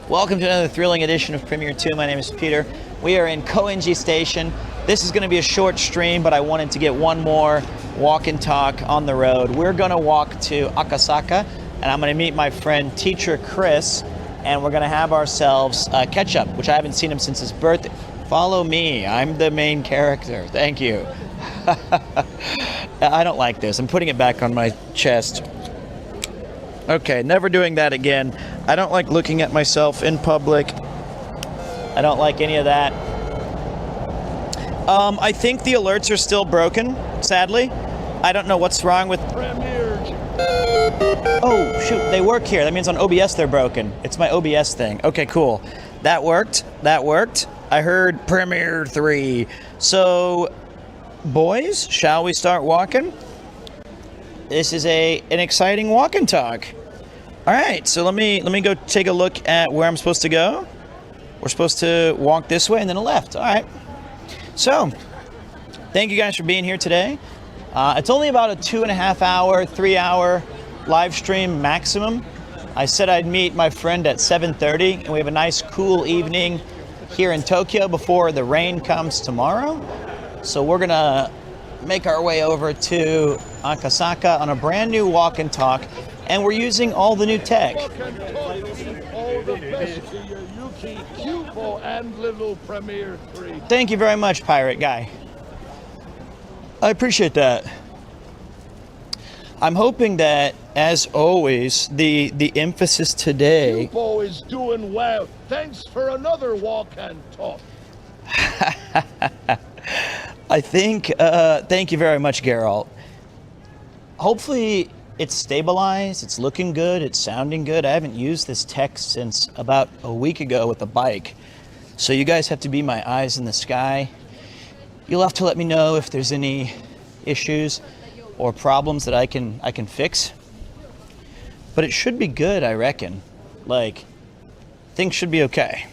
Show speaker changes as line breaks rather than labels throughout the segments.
Welcome to another thrilling edition of PremierTwo. My name is Peter. We are in Koenji Station. This is going to be a short stream, but I wanted to get one more walk and talk on the road. We're going to walk to Akasaka, and I'm going to meet my friend, teacher Chris, and we're going to have ourselves catch up, which I haven't seen him since his birthday. Follow me. I'm the main character. Thank you. I don't like this. I'm putting it back on my chest. Okay, never doing that again. I don't like looking at myself in public. I don't like any of that. I think the alerts are still broken, sadly. I don't know what's wrong with... Oh, shoot, they work here. That means on OBS they're broken. It's my OBS thing. Okay, cool. That worked. That worked. I heard Premiere 3. So, boys, shall we start walking? This is an exciting walk and talk. All right, so let me go take a look at where I'm supposed to go. We're supposed to walk this way and then a left. All right. So, thank you guys for being here today. It's only about a 2.5 hour, 3 hour live stream maximum. I said I'd meet my friend at 7:30, and we have a nice cool evening here in Tokyo before the rain comes tomorrow. So we're gonna make our way over to Akasaka on a brand new walk and talk, and we're using all the new tech.
All the best to you, Yuki, Cubo, and little Premiere 3.
Thank you very much, Pirate Guy. I appreciate that. I'm hoping that, as always, the emphasis today...
Cubo is doing well. Thanks for another walk and talk.
I think, thank you very much, Geralt. Hopefully it's stabilized, it's looking good, it's sounding good. I haven't used this tech since about a week ago with the bike. So you guys have to be my eyes in the sky. You'll have to let me know if there's any issues or problems that I can fix. But it should be good, I reckon. Like, things should be okay.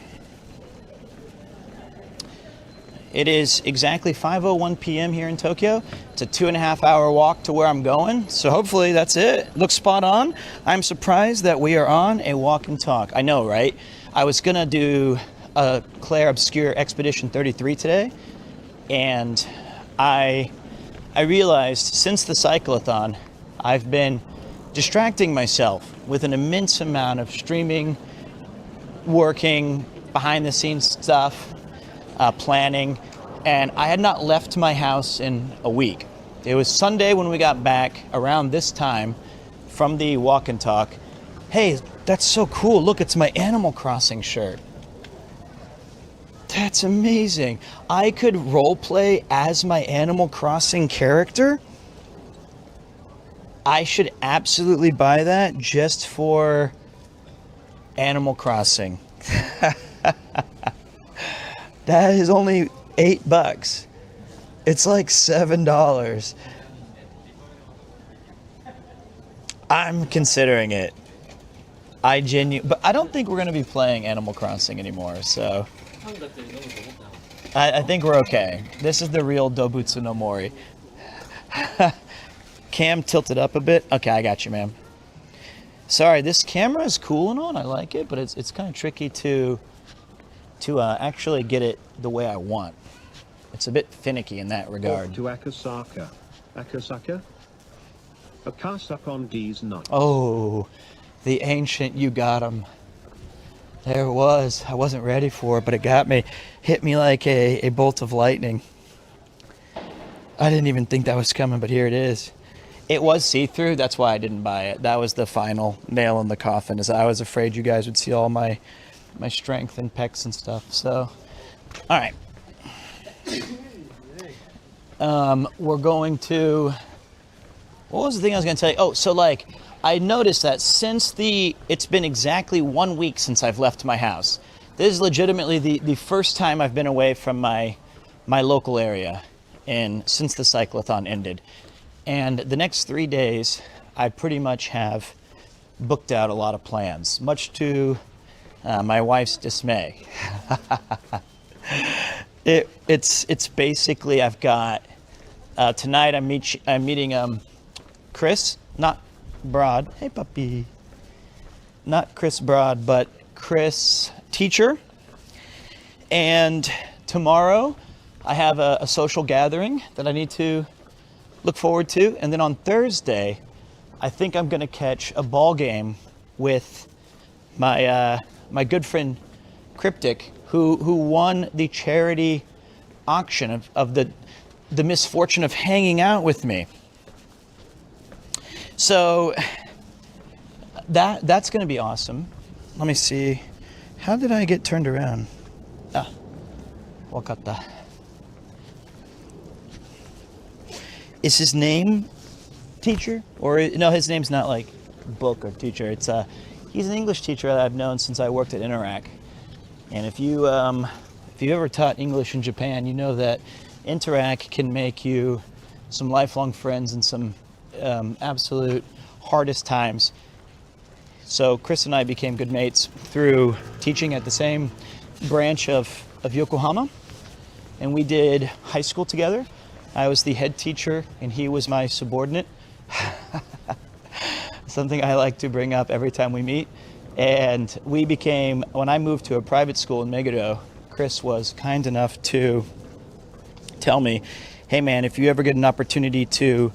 It is exactly 5:01 p.m. here in Tokyo. It's a 2.5 hour walk to where I'm going. So hopefully that's it. Looks spot on. I'm surprised that we are on a walk and talk. I know, right? I was gonna do a Claire Obscure Expedition 33 today. And I realized since the cyclothon, I've been distracting myself with an immense amount of streaming, working, behind the scenes stuff, planning, and I had not left my house in a week. It was Sunday when we got back around this time from the walk and talk. Hey, that's so cool. Look, it's my Animal Crossing shirt. That's amazing. I could roleplay as my Animal Crossing character. I should absolutely buy that just for Animal Crossing. That is only $8. It's like $7. I'm considering it. But I don't think we're going to be playing Animal Crossing anymore, so I think we're okay. This is the real Dobutsu no Mori. Cam tilted up a bit. Okay, I got you, ma'am. Sorry, this camera is cool and all. I like it, but it's kind of tricky to actually get it the way I want. It's a bit finicky in that regard.
Off to Akasaka. Akasaka? Akasaka on D's night.
Oh, the ancient you got him. There it was. I wasn't ready for it, but it got me. Hit me like a bolt of lightning. I didn't even think that was coming, but here it is. It was see-through, that's why I didn't buy it. That was the final nail in the coffin, is I was afraid you guys would see all my strength and pecs and stuff. So, all right. We're going to, what was the thing I was going to tell you? Oh, so like, I noticed that since it's been exactly 1 week since I've left my house. This is legitimately the first time I've been away from my local area since the cyclothon ended. And the next 3 days, I pretty much have booked out a lot of plans, much to my wife's dismay. It's basically, I've got tonight I'm meeting Chris, not Broad. Hey puppy. Not Chris Broad, but Chris teacher. And tomorrow I have a social gathering that I need to look forward to. And then on Thursday, I think I'm going to catch a ball game with my my good friend Cryptic, who won the charity auction of the misfortune of hanging out with me. So that's going to be awesome. Let me see. How did I get turned around? Wakata. Is his name teacher? Or no, his name's not like book or teacher. It's he's an English teacher that I've known since I worked at Interac. And if you ever taught English in Japan, you know that Interac can make you some lifelong friends in some absolute hardest times. So Chris and I became good mates through teaching at the same branch of Yokohama, and we did high school together. I was the head teacher and he was my subordinate. Something I like to bring up every time we meet. And we became, when I moved to a private school in Meguro, Chris was kind enough to tell me, hey man, if you ever get an opportunity to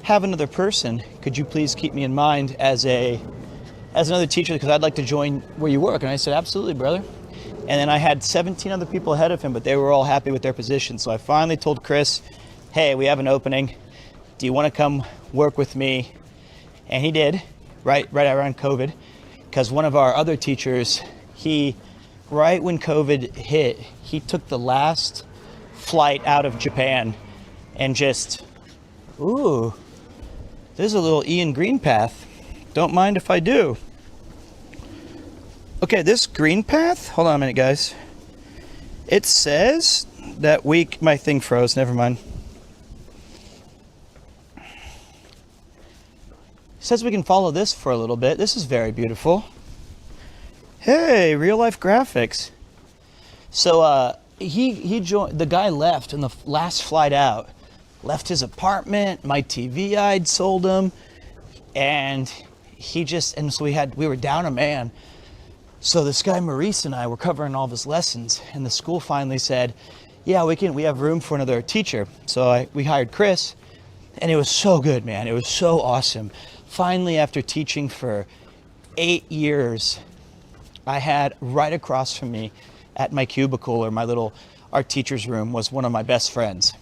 have another person, could you please keep me in mind as another teacher, because I'd like to join where you work. And I said, absolutely, brother. And then I had 17 other people ahead of him, but they were all happy with their position. So I finally told Chris, hey, we have an opening. Do you want to come work with me? And he did, right around COVID, because one of our other teachers, right when COVID hit, he took the last flight out of Japan and just, ooh, there's a little Ian Green path. Don't mind if I do. Okay, this green path, hold on a minute, guys. It says that my thing froze, never mind. It says we can follow this for a little bit. This is very beautiful. Hey, real life graphics. So he joined, the guy left in the last flight out, left his apartment, my TV I'd sold him, and so we were down a man. So this guy Maurice and I were covering all of his lessons, and the school finally said, yeah, we have room for another teacher. So we hired Chris, and it was so good, man. It was so awesome. Finally, after teaching for 8 years, I had right across from me at my cubicle, or our teacher's room, was one of my best friends.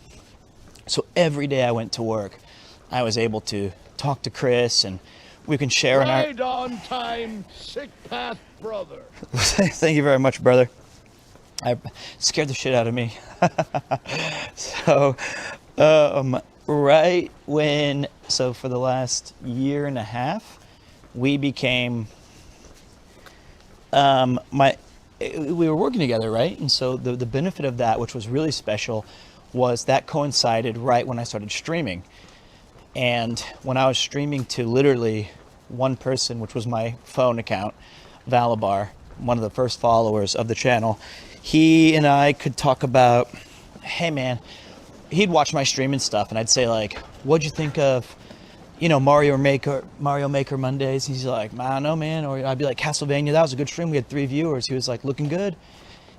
So every day I went to work, I was able to talk to Chris, and we can share
Right on time, sick path brother.
Thank you very much, brother. I scared the shit out of me. So, for the last year and a half, we became, we were working together, right? And so the benefit of that, which was really special, was that coincided right when I started streaming. And when I was streaming to literally one person, which was my phone account, Valabar, one of the first followers of the channel, he and I could talk about, hey man, he'd watch my stream and stuff, and I'd say like, what'd you think of, Mario Maker Mondays? He's like, I don't know, man. Or I'd be like, Castlevania, that was a good stream. We had 3 viewers. He was like, looking good.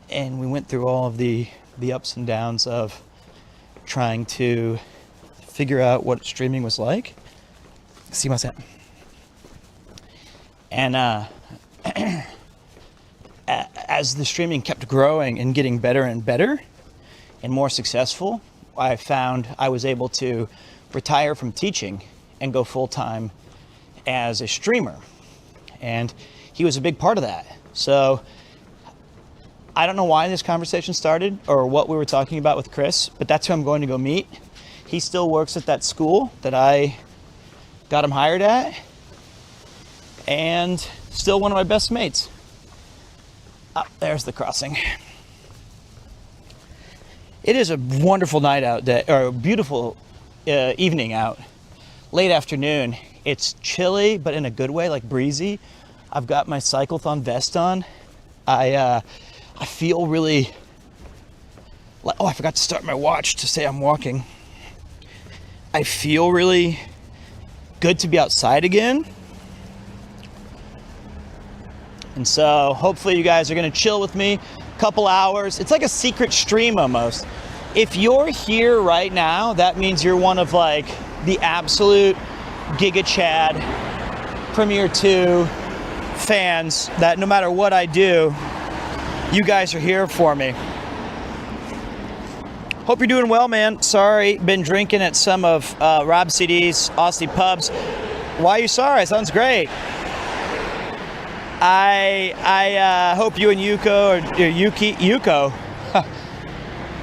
And we went through all of the ups and downs of trying to figure out what streaming was like. See what's that? And as the streaming kept growing and getting better and better and more successful, I found I was able to retire from teaching and go full-time as a streamer. And he was a big part of that. So I don't know why this conversation started or what we were talking about with Chris, but that's who I'm going to go meet. He still works at that school that I got him hired at, and still one of my best mates. Oh, there's the crossing. It is a wonderful night out, or a beautiful evening out. Late afternoon. It's chilly, but in a good way, like breezy. I've got my cyclothon vest on. I feel really, I forgot to start my watch to say I'm walking. I feel really good to be outside again. And so hopefully you guys are going to chill with me a couple hours. It's like a secret stream almost. If you're here right now, that means you're one of like the absolute Giga Chad PremierTwo fans that no matter what I do, you guys are here for me. Hope you're doing well, man. Sorry, been drinking at some of Rob CD's Aussie pubs. Why are you sorry? Sounds great. I hope you and Yuko.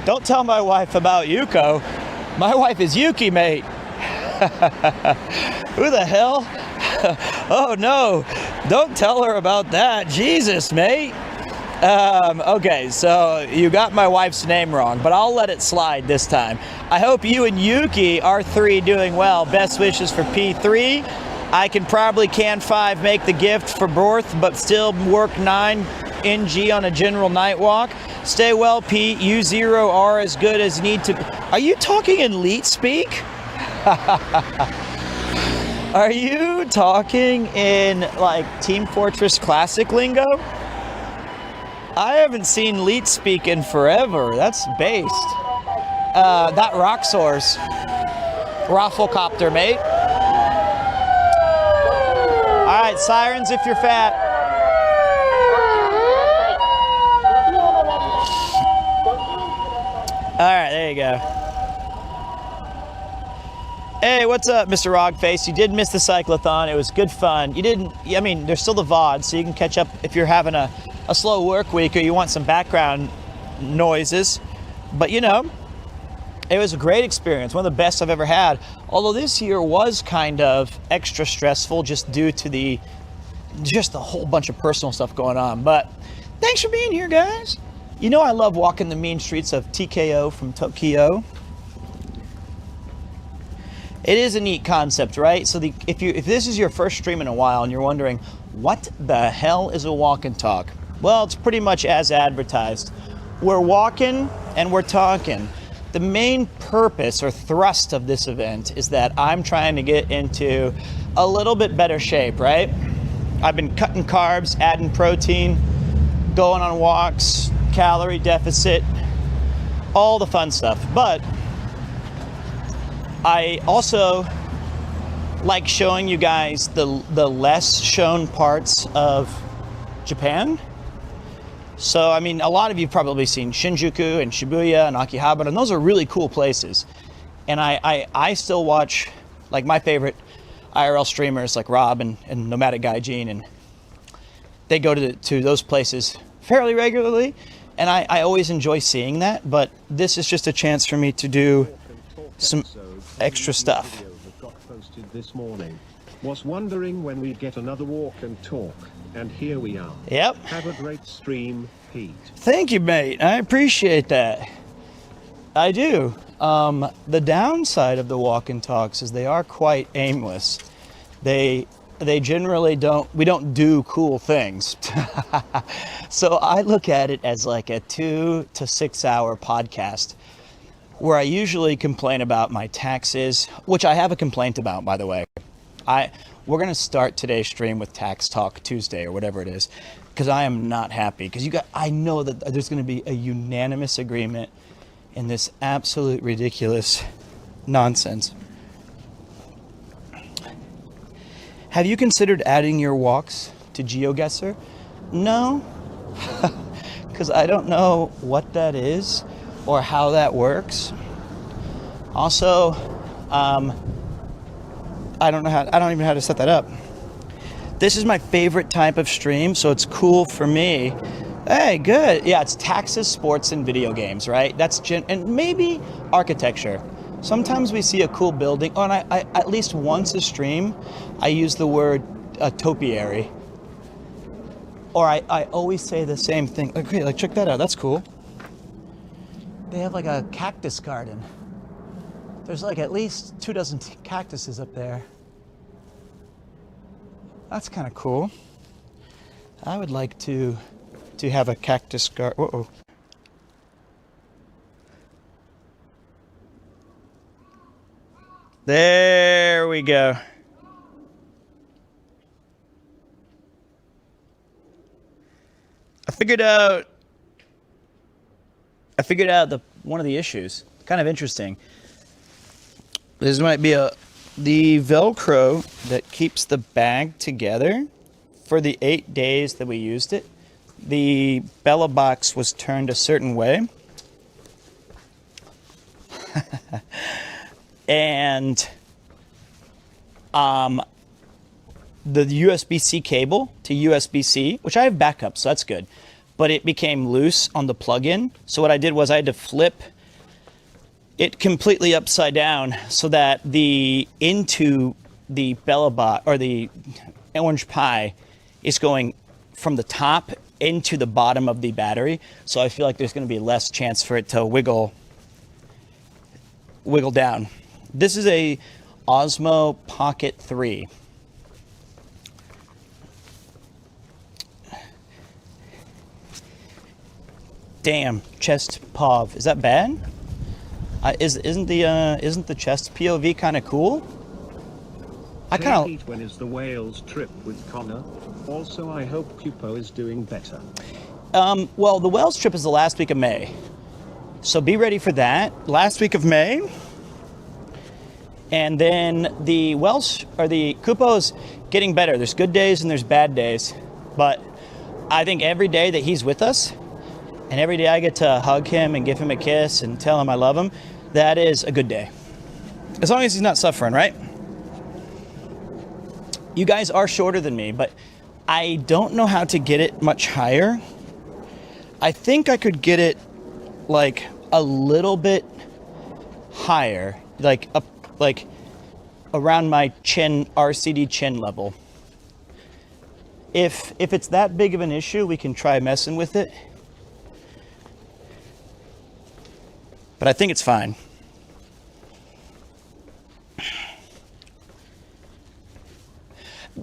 Don't tell my wife about Yuko. My wife is Yuki, mate. Who the hell? Oh no, don't tell her about that. Jesus, mate. Okay, so you got my wife's name wrong, but I'll let it slide this time. I hope you and Yuki, R3, doing well. Best wishes for P3. I can probably can 5 make the gift for birth, but still work 9 NG on a general night walk. Stay well, Pete. U0R as good as need to. Are you talking in Leet speak? Are you talking in like Team Fortress Classic lingo? I haven't seen Leet speak in forever. That's based. That rock source. Rafflecopter, mate. Alright, sirens if you're fat. Alright, there you go. Hey, what's up, Mr. Rogface? You did miss the cyclothon. It was good fun. You didn't, I mean, there's still the VOD, so you can catch up if you're having a slow work week or you want some background noises. But, you know, it was a great experience. One of the best I've ever had. Although this year was kind of extra stressful just due to just a whole bunch of personal stuff going on. But thanks for being here, guys. You know I love walking the mean streets of TKO from Tokyo. It is a neat concept, right? So if this is your first stream in a while and you're wondering, what the hell is a walk and talk? Well, it's pretty much as advertised. We're walking and we're talking. The main purpose or thrust of this event is that I'm trying to get into a little bit better shape, right? I've been cutting carbs, adding protein, going on walks, calorie deficit, all the fun stuff. But I also like showing you guys the less shown parts of Japan. So, I mean, a lot of you have probably seen Shinjuku and Shibuya and Akihabara, and those are really cool places. And I still watch, like, my favorite IRL streamers like Rob and Nomadic Guy Gene, and they go to those places fairly regularly, and I always enjoy seeing that, but this is just a chance for me to do some extra stuff.
This morning. Was wondering when we'd get another walk and talk, and here we are.
Yep.
Have a great stream, Pete.
Thank you, mate. I appreciate that. I do. The downside of the walk and talks is they are quite aimless. They generally we don't do cool things. So I look at it as like a 2 to 6 hour podcast where I usually complain about my taxes, which I have a complaint about, by the way. We're gonna start today's stream with Tax Talk Tuesday or whatever it is, because I am not happy. Because I know that there's gonna be a unanimous agreement in this absolute ridiculous nonsense. Have you considered adding your walks to GeoGuessr? No, because I don't know what that is or how that works. Also, I don't even know how to set that up. This is my favorite type of stream, so it's cool for me. Hey, good. Yeah, it's taxes, sports, and video games, right? And maybe architecture. Sometimes we see a cool building, and I at least once a stream, I use the word topiary. Or I always say the same thing. Okay, like check that out, that's cool. They have like a cactus garden. There's like at least 24 cactuses up there. That's kind of cool. I would like to have a cactus garden. Whoa. There we go. figured out one of the issues. Kind of interesting. This might be the Velcro that keeps the bag together for the 8 days that we used it. The Bella box was turned a certain way. And the USB-C cable to USB-C, which I have backup, so that's good, but it became loose on the plug-in. So what I did was I had to flip it completely upside down so that into the Bella box or the orange pie is going from the top into the bottom of the battery. So I feel like there's going to be less chance for it to wiggle down. This is a Osmo Pocket 3. Damn, chest POV. Is that bad? Isn't the chest POV kind of cool? I kind of.
When is the Wales trip with Connor? Also, I hope Pupo is doing better.
Well, the Wales trip is the last week of May, so be ready for that. Last week of May, and then the Kupo's getting better. There's good days and there's bad days, but I think every day that he's with us, and every day I get to hug him and give him a kiss and tell him I love him, that is a good day. As long as he's not suffering, right? You guys are shorter than me, but I don't know how to get it much higher. I think I could get it like a little bit higher, like around my chin, RCD chin level. If it's that big of an issue, we can try messing with it. But I think it's fine.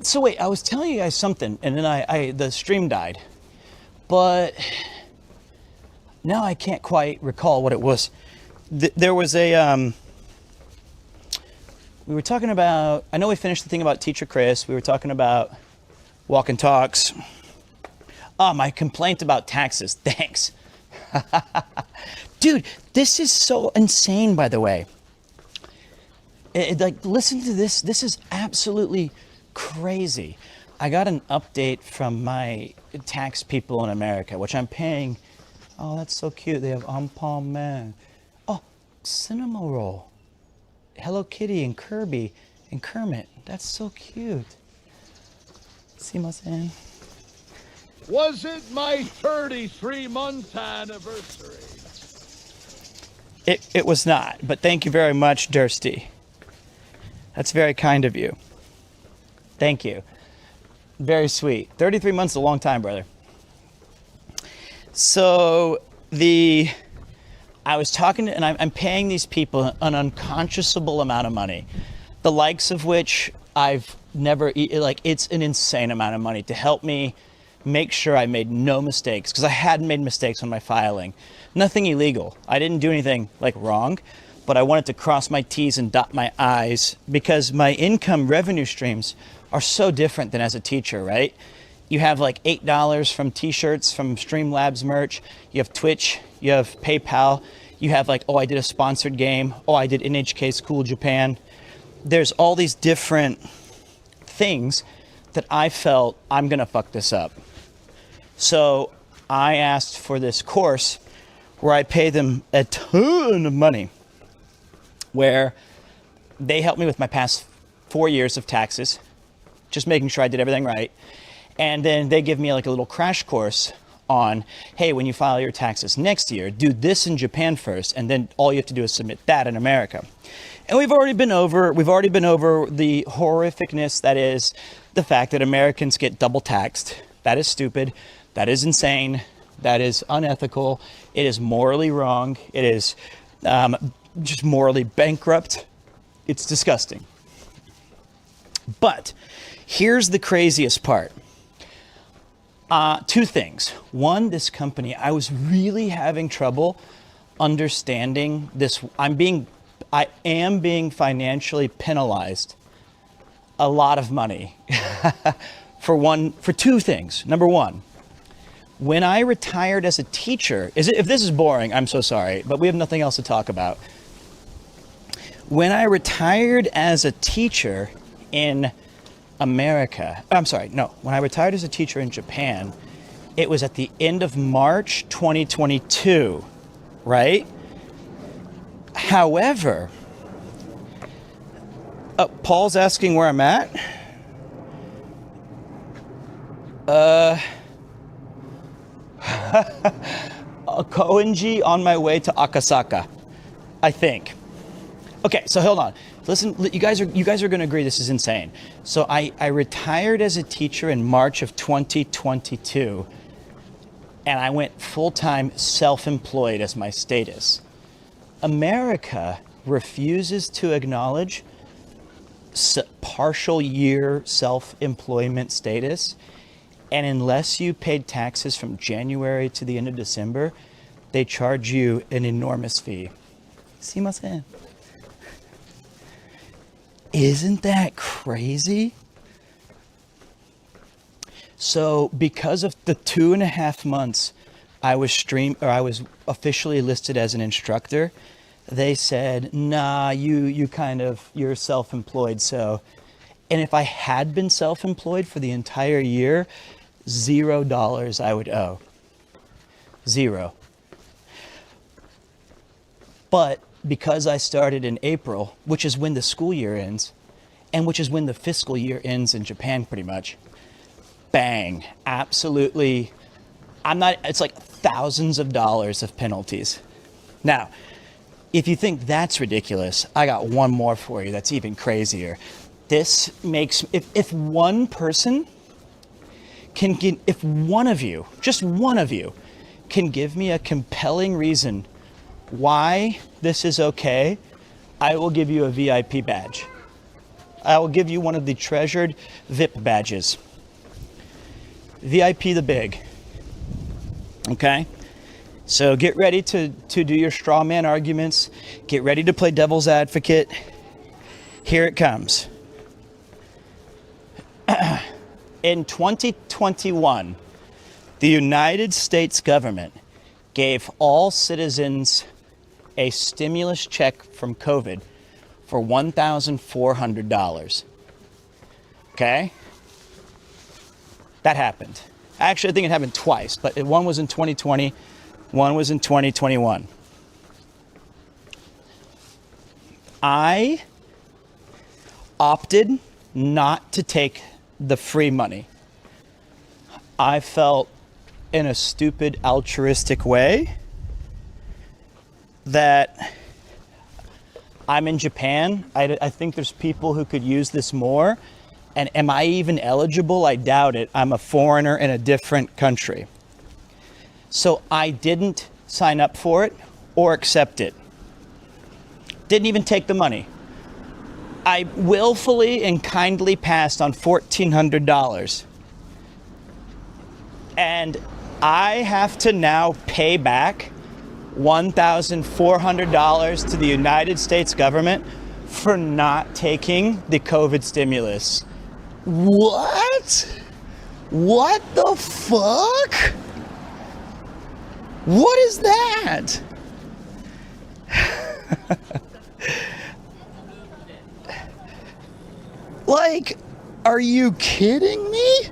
So wait, I was telling you guys something, and then the stream died. But now I can't quite recall what it was. There was we were talking about, I know we finished the thing about Teacher Chris. We were talking about walk and talks. Oh, my complaint about taxes. Thanks. Dude, this is so insane, by the way. Listen to this. This is absolutely crazy. I got an update from my tax people in America, which I'm paying. Oh, that's so cute. They have Ampon Man. Oh, Cinema Roll. Hello Kitty and Kirby and Kermit. That's so cute. Simasen.
Was it my 33-month anniversary?
It was not, but thank you very much, Dursty. That's very kind of you. Thank you. Very sweet. 33 months is a long time, brother. So I was talking and I'm paying these people an unconscionable amount of money, the likes of which I've never, it's an insane amount of money to help me make sure I made no mistakes, because I hadn't made mistakes on my filing. Nothing illegal. I didn't do anything wrong, but I wanted to cross my T's and dot my I's because my income revenue streams are so different than as a teacher, right? You have $8 from t-shirts, from Streamlabs merch. You have Twitch, you have PayPal. You have oh, I did a sponsored game. Oh, I did NHK School Japan. There's all these different things that I felt I'm gonna fuck this up. So I asked for this course where I pay them a ton of money, where they help me with my past 4 years of taxes, just making sure I did everything right. And then they give me a little crash course on, hey, when you file your taxes next year, do this in Japan first, and then all you have to do is submit that in America. And we've already been over the horrificness that is the fact that Americans get double taxed. That is stupid. That is insane. That is unethical. It is morally wrong. It is just morally bankrupt. It's disgusting. But here's the craziest part. Two things. One, this company, I was really having trouble understanding this. I am being financially penalized a lot of money for two things. Number one, When I retired as a teacher, if this is boring, I'm so sorry, but we have nothing else to talk about. When I retired as a teacher in America, when I retired as a teacher in Japan, it was at the end of March 2022, right? However, Paul's asking where I'm at. Koenji on my way to Akasaka, I think. Okay, so hold on. Listen, you guys are going to agree this is insane. So I retired as a teacher in March of 2022, and I went full-time self-employed as my status. America refuses to acknowledge partial year self-employment status, and unless you paid taxes from January to the end of December, they charge you an enormous fee. Sumimasen. Isn't that crazy? So because of the 2.5 months I was officially listed as an instructor, they said, nah, you're self-employed. So, and if I had been self-employed for the entire year, $0 I would owe. 0. But because I started in April, which is when the school year ends, and which is when the fiscal year ends in Japan pretty much, bang, absolutely, it's like thousands of dollars of penalties. Now, if you think that's ridiculous, I got one more for you that's even crazier. This makes, if one person if one of you, just one of you, can give me a compelling reason why this is okay, I will give you a VIP badge. I will give you one of the treasured VIP badges. VIP the big. Okay? So get ready to do your straw man arguments. Get ready to play devil's advocate. Here it comes. In 2021, the United States government gave all citizens a stimulus check from COVID for $1,400. Okay? That happened. Actually, I think it happened twice, but one was in 2020, one was in 2021. I opted not to take the free money. I felt in a stupid altruistic way that I'm in Japan. I think there's people who could use this more. And am I even eligible? I doubt it. I'm a foreigner in a different country. So I didn't sign up for it or accept it. Didn't even take the money. I willfully and kindly passed on $1,400. And I have to now pay back $1,400 to the United States government for not taking the COVID stimulus. What? What the fuck? What is that? Like, are you kidding me?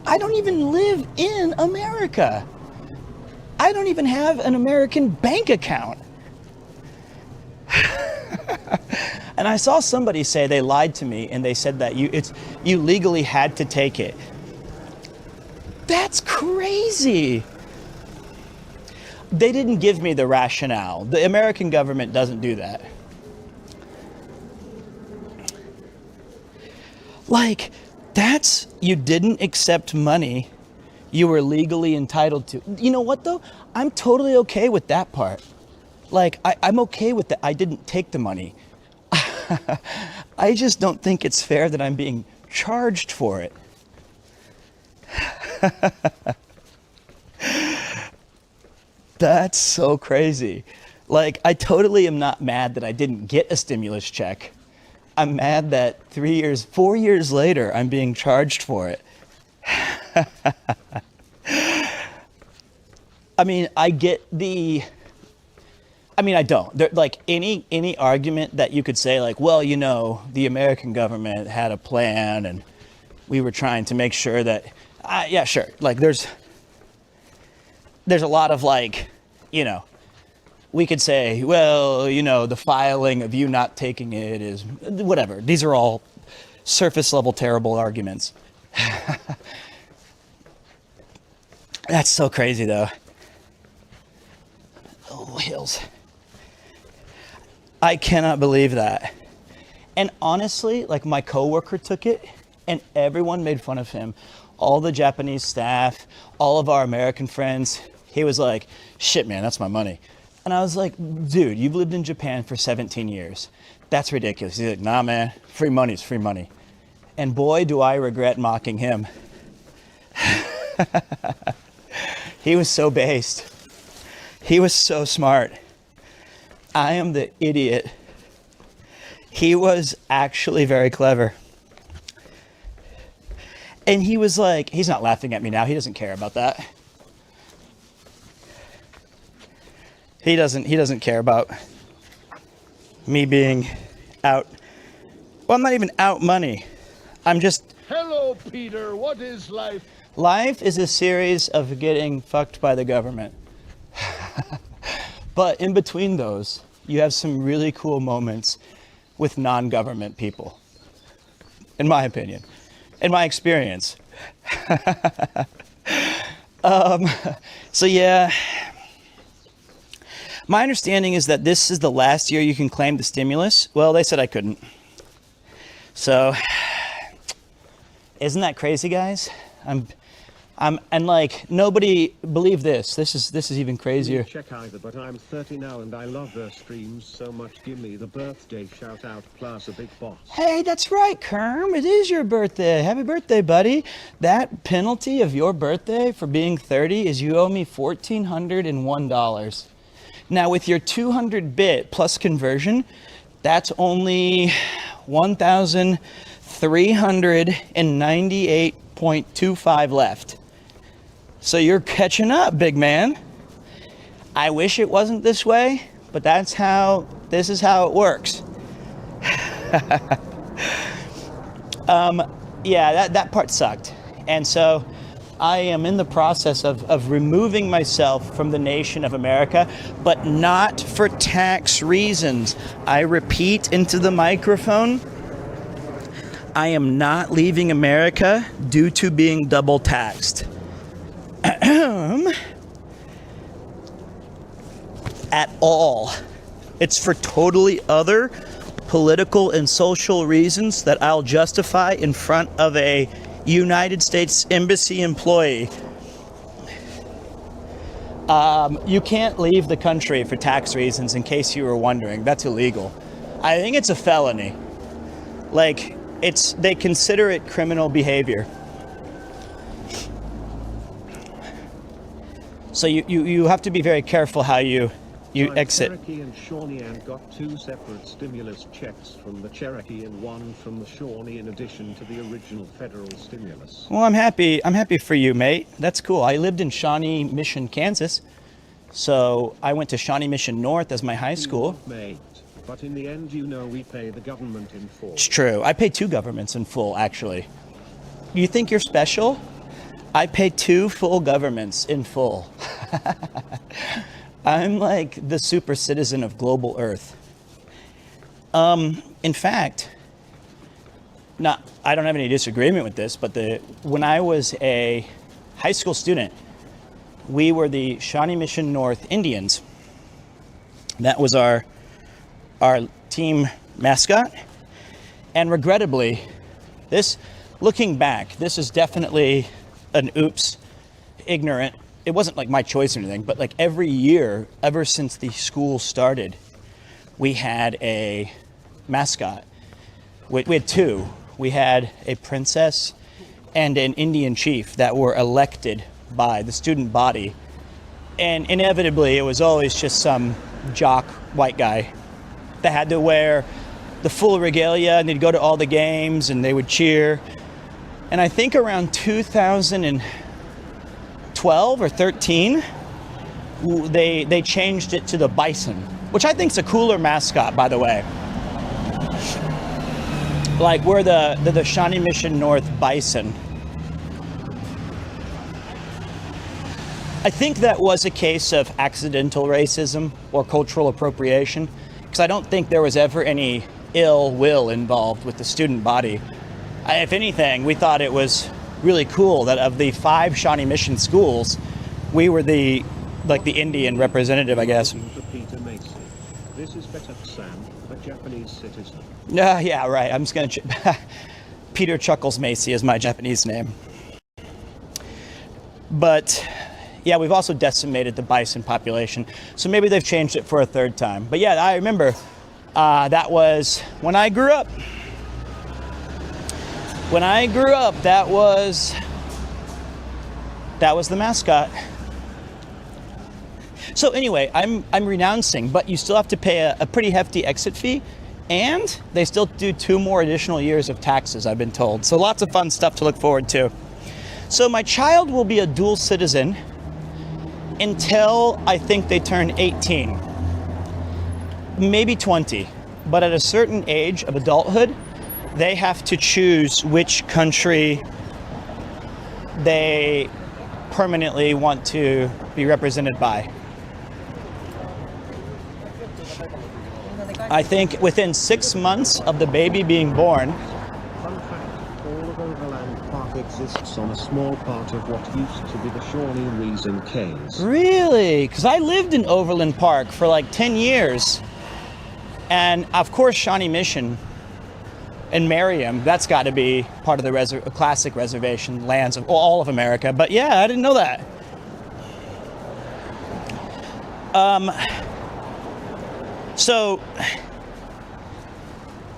I don't even live in America. I don't even have an American bank account. And I saw somebody say they lied to me and they said that you legally had to take it. That's crazy. They didn't give me the rationale. The American government doesn't do that. Like, you didn't accept money you were legally entitled to. You know what though? I'm totally okay with that part. Like, I'm okay with that. I didn't take the money. I just don't think it's fair that I'm being charged for it. That's so crazy. Like, I totally am not mad that I didn't get a stimulus check. I'm mad that 4 years later, I'm being charged for it. I mean, I get the. I mean, I don't. Like any argument that you could say, like, well, you know, the American government had a plan, and we were trying to make sure that. Yeah, sure. Like, there's a lot of, like, you know, we could say, well, you know, the filing of you not taking it is whatever. These are all surface level terrible arguments. That's so crazy, though. Oh, hills. I cannot believe that. And honestly, like, my coworker took it and everyone made fun of him. All the Japanese staff, all of our American friends. He was like, shit, man, that's my money. And I was like, dude, you've lived in Japan for 17 years. That's ridiculous. He's like, nah, man, free money is free money. And boy, do I regret mocking him. He was so based. He was so smart. I am the idiot. He was actually very clever. And he was like, he's not laughing at me now. He doesn't care about that. He doesn't care about me being out. Well, I'm not even out money. I'm just.
Hello, Peter. What is life?
Life is a series of getting fucked by the government. But in between those, you have some really cool moments with non-government people. In my opinion. In my experience. So yeah. My understanding is that this is the last year you can claim the stimulus. Well, they said I couldn't. So, isn't that crazy, guys? And like, nobody believed this. This is even crazier.
Check either, but I'm 30 now and I love their streams so much. Give me the birthday shout out plus a big boss.
Hey, that's right, Kerm. It is your birthday. Happy birthday, buddy. That penalty of your birthday for being 30 is you owe me $1,401. Now, with your 200 bit plus conversion, that's only 1,398.25 left. So you're catching up, big man. I wish it wasn't this way, but this is how it works. Yeah, that part sucked. And so I am in the process of removing myself from the nation of America, but not for tax reasons. I repeat into the microphone, I am not leaving America due to being double taxed. At all. It's for totally other political and social reasons that I'll justify in front of a United States Embassy employee. You can't leave the country for tax reasons, in case you were wondering. That's illegal. I think it's a felony. Like, they consider it criminal behavior. So you have to be very careful how you exit.
Cherokee and Shawnee and got 2 separate stimulus checks from the Cherokee and 1 from the Shawnee in addition to the original federal stimulus.
Well, I'm happy for you, mate. That's cool. I lived in Shawnee Mission, Kansas. So I went to Shawnee Mission North as my high school.
Mate, but in the end, you know, we pay the government in full.
It's true. I pay 2 governments in full, actually. You think you're special? I pay 2 full governments in full. I'm like the super citizen of global Earth. In fact, I don't have any disagreement with this, but when I was a high school student, we were the Shawnee Mission North Indians. That was our team mascot. And regrettably, looking back, this is definitely an oops, ignorant. It wasn't like my choice or anything, but like every year, ever since the school started, we had a mascot. We had 2. We had a princess and an Indian chief that were elected by the student body. And inevitably, it was always just some jock white guy that had to wear the full regalia, and they'd go to all the games and they would cheer. And I think around 2012 or 13, they changed it to the bison, which I think is a cooler mascot, by the way. Like, we're the Shawnee Mission North bison. I think that was a case of accidental racism or cultural appropriation, because I don't think there was ever any ill will involved with the student body. If anything, we thought it was really cool that of the 5 Shawnee Mission schools, we were the Indian representative, I guess.
This is better, Sam, a Japanese citizen.
Yeah, right. I'm just gonna. Peter Chuckles Macy is my Japanese name. But yeah, we've also decimated the bison population, so maybe they've changed it for a 3rd time. But yeah, I remember that was when I grew up. When I grew up, that was the mascot. So anyway, I'm renouncing, but you still have to pay a pretty hefty exit fee, and they still do 2 more additional years of taxes, I've been told. So lots of fun stuff to look forward to. So my child will be a dual citizen until I think they turn 18, maybe 20. But at a certain age of adulthood, they have to choose which country they permanently want to be represented by. I think within 6 months of the baby being born.
Fun fact, all of Overland Park exists on a small part of what used to be the Shawnee Reason Cays.
Really? Because I lived in Overland Park for like 10 years. And of course, Shawnee Mission and Merriam, that's got to be part of the classic reservation lands of all of America. But yeah, I didn't know that. So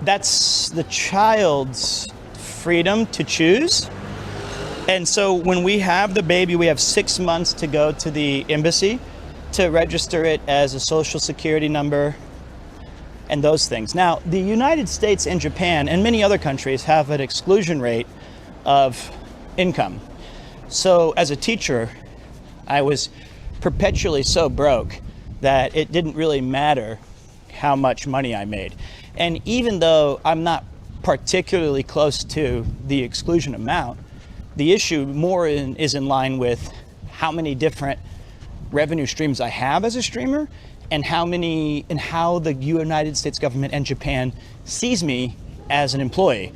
that's the child's freedom to choose. And so when we have the baby, we have 6 months to go to the embassy to register it as a social security number and those things. Now, the United States and Japan and many other countries have an exclusion rate of income. So as a teacher, I was perpetually so broke that it didn't really matter how much money I made. And even though I'm not particularly close to the exclusion amount, the issue more is in line with how many different revenue streams I have as a streamer, and how the United States government and Japan sees me as an employee.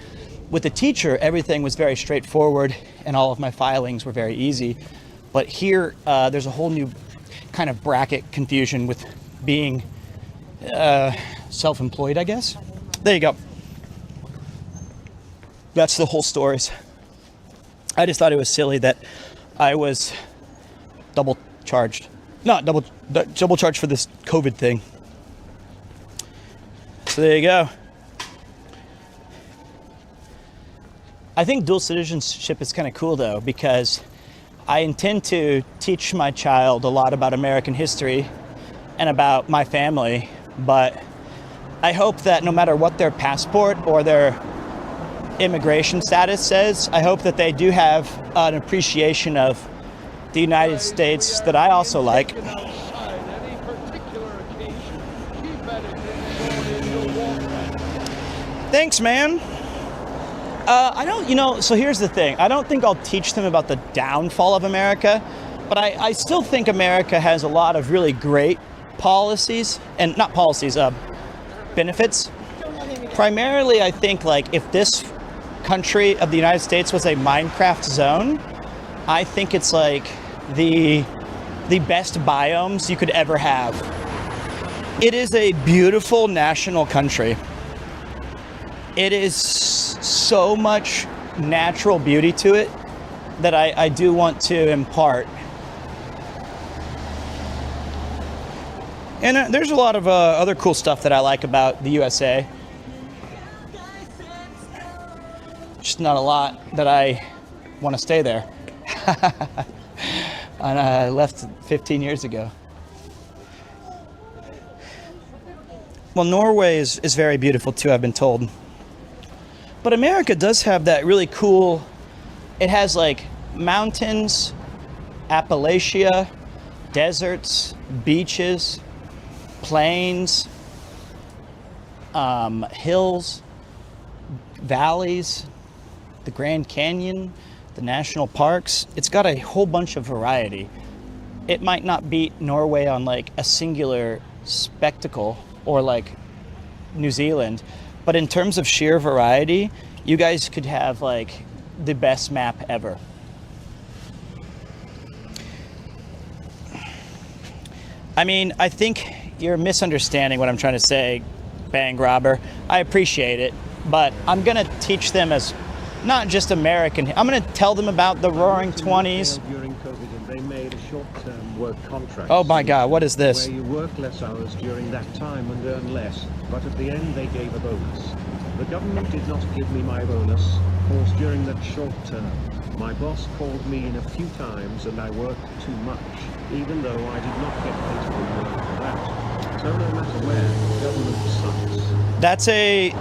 With the teacher, everything was very straightforward and all of my filings were very easy. But here, there's a whole new kind of bracket confusion with being self-employed, I guess. There you go. That's the whole stories. I just thought it was silly that I was double charged. Not double charged for this COVID thing. So there you go. I think dual citizenship is kind of cool though, because I intend to teach my child a lot about American history and about my family, but I hope that no matter what their passport or their immigration status says, I hope that they do have an appreciation of the United States that I also like. Thanks, man. So here's the thing. I don't think I'll teach them about the downfall of America, but I still think America has a lot of really great policies, and not policies, benefits. Primarily, I think like if this country of the United States was a Minecraft zone, I think it's like the best biomes you could ever have. It is a beautiful national country. It is so much natural beauty to it that I do want to impart. And there's a lot of other cool stuff that I like about the USA. Just not a lot that I want to stay there. And I left 15 years ago. Well, Norway is very beautiful too, I've been told. But America does have that really cool, it has like mountains, Appalachia, deserts, beaches, plains, hills, valleys, the Grand Canyon, the national parks. It's got a whole bunch of variety. It might not beat Norway on like a singular spectacle or like New Zealand, but in terms of sheer variety, you guys could have like the best map ever. I mean, I think you're misunderstanding what I'm trying to say, Bang Robber. I appreciate it, but I'm gonna teach them as not just American. I'm gonna tell them about the Roaring '20s.
During COVID, and they made a short-term work contract.
Oh my God, what is this?
Where you work less hours during that time and earn less, but at the end they gave a bonus. The government did not give me my bonus, course during that short term. My boss called me in a few times and I worked too much, even though I did not get paid for work for that. So no matter where, government sucks.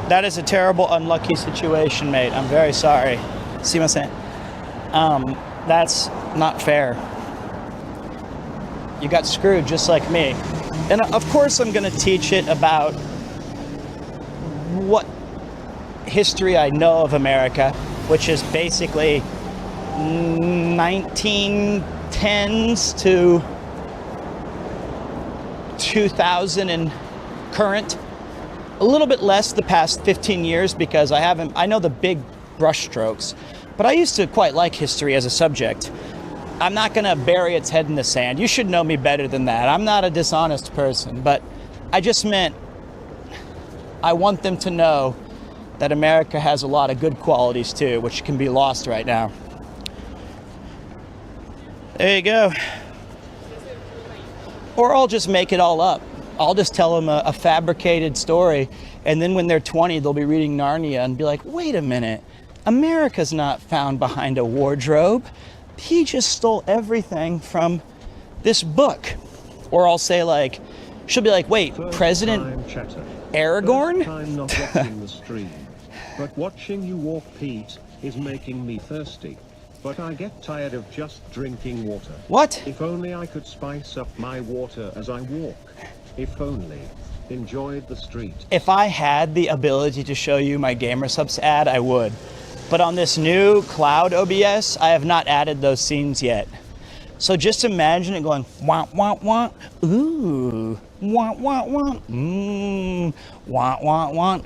That is a terrible, unlucky situation, mate. I'm very sorry. See what I'm saying? That's not fair. You got screwed just like me. And of course I'm gonna teach it about what history I know of America, which is basically 1910s to 2000 and current. A little bit less the past 15 years because I know the big brush strokes, but I used to quite like history as a subject. I'm not gonna bury its head in the sand. You should know me better than that. I'm not a dishonest person, but I just meant I want them to know that America has a lot of good qualities too, which can be lost right now. There you go. Or I'll just make it all up. I'll just tell them a fabricated story, and then when they're 20, they'll be reading Narnia and be like, wait a minute, America's not found behind a wardrobe. He just stole everything from this book. Or I'll say like, she'll be like, wait, President Aragorn?
Time not watching the stream, but watching you walk, Pete, is making me thirsty. But I get tired of just drinking water.
What?
If only I could spice up my water as I walk. If only. Enjoyed the street.
If I had the ability to show you my GamerSubs ad, I would. But on this new cloud OBS, I have not added those scenes yet. So just imagine it going, wah, wah, wah, ooh, wah, wah, wah, wah, wah, wah,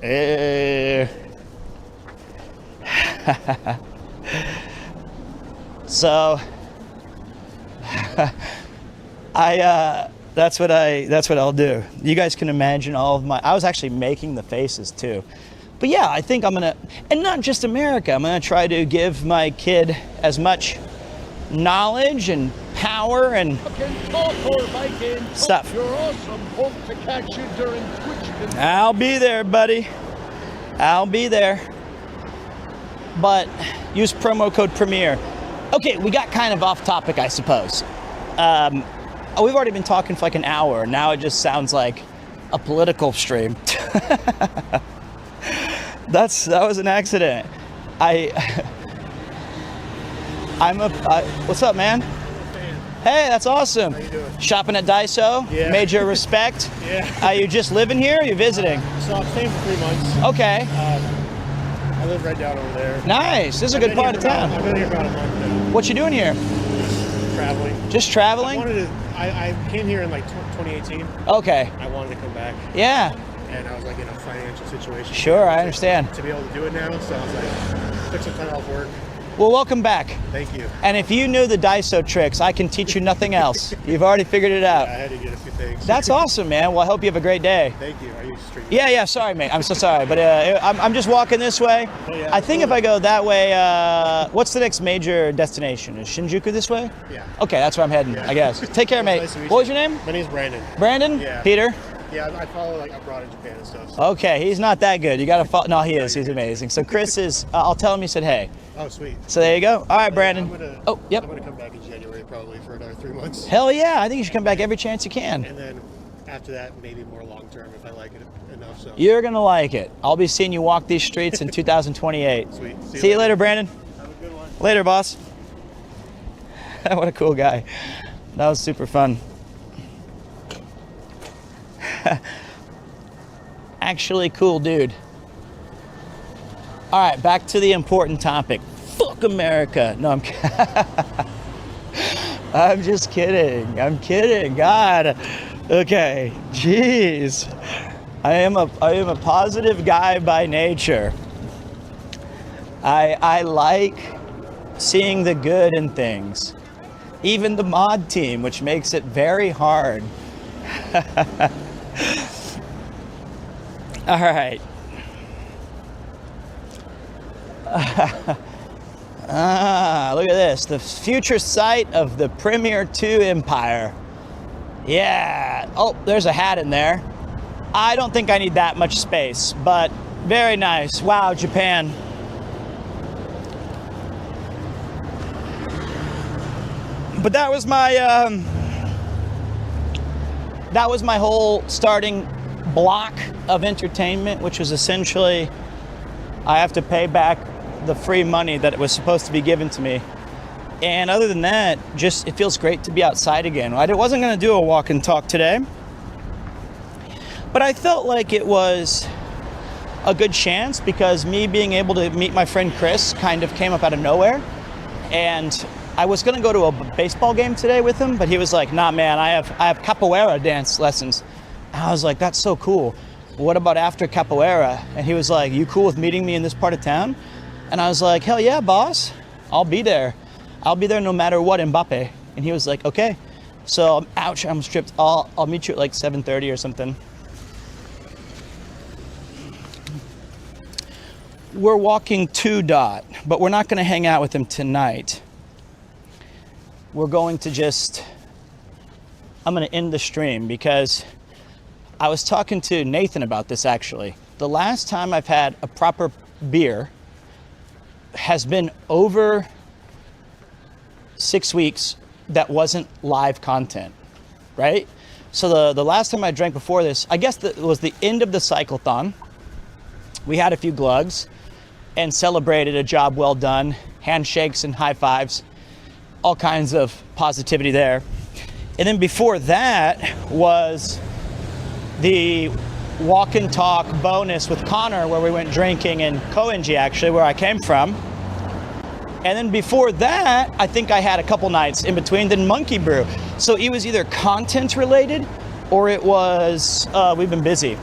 So, that's what I'll do. You guys can imagine all of I was actually making the faces too. But yeah, I think I'm gonna, and not just America, I'm gonna try to give my kid as much knowledge and power and stuff.
You're awesome. Hope to catch you during Twitch.
I'll be there, buddy. I'll be there. But use promo code Premier. Okay, we got kind of off topic, I suppose. We've already been talking for like an hour. Now it just sounds like a political stream. That was an accident. What's up, man? Hey, that's awesome.
How you doing?
Shopping at Daiso?
Yeah.
Major respect.
Yeah.
Are you just living here or are you visiting?
So I'm staying for 3 months.
Okay.
I live right down over there.
Nice. This is a good part of town.
I've been here about a month now.
What you doing here?
Traveling.
Just traveling?
I came here in like 2018.
Okay.
I wanted to come back.
Yeah.
And I was like in a financial situation.
Sure, I understand.
To be able to do it now, so I was like, took some time off work.
Well, welcome back.
Thank you.
And if you knew the Daiso tricks, I can teach you nothing else. You've already figured it out.
I had to get a few things.
That's awesome, man. Well, I hope you have a great day.
Thank you. Are you streaming?
Yeah, sorry, mate. I'm so sorry. But I'm just walking this way.
Yeah,
I think if I go that way, what's the next major destination? Is Shinjuku this way?
Yeah.
Okay, that's where I'm heading,
Yeah.
I guess. Take care, mate.
Nice to meet
What was
you.
your name?
My name's Brandon.
Brandon?
Yeah.
Peter?
Yeah, I follow like abroad in Japan and stuff. So.
Okay, he's not that good. You got to follow. No, he is. He's amazing. So Chris is, I'll tell him you said hey.
Oh, sweet.
So there you go. All right, Brandon.
I'm
Yep.
gonna come back in January probably for another 3 months.
Hell yeah. I think you should come back every chance you can.
And then after that, maybe more long term if I like it enough. So.
You're going to like it. I'll be seeing you walk these streets in 2028.
Sweet.
See you later, Brandon.
Have a good one.
Later, boss. What a cool guy. That was super fun. Actually cool dude. All right, back to the important topic. Fuck America. No, I'm I'm just kidding. I'm kidding. God. Okay. Jeez. I am a positive guy by nature. I like seeing the good in things. Even the mod team, which makes it very hard. All right. Look at this. The future site of the PremierTwo empire. Yeah. Oh, there's a hat in there. I don't think I need that much space, but very nice. Wow, Japan. But that was my whole starting block of entertainment, which was essentially I have to pay back the free money that was supposed to be given to me. And other than that, just it feels great to be outside again. I wasn't going to do a walk and talk today, but I felt like it was a good chance because me being able to meet my friend Chris kind of came up out of nowhere. And I was going to go to a baseball game today with him, but he was like, nah, man, I have capoeira dance lessons. And I was like, that's so cool. What about after capoeira? And he was like, you cool with meeting me in this part of town? And I was like, hell yeah, boss. I'll be there. I'll be there no matter what, Mbappe. And he was like, okay. So, ouch, I'm stripped. I'll meet you at like 7:30 or something. We're walking to Dot, but we're not going to hang out with him tonight. We're going to I'm going to end the stream because I was talking to Nathan about this actually. The last time I've had a proper beer has been over 6 weeks that wasn't live content, right? So the last time I drank before this, I guess it was the end of the cyclothon. We had a few glugs and celebrated a job well done, handshakes and high fives, all kinds of positivity there. And then before that was the walk and talk bonus with Connor, where we went drinking in Koenji, actually, where I came from. And then before that, I think I had a couple nights in between, then Monkey Brew. So it was either content related or it was, we've been busy.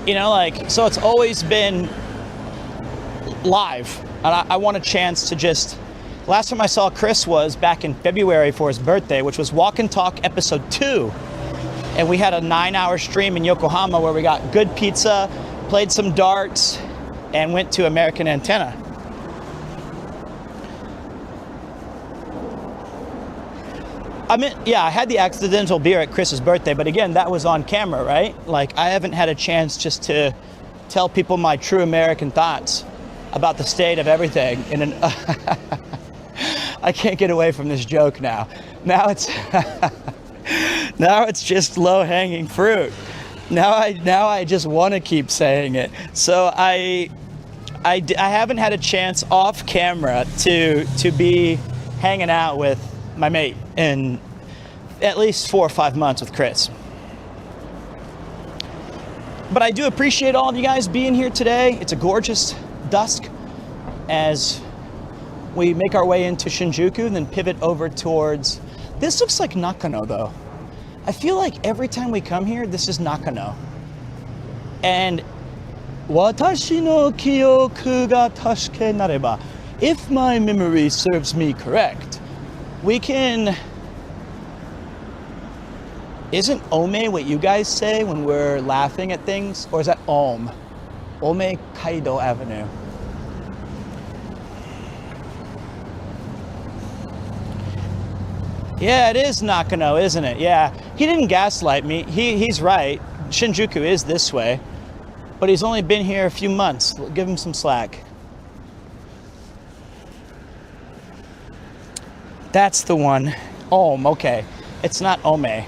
You know, like, so it's always been live. And I want a chance to last time I saw Chris was back in February for his birthday, which was Walk and Talk episode 2. And we had a 9-hour stream in Yokohama where we got good pizza, played some darts, and went to American Antenna. I had the accidental beer at Chris's birthday, but again, that was on camera, right? Like, I haven't had a chance just to tell people my true American thoughts about the state of everything. I can't get away from this joke now. Now it's just low-hanging fruit. Now I just want to keep saying it. So I haven't had a chance off camera to be hanging out with my mate in at least 4 or 5 months with Chris. But I do appreciate all of you guys being here today. It's a gorgeous dusk as we make our way into Shinjuku and then pivot over towards, this looks like Nakano though. I feel like every time we come here, this is Nakano. And watashi no kiyoku ga tasuke nareba, if my memory serves me correct, we can, isn't ome what you guys say when we're laughing at things? Or is that Ome? Ome Kaido Avenue. Yeah, it is Nakano, isn't it? Yeah, he didn't gaslight me. He's right. Shinjuku is this way, but he's only been here a few months. Give him some slack. That's the one. Ome, okay. It's not Ome.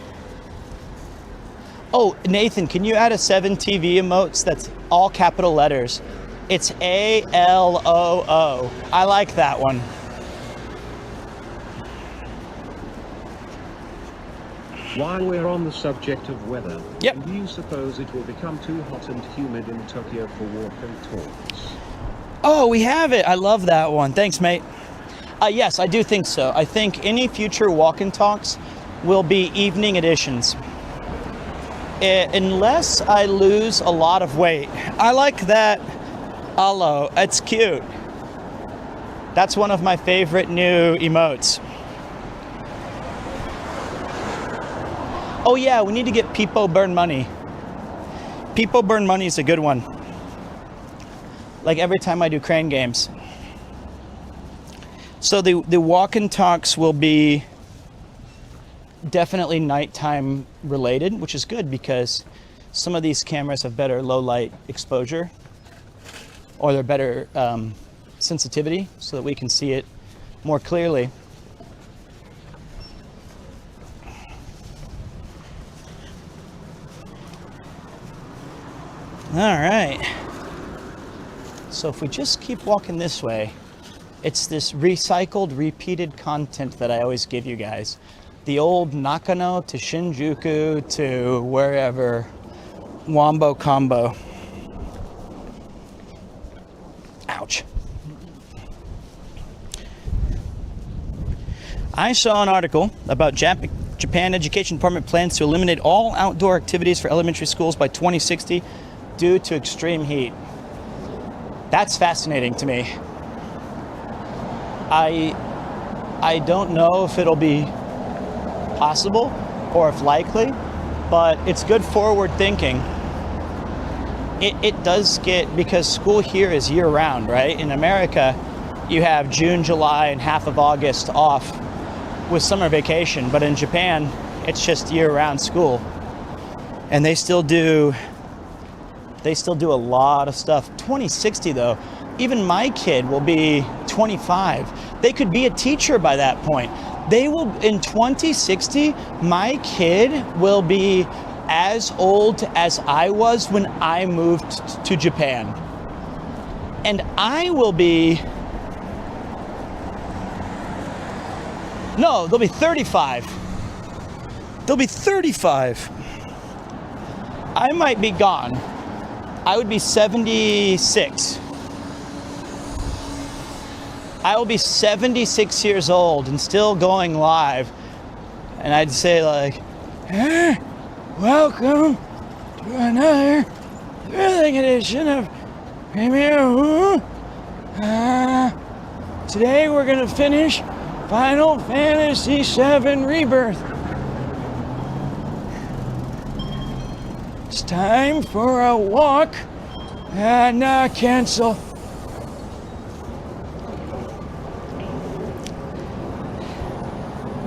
Oh, Nathan, can you add a 7 TV emotes that's all capital letters? It's ALOO. I like that one.
While we're on the subject of weather,
Yep.
do you suppose it will become too hot and humid in Tokyo for walk and talks?
Oh, we have it. I love that one. Thanks, mate. Yes, I do think so. I think any future walk and talks will be evening editions. Unless I lose a lot of weight. I like that. Hello, it's cute. That's one of my favorite new emotes. Oh yeah, we need to get People Burn Money. People Burn Money is a good one. Like every time I do crane games. So the walk and talks will be definitely nighttime related, which is good because some of these cameras have better low light exposure, or they're better sensitivity so that we can see it more clearly. All right. So if we just keep walking this way, it's this recycled, repeated content that I always give you guys. The old Nakano to Shinjuku to wherever, Wombo combo. Ouch. I saw an article about Japan Education Department plans to eliminate all outdoor activities for elementary schools by 2060 due to extreme heat. That's fascinating to me. I don't know if it'll be possible or if likely, but it's good forward thinking. It does get, because school here is year round, right? In America, you have June, July, and half of August off with summer vacation, but in Japan, it's just year round school. And they still do a lot of stuff. 2060 though, even my kid will be 25. They could be a teacher by that point. They will, in 2060, my kid will be as old as I was when I moved to Japan. And I will be, no, they'll be 35. They'll be 35. I might be gone. I would be 76. I will be 76 years old and still going live. And I'd say like, hey, welcome to another thrilling edition of PremierTwo. Today we're gonna finish Final Fantasy VII Rebirth. It's time for a walk. Nah, cancel.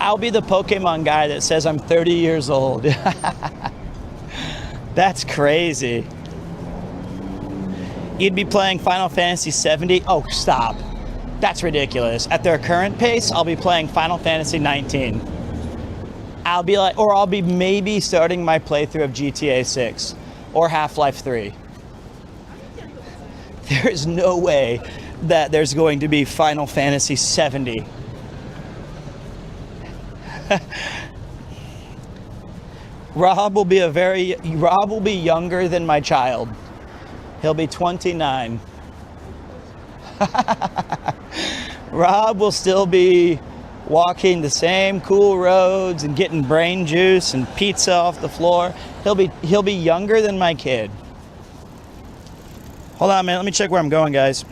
I'll be the Pokemon guy that says I'm 30 years old. That's crazy. You'd be playing Final Fantasy 70? Oh, stop. That's ridiculous. At their current pace, I'll be playing Final Fantasy 19. I'll be maybe starting my playthrough of GTA 6 or Half-Life 3. There is no way that there's going to be Final Fantasy 70. Rob will be younger than my child. He'll be 29. Rob will still be walking the same cool roads and getting brain juice and pizza off the floor. He'll be younger than my kid. Hold on, man. Let me check where I'm going, guys.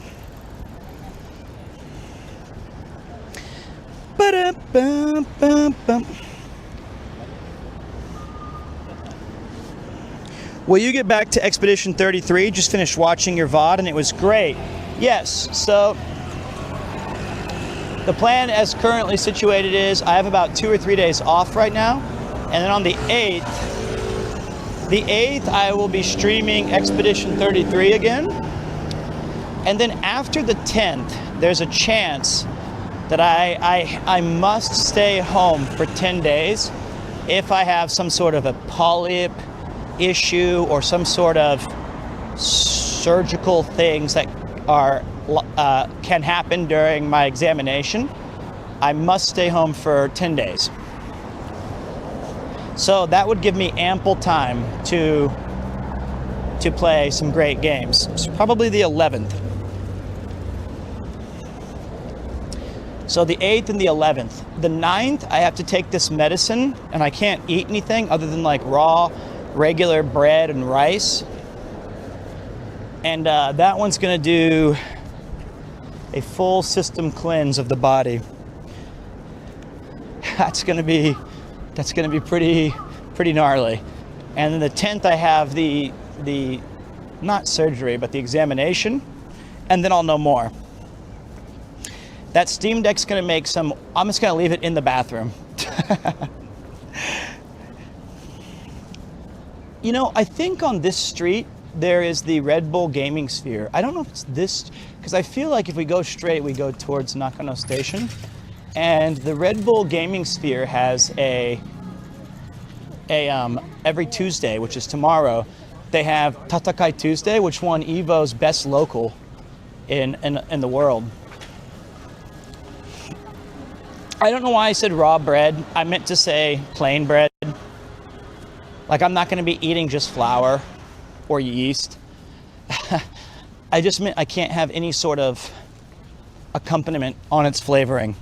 Ba-da-bum-bum-bum. Will you get back to Expedition 33? Just finished watching your VOD and it was great. Yes, so the plan as currently situated is I have about 2 or 3 days off right now. And then on the 8th I will be streaming Expedition 33 again. And then after the 10th, there's a chance that I must stay home for 10 days if I have some sort of a polyp issue or some sort of surgical things that can happen during my examination. I must stay home for 10 days. So that would give me ample time to play some great games. It's probably the 11th. So the 8th and the 11th. The 9th, I have to take this medicine, and I can't eat anything other than like raw, regular bread and rice. And that one's gonna do a full system cleanse of the body. That's gonna be pretty gnarly. And then the 10th, I have the not surgery, but the examination, and then I'll know more. That Steam Deck's gonna make some, I'm just gonna leave it in the bathroom. You know, I think on this street, there is the Red Bull Gaming Sphere. I don't know if it's this, because I feel like if we go straight, we go towards Nakano Station. And the Red Bull Gaming Sphere has every Tuesday, which is tomorrow, they have Tatakai Tuesday, which won Evo's best local in the world. I don't know why I said raw bread. I meant to say plain bread. Like, I'm not going to be eating just flour or yeast. I just meant I can't have any sort of accompaniment on its flavoring.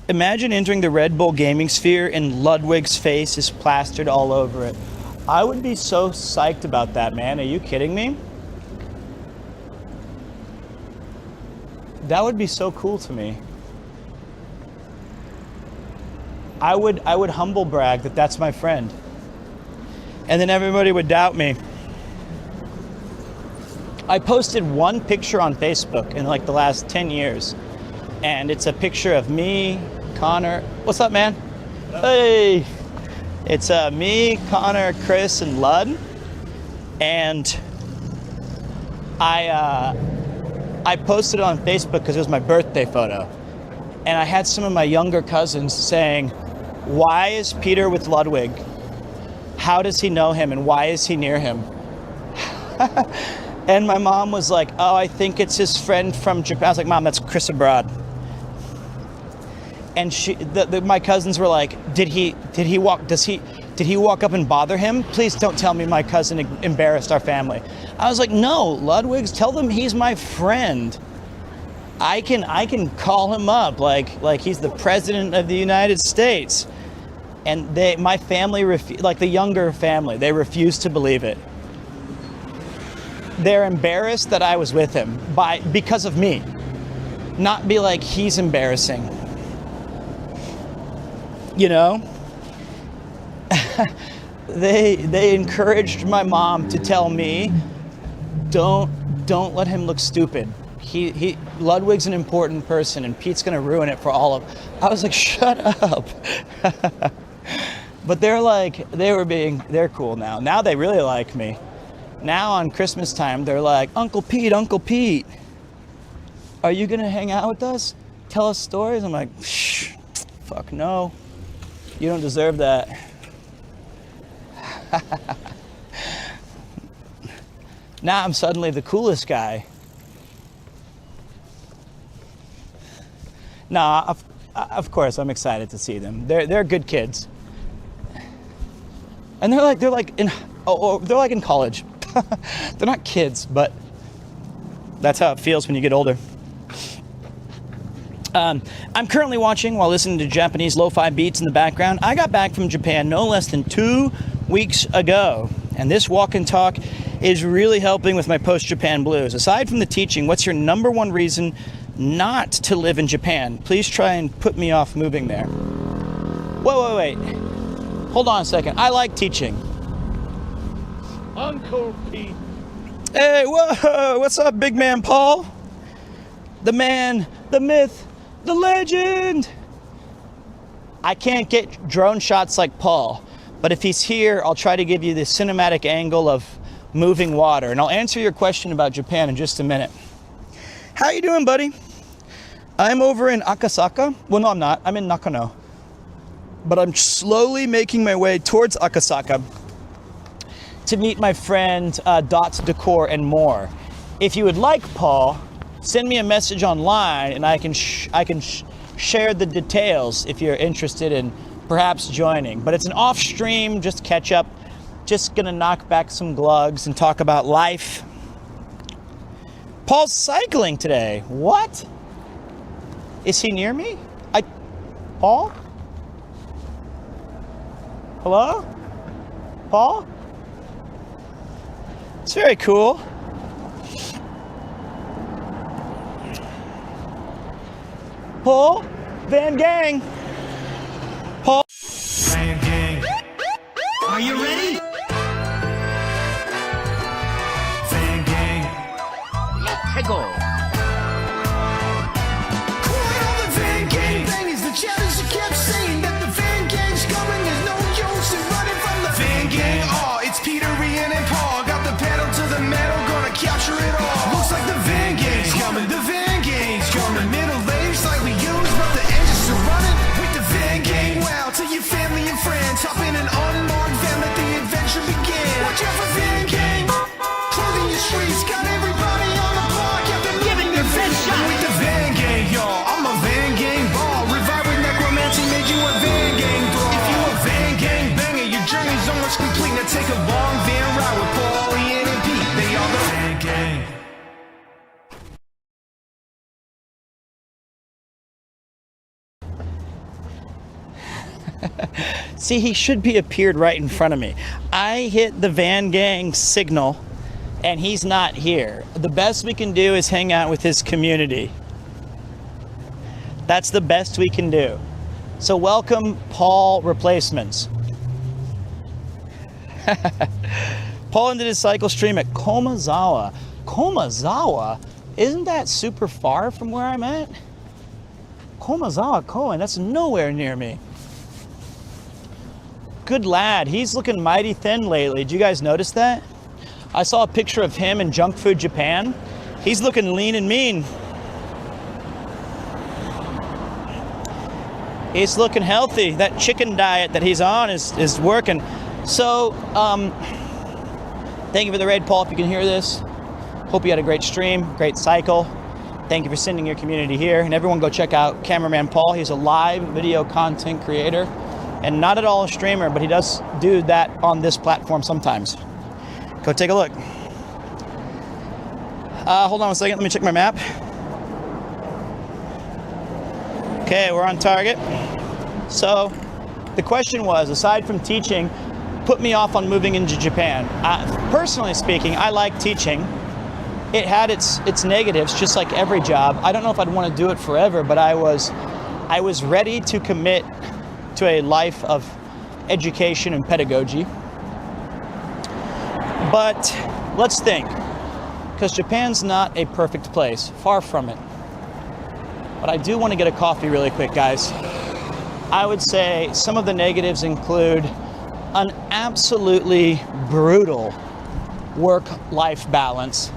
Imagine entering the Red Bull Gaming Sphere and Ludwig's face is plastered all over it. I would be so psyched about that, man. Are you kidding me? That would be so cool to me. I would humble brag that that's my friend. And then everybody would doubt me. I posted one picture on Facebook in like the last 10 years. And it's a picture of me, Connor. What's up, man? Hey! It's me, Connor, Chris, and Lud. And I posted it on Facebook because it was my birthday photo. And I had some of my younger cousins saying, why is Peter with Ludwig? How does he know him and why is he near him? And my mom was like, oh, I think it's his friend from Japan. I was like, Mom, that's Chris Abroad. And my cousins were like, did he walk up and bother him? Please don't tell me my cousin embarrassed our family. I was like, no, Ludwig's, tell them he's my friend. I can call him up like he's the president of the United States. And my family, like the younger family, they refused to believe it. They're embarrassed that I was with him because of me. Not be like, he's embarrassing. You know? They encouraged my mom to tell me, don't let him look stupid. Ludwig's an important person and Pete's gonna ruin it for all of. I was like, shut up. But they're cool now. Now they really like me. Now on Christmas time, they're like, Uncle Pete, are you gonna hang out with us? Tell us stories? I'm like, shh, fuck no. You don't deserve that. Now I'm suddenly the coolest guy. Nah, of course I'm excited to see them. They're good kids. And they're like in college. They're not kids, but that's how it feels when you get older. I'm currently watching while listening to Japanese lo-fi beats in the background. I got back from Japan no less than 2 weeks ago, and this walk and talk is really helping with my post-Japan blues. Aside from the teaching, what's your number one reason not to live in Japan? Please try and put me off moving there. Wait. Hold on a second. I like teaching.
Uncle Pete.
Hey, whoa, what's up, big man Paul? The man, the myth, the legend. I can't get drone shots like Paul, but if he's here, I'll try to give you the cinematic angle of moving water, and I'll answer your question about Japan in just a minute. How you doing, buddy? I'm over in Akasaka. Well, no, I'm not. I'm in Nakano. But I'm slowly making my way towards Akasaka to meet my friend Dots Decor and more. If you would like, Paul, send me a message online and I can share the details if you're interested in perhaps joining. But it's an off stream, just catch up, just gonna knock back some glugs and talk about life. Paul's cycling today. What? Is he near me? Paul? Hello? Paul? It's very cool. Paul? Van Gang. Paul?
Van Gang. Are you ready? Van Gang. Let's go.
Capture it all. Looks like the Van Gang's coming. The Van Gang's coming. Middle aged like we use, but the engines still running. With the Van Gang, wow, to your family and friends. Hop in an unmarked van, let the adventure begin. Watch out for Van Gang. Clothing your streets, got everybody on the block. Yeah, they're giving your best shot. With the Van Gang, y'all, I'm a Van Gang ball. Revive with necromancy, made you a Van Gang brawl. If you a Van Gang banger, your journey's almost complete. Now take a long van ride with Paul, Ian, and Pete. They are the Van Gang.
See, he should be appeared right in front of me. I hit the Van Gang signal and he's not here. The best we can do is hang out with his community. That's the best we can do. So welcome, Paul replacements. Paul ended his cycle stream at Komazawa. Komazawa? Isn't that super far from where I'm at? Komazawa, Koen, that's nowhere near me. Good lad, he's looking mighty thin lately. Did you guys notice that? I saw a picture of him in Junk Food Japan. He's looking lean and mean. He's looking healthy. That chicken diet that he's on is working. So, thank you for the raid, Paul, if you can hear this. Hope you had a great stream, great cycle. Thank you for sending your community here. And everyone go check out Cameraman Paul. He's a live video content creator and not at all a streamer, but he does do that on this platform sometimes. Go take a look. Hold on a second, let me check my map. Okay, we're on target. So the question was, aside from teaching, put me off on moving into Japan. Personally speaking, I like teaching. It had its negatives, just like every job. I don't know if I'd want to do it forever, but I was ready to commit to a life of education and pedagogy. But let's think, because Japan's not a perfect place, far from it. But I do want to get a coffee really quick, guys. I would say some of the negatives include an absolutely brutal work-life balance.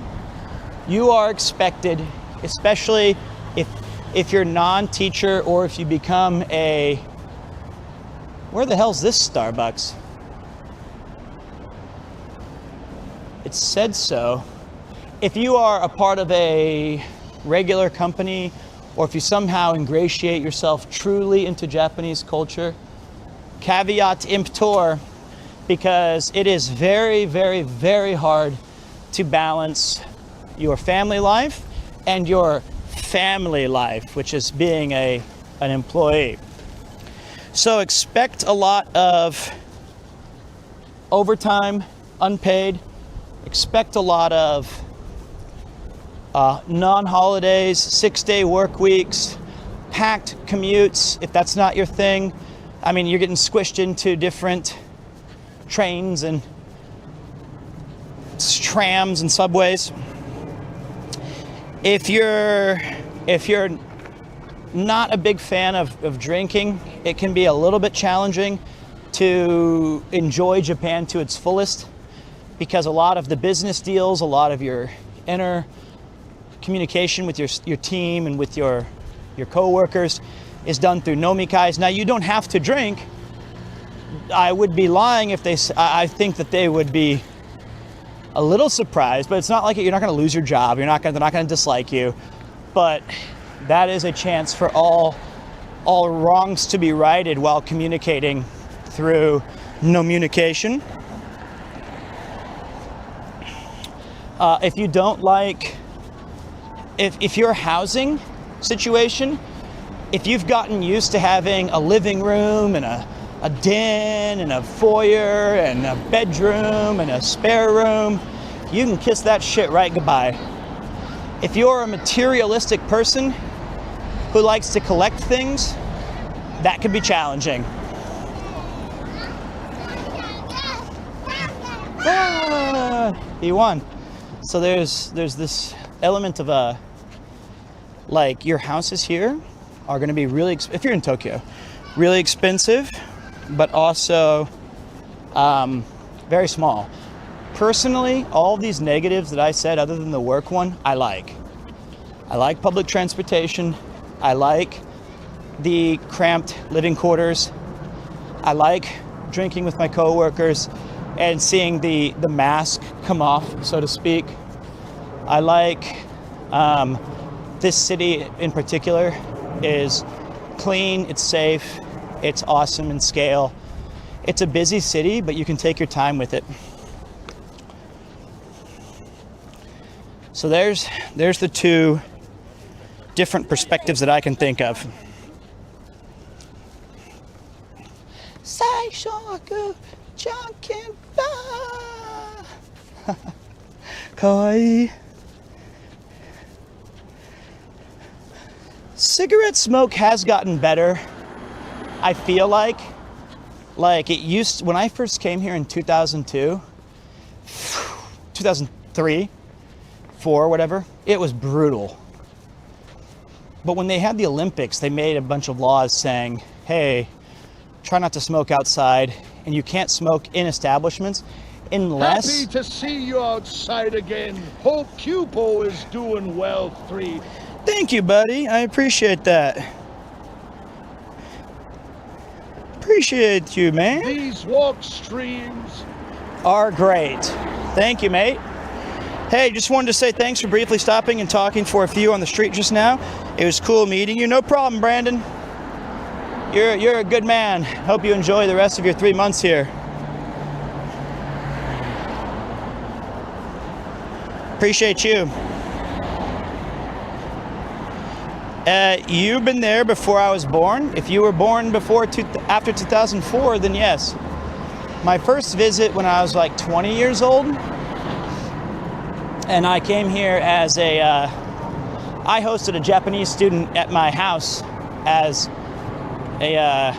You are expected, especially if you're non-teacher or if you become a... Where the hell's this Starbucks? It said so. If you are a part of a regular company, or if you somehow ingratiate yourself truly into Japanese culture, caveat emptor, because it is very, very, very hard to balance your family life and your family life, which is being an employee. So expect a lot of overtime, unpaid. Expect a lot of non-holidays, 6-day work weeks, packed commutes, if that's not your thing. I mean, you're getting squished into different trains and trams and subways. If you're not a big fan of drinking, it can be a little bit challenging to enjoy Japan to its fullest, because a lot of the business deals, a lot of your inner communication with your team and with your co-workers is done through nomikais. Now, you don't have to drink. I would be lying if I think that they would be a little surprised, but it's not like you're not going to lose your job. They're not going to dislike you. but that is a chance for all wrongs to be righted while communicating through no communication. If you don't like, if your housing situation, if you've gotten used to having a living room and a den and a foyer and a bedroom and a spare room, you can kiss that shit right goodbye. If you're a materialistic person who likes to collect things, that can be challenging. He won. So there's this element of like your houses here are going to be really, if you're in Tokyo, really expensive, but also very small. Personally, all these negatives that I said, other than the work one, I like. I like public transportation. I like the cramped living quarters. I like drinking with my coworkers and seeing the mask come off, so to speak. I like this city in particular is clean, it's safe, it's awesome in scale. It's a busy city, but you can take your time with it. So there's the two different perspectives that I can think of. Saishoku Jankenba. Kawaii. Cigarette smoke has gotten better. I feel like it used, when I first came here in 2002, 2003, 4, whatever, it was brutal. But when they had the Olympics, they made a bunch of laws saying, hey, try not to smoke outside, and you can't smoke in establishments unless...
Happy to see you outside again. Hope Cupo is doing well, 3.
Thank you, buddy. I appreciate that. Appreciate you, man.
These walk streams
are great. Thank you, mate. Hey, just wanted to say thanks for briefly stopping and talking for a few on the street just now. It was cool meeting you. No problem, Brandon. You're a good man. Hope you enjoy the rest of your 3 months here. Appreciate you. You've been there before I was born. If you were born after 2004, then yes. My first visit when I was like 20 years old, and I came here as I hosted a Japanese student at my house as a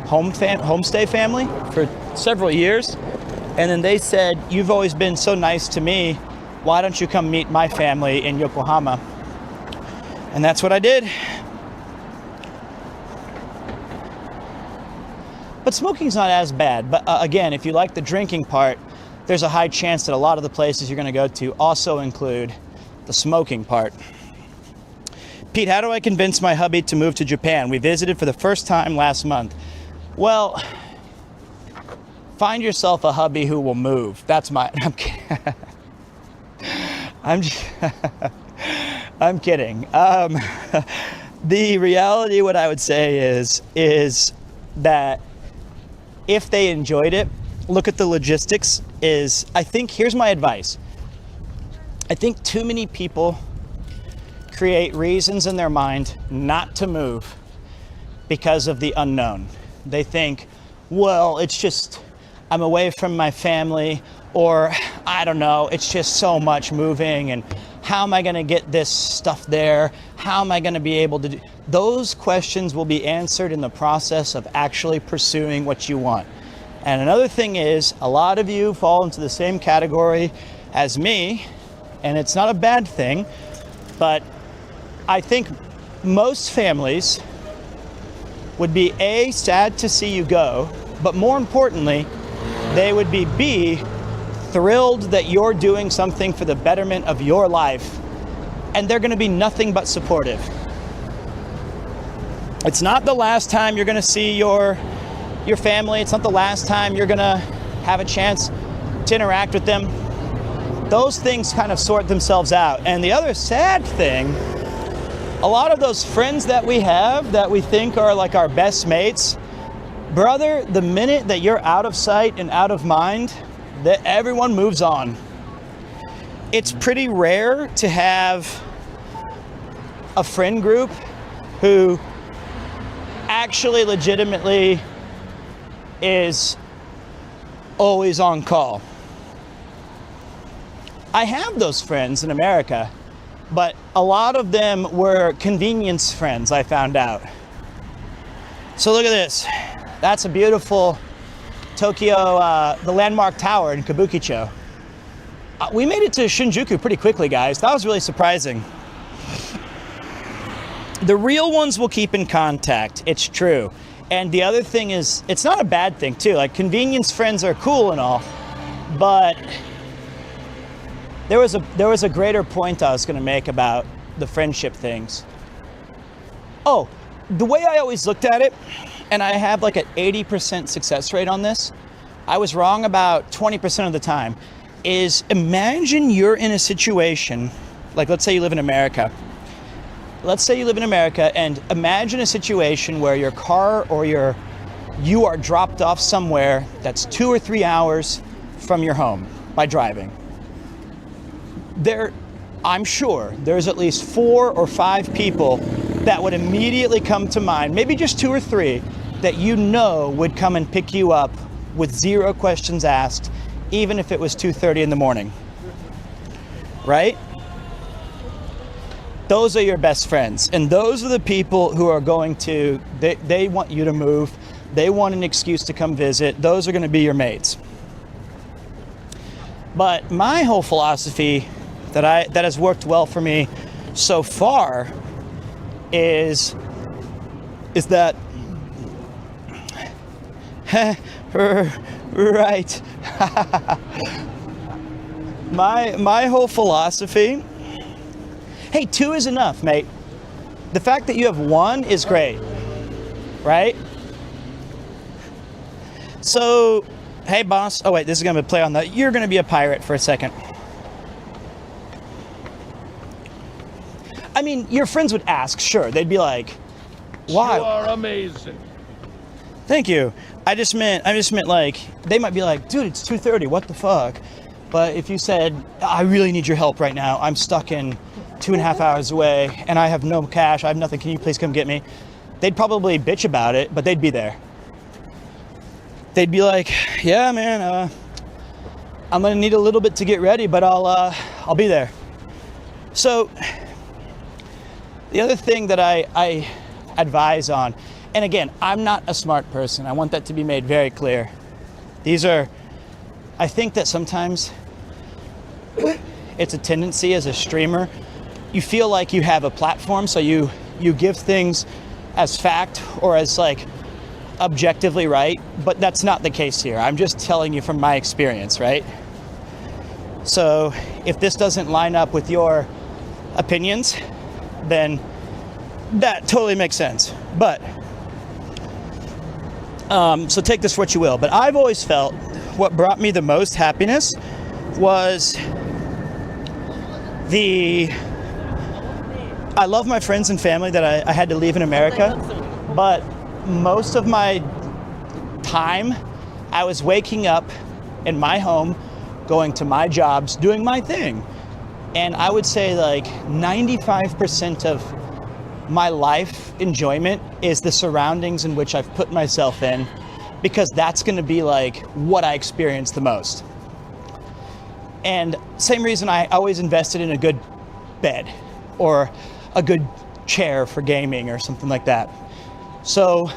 homestay family for several years. And then they said, you've always been so nice to me, why don't you come meet my family in Yokohama? And that's what I did. But smoking's not as bad. But again, if you like the drinking part, there's a high chance that a lot of the places you're going to go to also include the smoking part. Pete, how do I convince my hubby to move to Japan? We visited for the first time last month. Well, find yourself a hubby who will move. That's my... I'm kidding. I'm kidding. The reality, what I would say is that if they enjoyed it, look at the logistics. I think, here's my advice. I think too many people create reasons in their mind not to move because of the unknown. They think, well, it's just, I'm away from my family, or I don't know, it's just so much moving, and how am I going to get this stuff there? How am I going to be able to do? Those questions will be answered in the process of actually pursuing what you want. And another thing is, a lot of you fall into the same category as me, and it's not a bad thing, but I think most families would be A, sad to see you go, but more importantly, they would be B, thrilled that you're doing something for the betterment of your life, and they're going to be nothing but supportive. It's not the last time you're going to see your family. It's not the last time you're going to have a chance to interact with them. those things kind of sort themselves out. And the other sad thing, a lot of those friends that we have that we think are like our best mates, brother, the minute that you're out of sight and out of mind, that everyone moves on. It's pretty rare to have a friend group who actually legitimately is always on call. I have those friends in America, but a lot of them were convenience friends, I found out. So look at this. That's a beautiful Tokyo, the landmark tower in Kabukicho. We made it to Shinjuku pretty quickly, guys. That was really surprising. The real ones will keep in contact, it's true. And the other thing is, it's not a bad thing too. Like, convenience friends are cool and all, but there was a greater point I was gonna make about the friendship things. Oh, the way I always looked at it, and I have like an 80% success rate on this, I was wrong about 20% of the time, is imagine you're in a situation, like let's say you live in America. Let's say you live in America, and imagine a situation where your car or you are dropped off somewhere that's 2 or 3 hours from your home by driving. I'm sure there's at least 4 or 5 people that would immediately come to mind, maybe just 2 or 3, that you know would come and pick you up with 0 questions asked, even if it was 2:30 in the morning, right? Those are your best friends, and those are the people who are going to, they want you to move, they want an excuse to come visit, those are going to be your mates. But my whole philosophy that has worked well for me so far is that right. my whole philosophy, hey, 2 is enough, mate. The fact that you have 1 is great, right? So, hey boss, oh wait, this is gonna play on you're gonna be a pirate for a second. I mean, your friends would ask, sure, they'd be like, why?
You are amazing.
Thank you. I just meant like, they might be like, dude, it's 2:30, what the fuck? But if you said, I really need your help right now, I'm stuck in 2.5 hours away, and I have no cash, I have nothing, can you please come get me? They'd probably bitch about it, but they'd be there. They'd be like, yeah, man, I'm gonna need a little bit to get ready, but I'll be there. So, the other thing that I advise on, and again, I'm not a smart person, I want that to be made very clear. I think that sometimes it's a tendency as a streamer, you feel like you have a platform, so you give things as fact or as like objectively right, but that's not the case here. I'm just telling you from my experience, right? So if this doesn't line up with your opinions, then that totally makes sense. But so take this for what you will, but I've always felt what brought me the most happiness was I love my friends and family that I had to leave in America, but most of my time I was waking up in my home, going to my jobs, doing my thing. And I would say like 95% of my life enjoyment is the surroundings in which I've put myself in, because that's going to be like what I experience the most. And same reason I always invested in a good bed or a good chair for gaming or something like that. So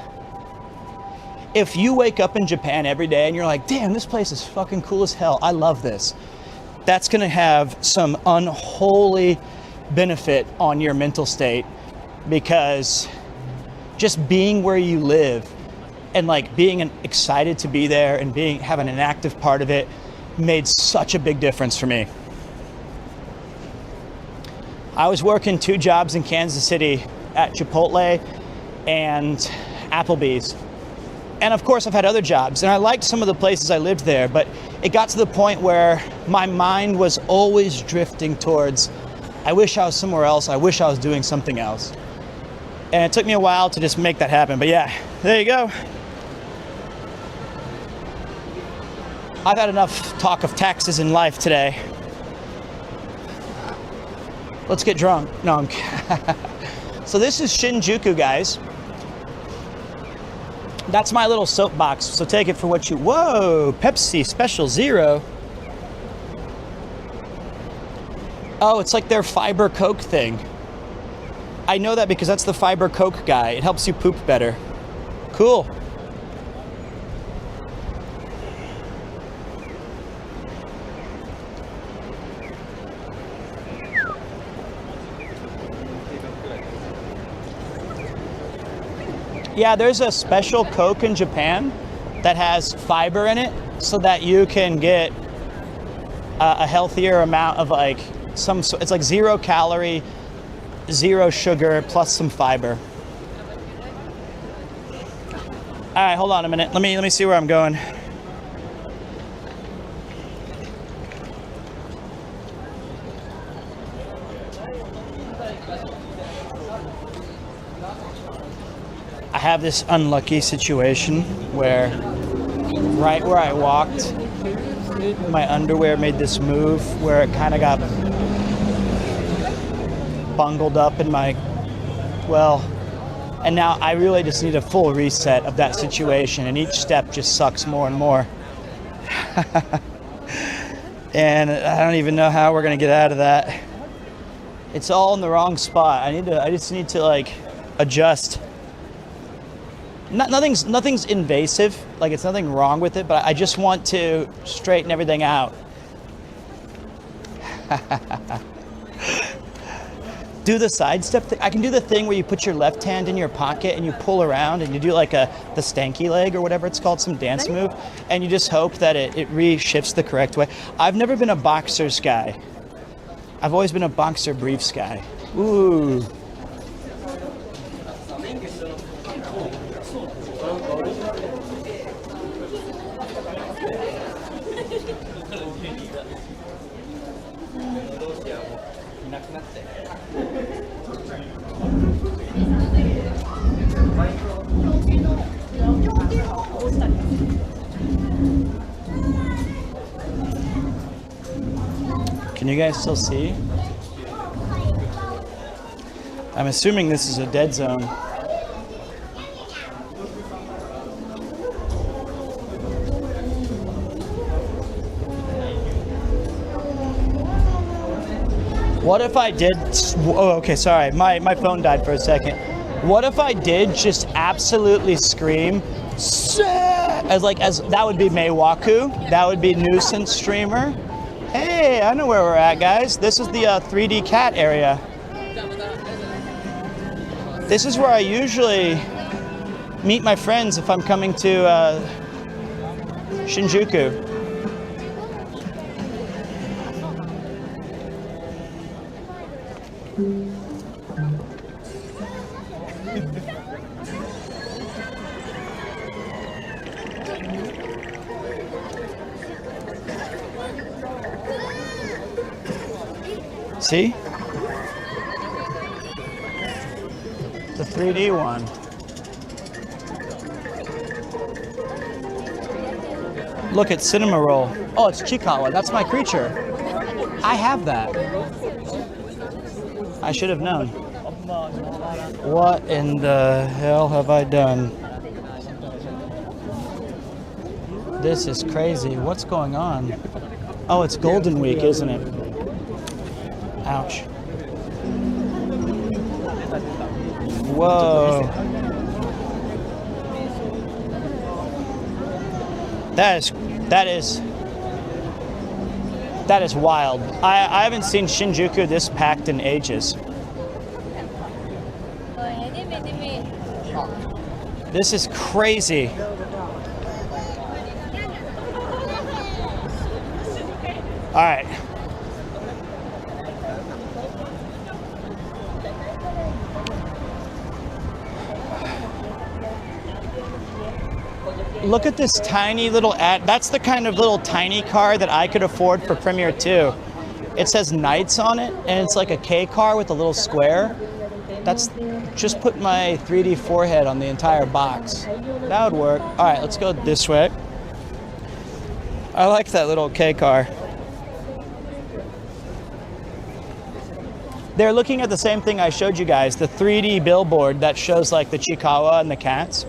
if you wake up in Japan every day and you're like, damn, this place is fucking cool as hell, I love this, that's going to have some unholy benefit on your mental state, because just being where you live and like being excited to be there and having an active part of it made such a big difference for me. I was working 2 jobs in Kansas City at Chipotle and Applebee's, And of course, I've had other jobs, and I liked some of the places I lived there, but it got to the point where my mind was always drifting towards, I wish I was somewhere else, I wish I was doing something else. And it took me a while to just make that happen, but yeah, there you go. I've had enough talk of taxes in life today. Let's get drunk. No, I'm kidding. So this is Shinjuku, guys. That's my little soapbox, so take it for what you... Whoa, Pepsi Special Zero. Oh, it's like their fiber Coke thing. I know that because that's the fiber Coke guy. It helps you poop better. Cool. Yeah, there's a special Coke in Japan that has fiber in it so that you can get a healthier amount of like it's like 0 calorie, 0 sugar, plus some fiber. All right, hold on a minute. Let me see where I'm going. I have this unlucky situation where right where I walked, my underwear made this move where it kind of got bungled up in my, well, and now I really just need a full reset of that situation, and each step just sucks more and more. And I don't even know how we're gonna get out of that. It's all in the wrong spot. I just need to like adjust. Nothing's invasive, like it's nothing wrong with it, but I just want to straighten everything out. Do the sidestep thing. I can do the thing where you put your left hand in your pocket and you pull around and you do like the stanky leg or whatever it's called, some dance move, and you just hope that it re-shifts the correct way. I've never been a boxer's guy. I've always been a boxer briefs guy. Ooh. Can you guys still see? I'm assuming this is a dead zone. What if I did, oh, okay, sorry, my phone died for a second. What if I did just absolutely scream, as that would be Meiwaku, that would be nuisance streamer. Hey, I know where we're at, guys. This is the 3D cat area. This is where I usually meet my friends if I'm coming to Shinjuku. See? The 3D one. Look at Cinema Roll. Oh, it's Chikawa. That's my creature. I have that. I should have known. What in the hell have I done? This is crazy. What's going on? Oh, it's Golden Week, isn't it? Ouch. Whoa. That is wild. I haven't seen Shinjuku this packed in ages. This is crazy. All right. Look at this tiny little ad. That's the kind of little tiny car that I could afford for PremierTwo. It says Knights on it, and it's like a K car with a little square. That's just put my 3D forehead on the entire box. That would work. All right, let's go this way. I like that little K car. They're looking at the same thing I showed you guys, the 3D billboard that shows like the Chiikawa and the cats.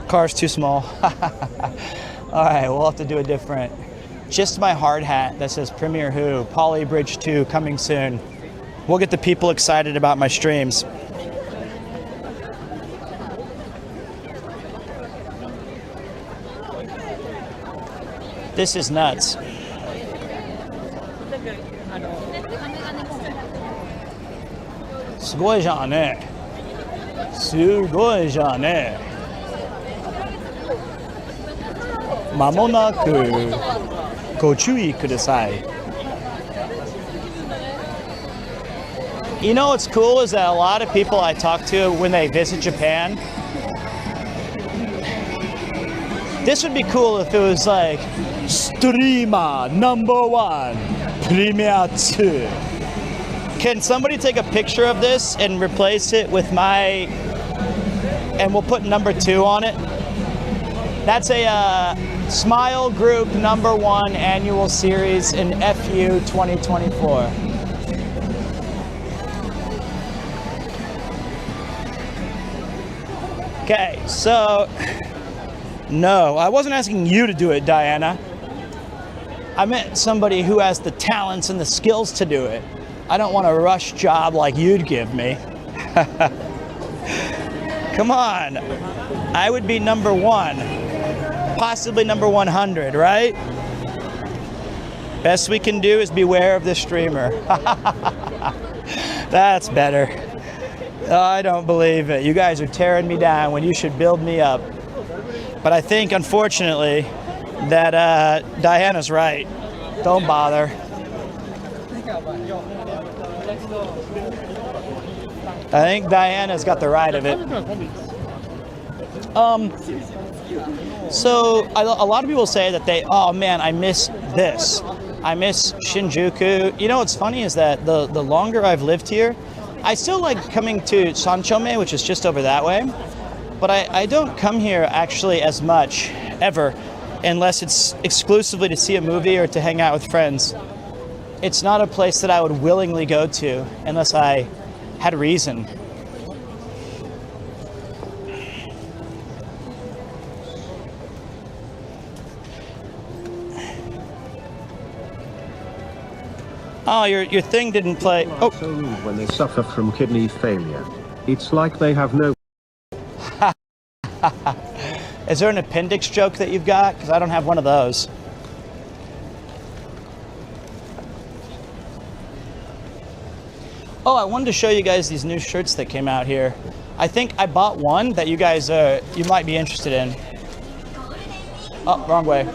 Car's too small. All right, we'll have to do a different. Just my hard hat that says Premier Who, Poly Bridge 2 coming soon. We'll get the people excited about my streams. This is nuts. Sugoiじゃね。すごいじゃね。間もなくご注意ください。You know what's cool is that a lot of people I talk to when they visit Japan, this would be cool if it was like streamer #1 PremierTwo. Can somebody take a picture of this and replace it with my, and we'll put #2 on it. That's a Smile Group #1 annual series in FU 2024. Okay, so no, I wasn't asking you to do it, Diana. I meant somebody who has the talents and the skills to do it. I don't want a rush job like you'd give me. Come on. I would be #1, possibly #100, right? Best we can do is beware of this streamer. That's better. Oh, I don't believe it. You guys are tearing me down when you should build me up. But I think, unfortunately, that Diana's right. Don't bother. I think Diana's got the right of it. So a lot of people say that oh man, I miss this. I miss Shinjuku. You know what's funny is that the longer I've lived here, I still like coming to Sanchome, which is just over that way. But I don't come here actually as much, ever, unless it's exclusively to see a movie or to hang out with friends. It's not a place that I would willingly go to unless I had reason. Oh, your thing didn't play. Oh.
So rude when they suffer from kidney failure. It's like they have no.
Is there an appendix joke that you've got? Because I don't have one of those. Oh, I wanted to show you guys these new shirts that came out here. I think I bought one that you guys you might be interested in. Oh, wrong way.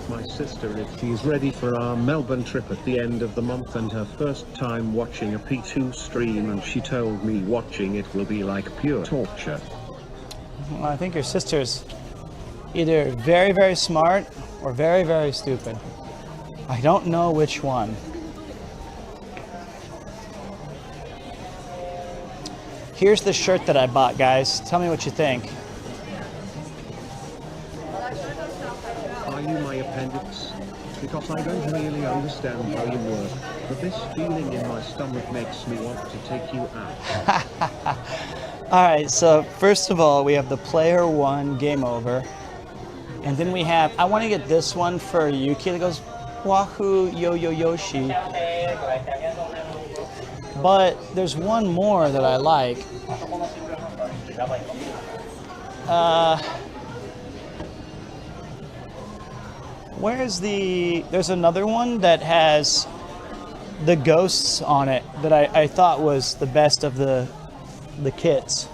My sister, if she's ready for our Melbourne trip at the end of the month and her first time watching a P2 stream, and she told me watching it will be like pure torture.
Well, I think your sister's either very, very smart or very, very stupid. I don't know which one. Here's the shirt that I bought, guys. Tell me what you think.
Are you my appendix? Because I don't really understand how you work, but this feeling in my stomach makes me want to take you out.
Alright, so first of all, we have the player 1 game over. And then we have, I want to get this one for Yuki that goes, Wahoo Yo Yo Yoshi. But there's one more that I like. There's another one that has the ghosts on it that I thought was the best of the kits.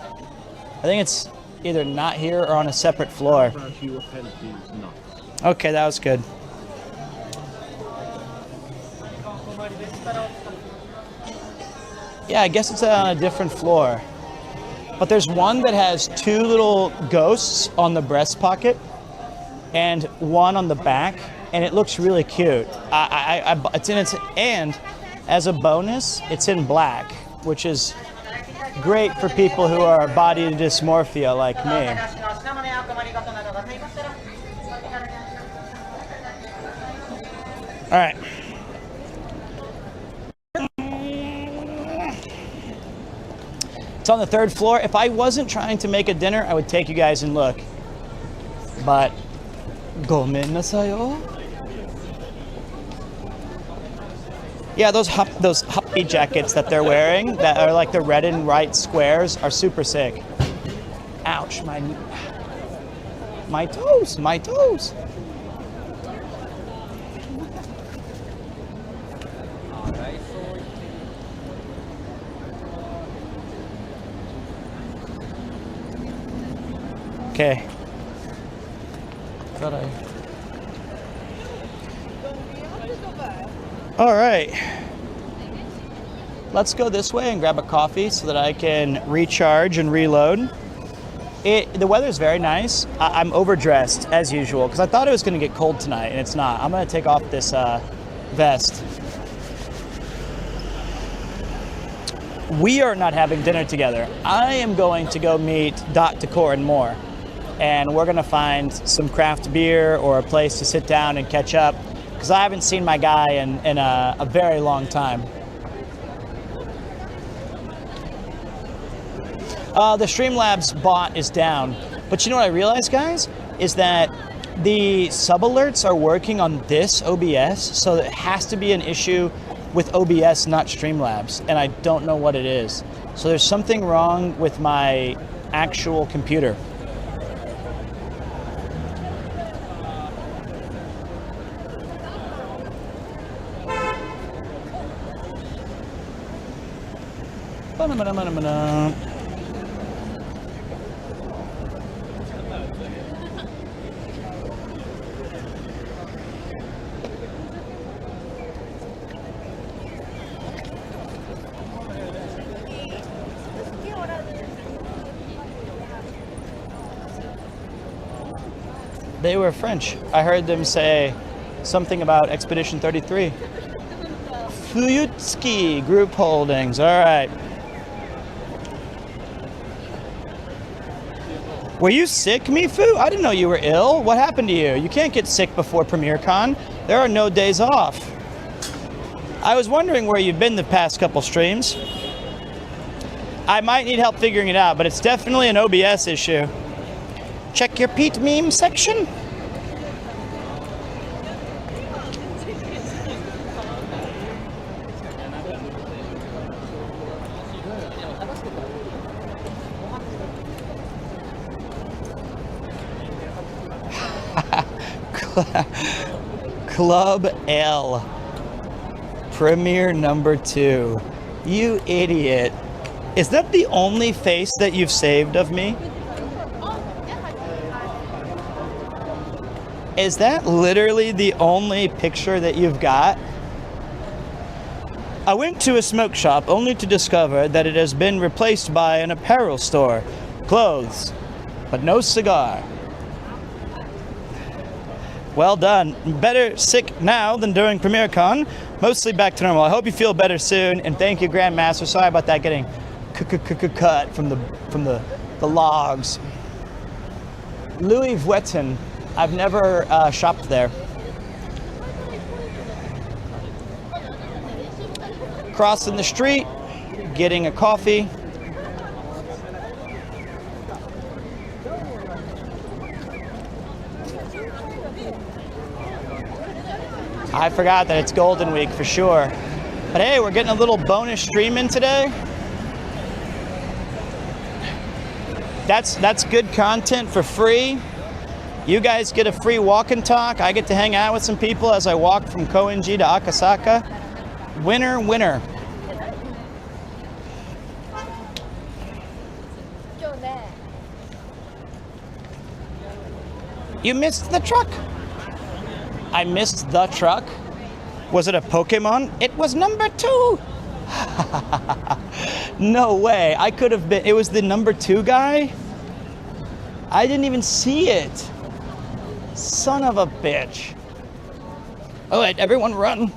I think it's either not here or on a separate floor.
About you append these nuts.
Okay, that was good. Yeah, I guess it's on a different floor. But there's one that has 2 little ghosts on the breast pocket and one on the back, and it looks really cute. And as a bonus, it's in black, which is great for people who are body dysmorphia like me. All right. It's on the 3rd floor. If I wasn't trying to make a dinner, I would take you guys and look. But gomen nasai o. Yeah, those happy jackets that they're wearing that are like the red and white squares are super sick. Ouch, my toes, my toes. Okay. All right. Let's go this way and grab a coffee so that I can recharge and reload. The weather's very nice. I'm overdressed as usual because I thought it was going to get cold tonight and it's not. I'm going to take off this vest. We are not having dinner together. I am going to go meet Dot Decor and more. And we're gonna find some craft beer or a place to sit down and catch up because I haven't seen my guy in a very long time. The Streamlabs bot is down, but you know what I realized, guys, is that the sub-alerts are working on this OBS, so it has to be an issue with OBS, not Streamlabs, and I don't know what it is. So there's something wrong with my actual computer. They were French. I heard them say something about Expedition 33. Fuyutsuki Group Holdings. All right. Were you sick, Mifu? I didn't know you were ill. What happened to you? You can't get sick before PremierCon. There are no days off. I was wondering where you've been the past couple streams. I might need help figuring it out, but it's definitely an OBS issue. Check your Pete meme section. Club L. Premier number 2. You idiot. Is that the only face that you've saved of me? Is that literally the only picture that you've got? I went to a smoke shop only to discover that it has been replaced by an apparel store. Clothes, but no cigar. Well done. Better sick now than during PremierCon. Mostly back to normal. I hope you feel better soon, and thank you, Grandmaster. Sorry about that getting cut from the logs. Louis Vuitton. I've never shopped there. Crossing the street, getting a coffee. I forgot that it's Golden Week for sure. But hey, we're getting a little bonus stream in today. That's good content for free. You guys get a free walk and talk. I get to hang out with some people as I walk from Koenji to Akasaka. Winner, winner. You missed the truck. I missed the truck. Was it a Pokemon? It was number 2. No way. I could have been. It was the number 2 guy? I didn't even see it. Son of a bitch. All right, everyone run.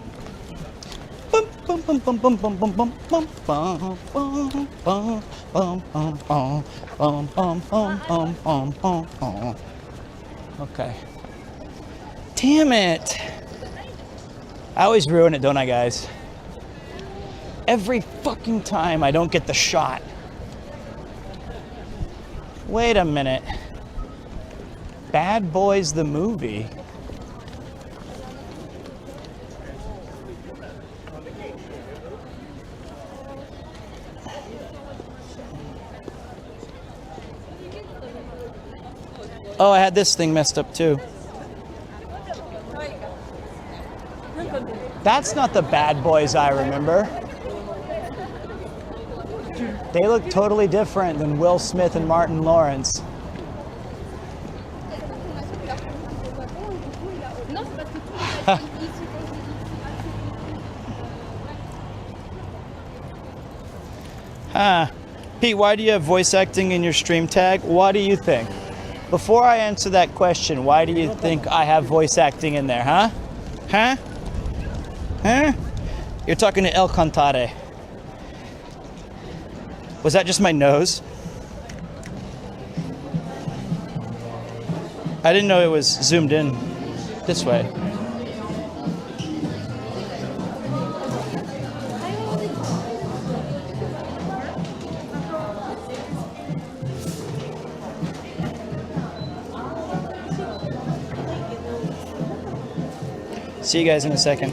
Okay. Damn it. I always ruin it, don't I, guys? Every fucking time I don't get the shot. Wait a minute. Bad Boys the movie. Oh, I had this thing messed up too. That's not the Bad Boys I remember. They look totally different than Will Smith and Martin Lawrence. Pete, why do you have voice acting in your stream tag? What do you think? Before I answer that question, why do you think I have voice acting in there, huh? Huh? Huh? You're talking to El Cantare. Was that just my nose? I didn't know it was zoomed in this way. See you guys in a second.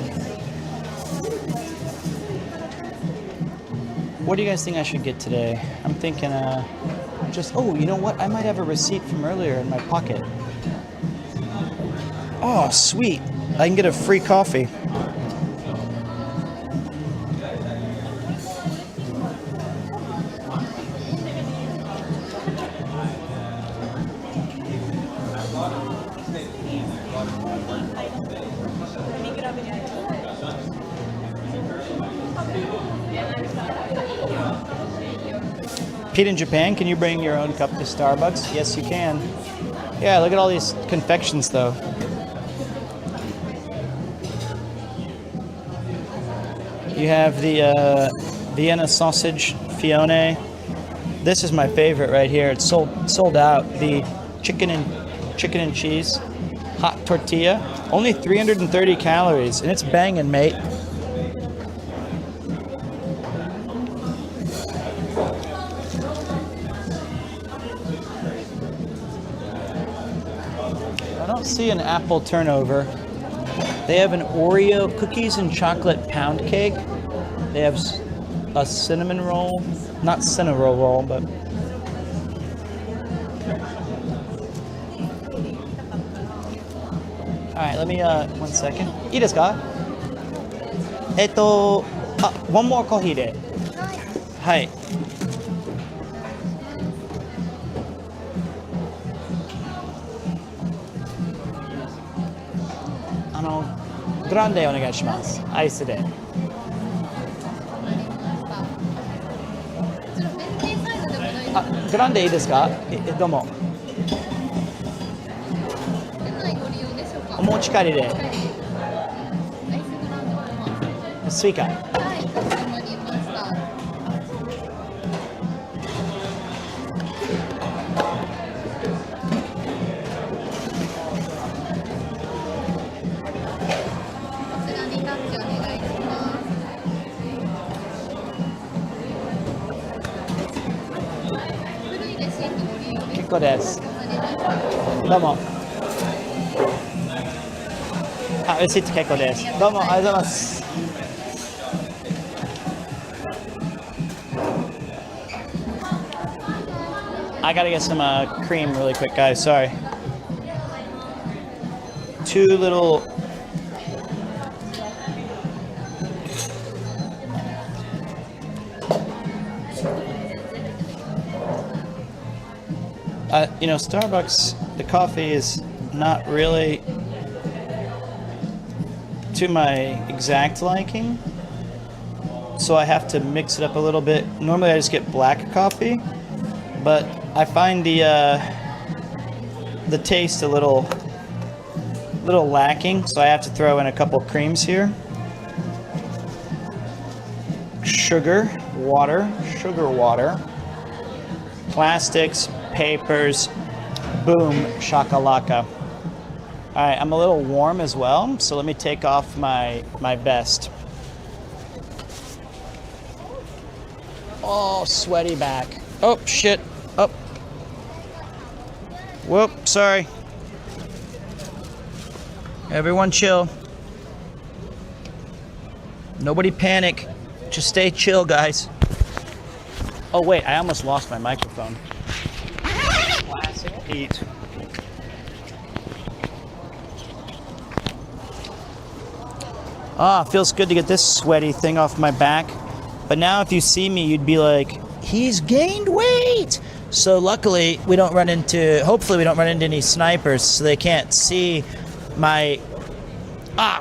What do you guys think I should get today? I'm thinking, oh, you know what? I might have a receipt from earlier in my pocket. Oh, sweet. I can get a free coffee. Pete, in Japan, can you bring your own cup to Starbucks? Yes, you can. Yeah, look at all these confections, though. You have the Vienna sausage Fione. This is my favorite right here. It's sold out. The chicken and cheese hot tortilla, only 330 calories, and it's banging, mate. I don't see an apple turnover. They have an Oreo cookies and chocolate pound cake. They have a cinnamon roll, not cinnamon roll, but all right. Let me 1 second. いいですか? One more coffee で。はい。グランデお願いします。アイスで。グランデいいですか？どうも。お持ち帰りで。スイカ。結構です。どうも。レシート結構です。どうもありがとうございます。I gotta get some cream really quick, guys. Sorry. 2 little. You know, Starbucks, the coffee is not really to my exact liking. So I have to mix it up a little bit. Normally I just get black coffee, but I find the taste a little lacking, so I have to throw in a couple creams here. Sugar, water, plastics, papers, boom, shakalaka. All right, I'm a little warm as well, so let me take off my vest. Oh, sweaty back. Oh, shit. Oh. Whoop, sorry. Everyone chill. Nobody panic. Just stay chill, guys. Oh, wait, I almost lost my microphone. Classic Pete. Ah, feels good to get this sweaty thing off my back. But now if you see me, you'd be like, he's gained weight. So luckily, hopefully we don't run into any snipers, so they can't see my,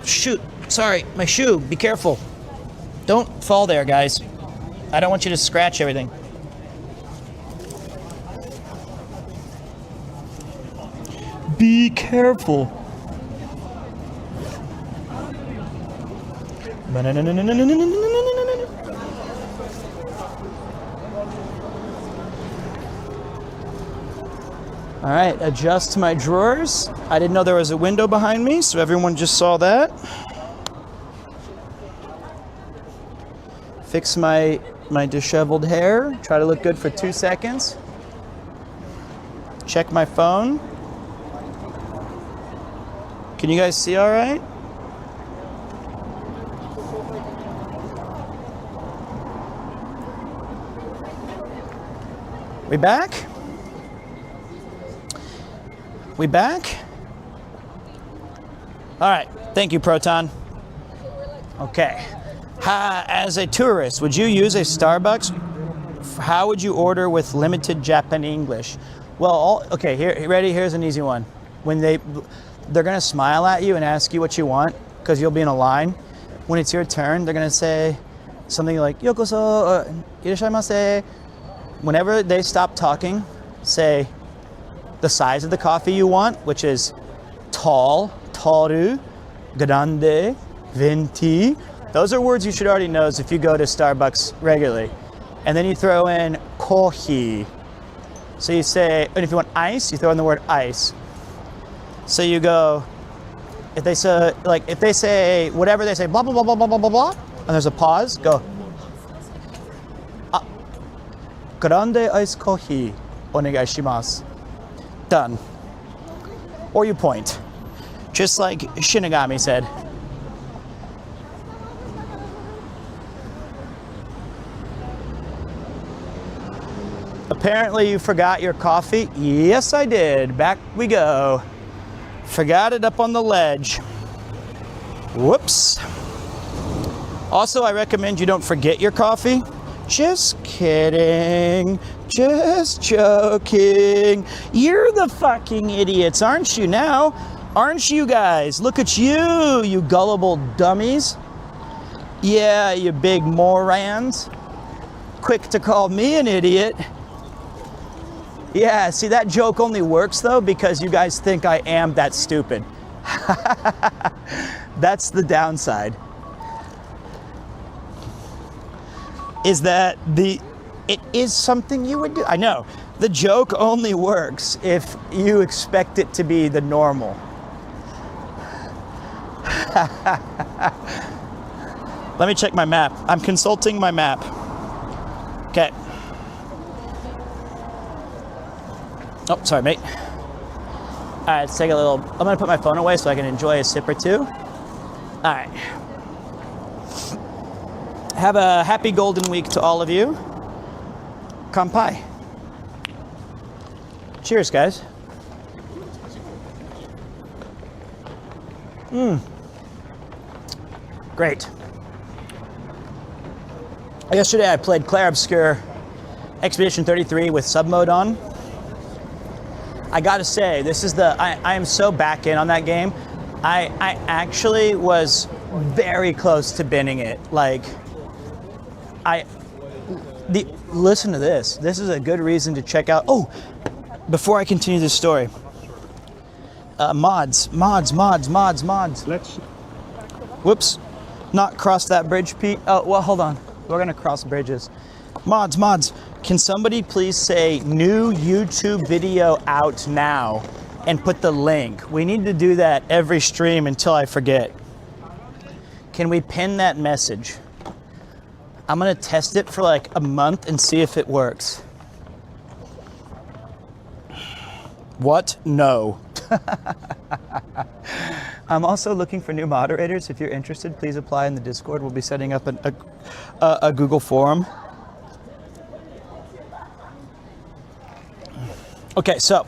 shoot, sorry, my shoe. Be careful. Don't fall there, guys. I don't want you to scratch everything. Be careful. All right, adjust my drawers. I didn't know there was a window behind me, so everyone just saw that. Fix my disheveled hair. Try to look good for 2 seconds. Check my phone. Can you guys see all right? We back? We back? All right, thank you, Proton. Okay. As a tourist, would you use a Starbucks? How would you order with limited Japanese English? Well, okay, here's an easy one. When they're gonna smile at you and ask you what you want, because you'll be in a line. When it's your turn, they're gonna say something like, Yokoso, irashaimase. Whenever they stop talking, say the size of the coffee you want, which is tall, toru, grande, venti. Those are words you should already know if you go to Starbucks regularly. And then you throw in kohi. So you say, and if you want ice, you throw in the word ice. So you go, if they say whatever they say, blah, blah, blah, blah, blah, blah, blah, blah, and there's a pause, go, grande ice kohi, onegai shimasu. Done. Or you point, just like Shinigami said. Apparently you forgot your coffee. Yes, I did. Back we go. Forgot it up on the ledge. Whoops. Also, I recommend you don't forget your coffee. Just kidding. Just joking. You're the fucking idiots, aren't you now? Aren't you guys? Look at you, you gullible dummies. Yeah, you big morons. Quick to call me an idiot. Yeah, see, that joke only works though because you guys think I am that stupid. That's the downside. Is that it is something you would do. I know. The joke only works if you expect it to be the normal. Let me check my map. I'm consulting my map. Okay. Oh, sorry, mate. All right, let's take a little, I'm gonna put my phone away so I can enjoy a sip or two. All right. Have a happy golden week to all of you. Kanpai. Cheers, guys. Great. Yesterday I played Clair Obscur Expedition 33 with sub mode on. I gotta say, this is I am so back in on that game. I actually was very close to binning it. Like, listen to this. This is a good reason to check out. Oh, before I continue this story, mods.
Let's
Whoops, not cross that bridge, Pete. Oh, well, hold on. We're gonna cross bridges. Mods. Can somebody please say new YouTube video out now and put the link? We need to do that every stream until I forget. Can we pin that message? I'm gonna test it for like a month and see if it works. What? No. I'm also looking for new moderators. If you're interested, please apply in the Discord. We'll be setting up a Google forum. Okay, so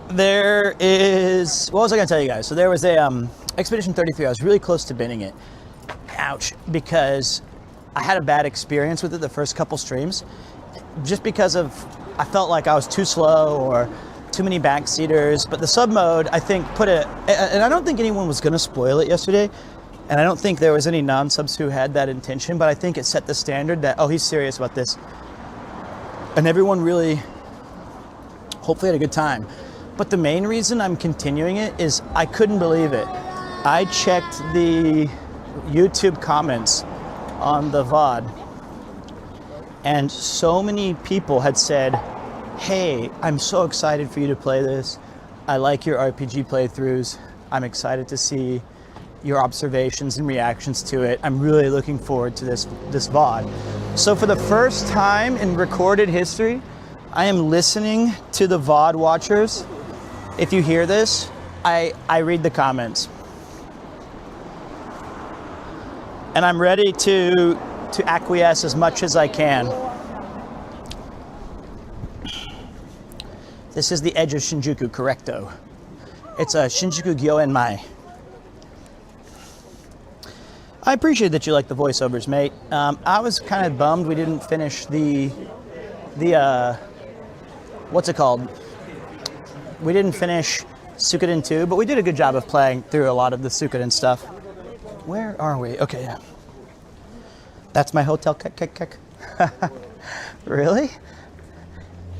there is, what was I gonna tell you guys? So there was a Expedition 33. I was really close to binning it. Ouch, because I had a bad experience with it the first couple streams, just because of, I felt like I was too slow or too many backseaters. But the sub mode, I think, and I don't think anyone was gonna spoil it yesterday, and I don't think there was any non-subs who had that intention, but I think it set the standard that, oh, he's serious about this. And everyone really, hopefully, had a good time. But the main reason I'm continuing it is I couldn't believe it. I checked the YouTube comments on the VOD, and so many people had said, hey, I'm so excited for you to play this. I like your RPG playthroughs. I'm excited to see your observations and reactions to it. I'm really looking forward to this VOD. So for the first time in recorded history, I am listening to the VOD watchers. If you hear this, I read the comments. And I'm ready to acquiesce as much as I can. This is the edge of Shinjuku, correcto. It's a Shinjuku Gyoenmai. I appreciate that you like the voiceovers, mate. I was kind of bummed we didn't finish the what's it called? We didn't finish Suikoden 2, but we did a good job of playing through a lot of the Suikoden stuff. Where are we? Okay, yeah. That's my hotel. Really?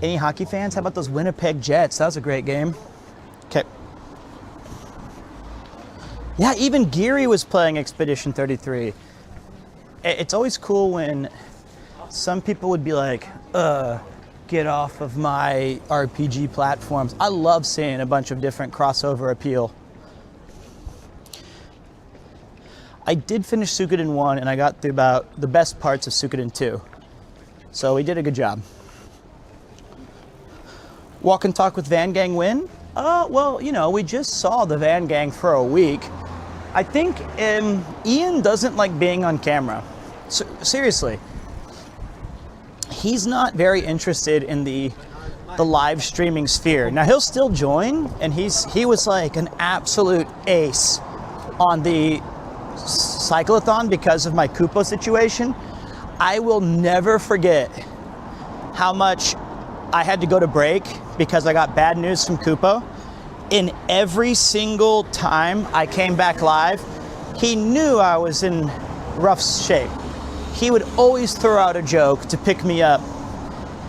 Any hockey fans? How about those Winnipeg Jets? That was a great game. Okay. Yeah, even Geary was playing Expedition 33. It's always cool when some people would be like, get off of my RPG platforms. I love seeing a bunch of different crossover appeal. I did finish Suikoden 1 and I got through about the best parts of Suikoden 2. So we did a good job. Walk and talk with Van Gang win? Well, you know, we just saw the Van Gang for a week. I think Ian doesn't like being on camera. So, seriously. He's not very interested in the live streaming sphere. Now he'll still join, and he was like an absolute ace on the cyclothon because of my Kupo situation. I will never forget how much I had to go to break because I got bad news from Kupo. In every single time I came back live, he knew I was in rough shape. He would always throw out a joke to pick me up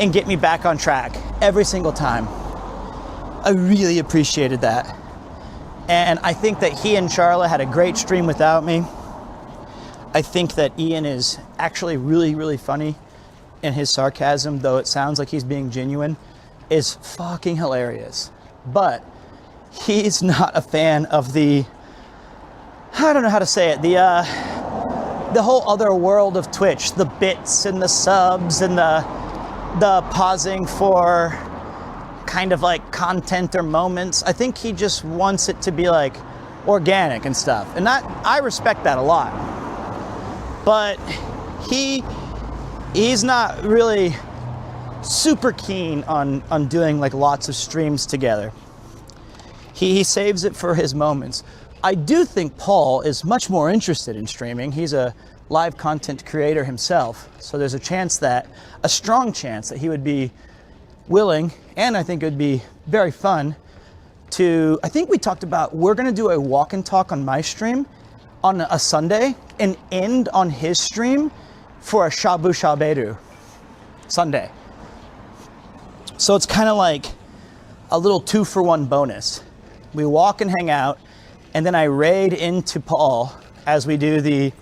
and get me back on track every single time. I really appreciated that. And I think that he and Charlotte had a great stream without me. I think that Ian is actually really, really funny, and his sarcasm, though it sounds like he's being genuine, is fucking hilarious. But he's not a fan of the, I don't know how to say it, the whole other world of Twitch, the bits and the subs and the pausing for kind of like content or moments. I think he just wants it to be like organic and stuff. And I respect that a lot. But he's not really super keen on doing like lots of streams together. He saves it for his moments. I do think Paul is much more interested in streaming. He's a live content creator himself. So there's a strong chance that he would be willing, and I think it would be very fun to, I think we talked about, we're gonna do a walk and talk on my stream on a Sunday and end on his stream for a Shabu Shaberu Sunday. So it's kind of like a little 2-for-1 bonus. We walk and hang out, and then I raid into Paul as we do the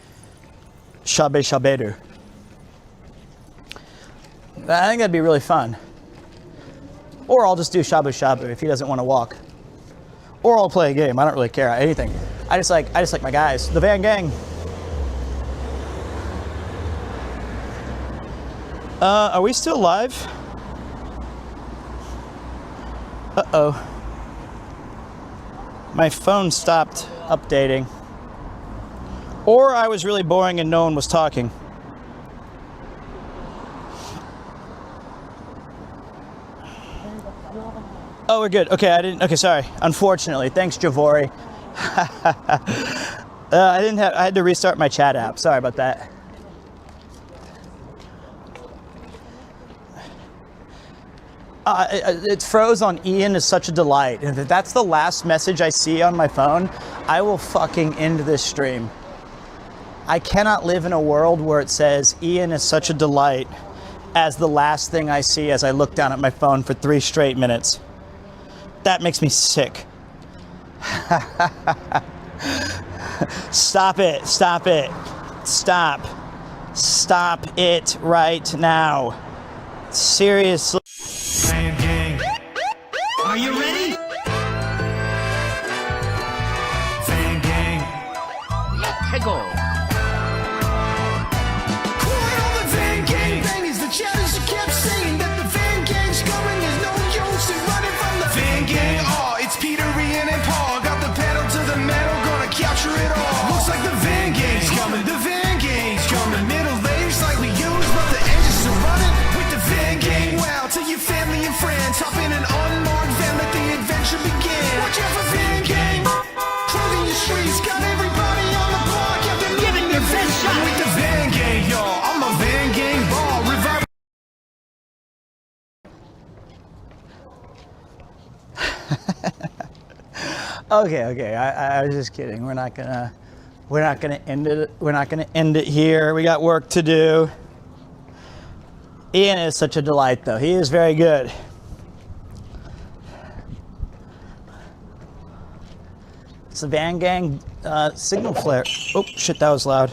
Shabe Shaberu. I think that'd be really fun. Or I'll just do Shabu Shabu if he doesn't want to walk. Or I'll play a game. I don't really care. Anything. I just like my guys. The Van Gang. Are we still live? Uh-oh. My phone stopped updating. Or I was really boring and no one was talking. Oh, we're good. Okay, okay, sorry. Unfortunately, thanks, Javori. I had to restart my chat app. Sorry about that. It froze on Ian is such a delight. And if that's the last message I see on my phone, I will fucking end this stream. I cannot live in a world where it says Ian is such a delight as the last thing I see as I look down at my phone for 3 straight minutes. That makes me sick. Stop it, stop it, stop. Stop it right now. Seriously.
Fan gang. Are you ready? Fan gang.
Quiet on the Van Gang. Bang is the challenge you kept saying that the Van Gang's coming. There's no use in running from the Van Gang. Oh, it's Peter, Ian, and Paul. Got the pedal to the metal, gonna capture it all. Looks like the Van Gang's coming. The Van Gang's coming. Middle age like we use, but the engines are running with the Van Gang. Wow, to your family and friends, hop in an unmarked van, let the adventure begin. Watch out for Van Gang. Closing your streets, got everybody on the block. Yeah, they're giving their best shot with the Van Gang, y'all. I'm a Van Gang ball. Revive.
Okay. I was just kidding. We're not gonna end it. We're not gonna end it here. We got work to do. Ian is such a delight, though. He is very good. It's the Van Gang signal flare. Oh shit, that was loud.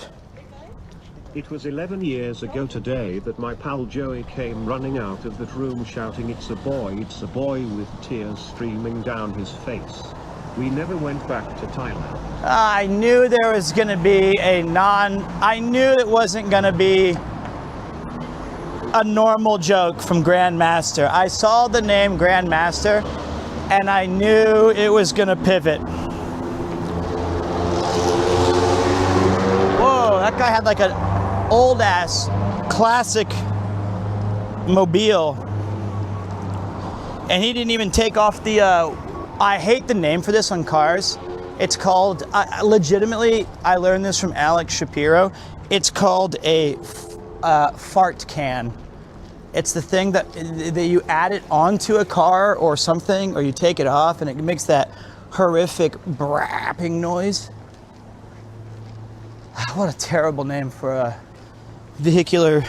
It was 11 years ago today that my pal Joey came running out of that room shouting, "It's a boy, with tears streaming down his face. We never went back to Thailand.
I knew there was gonna be I knew it wasn't gonna be a normal joke from Grandmaster. I saw the name Grandmaster and I knew it was gonna pivot. Whoa, that guy had like an old ass classic mobile and he didn't even take off the I hate the name for this on cars. It's called, legitimately, I learned this from Alex Shapiro. It's called a fart can. It's the thing that you add it onto a car or something, or you take it off and it makes that horrific brapping noise. What a terrible name for a vehicular.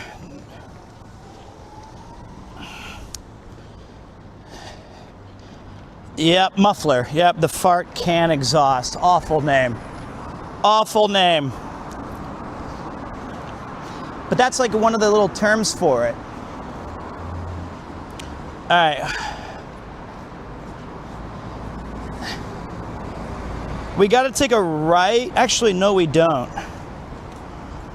Yep, muffler. Yep, the fart can exhaust. Awful name. Awful name. But that's like one of the little terms for it. All right. We got to take a right. Actually, no, we don't.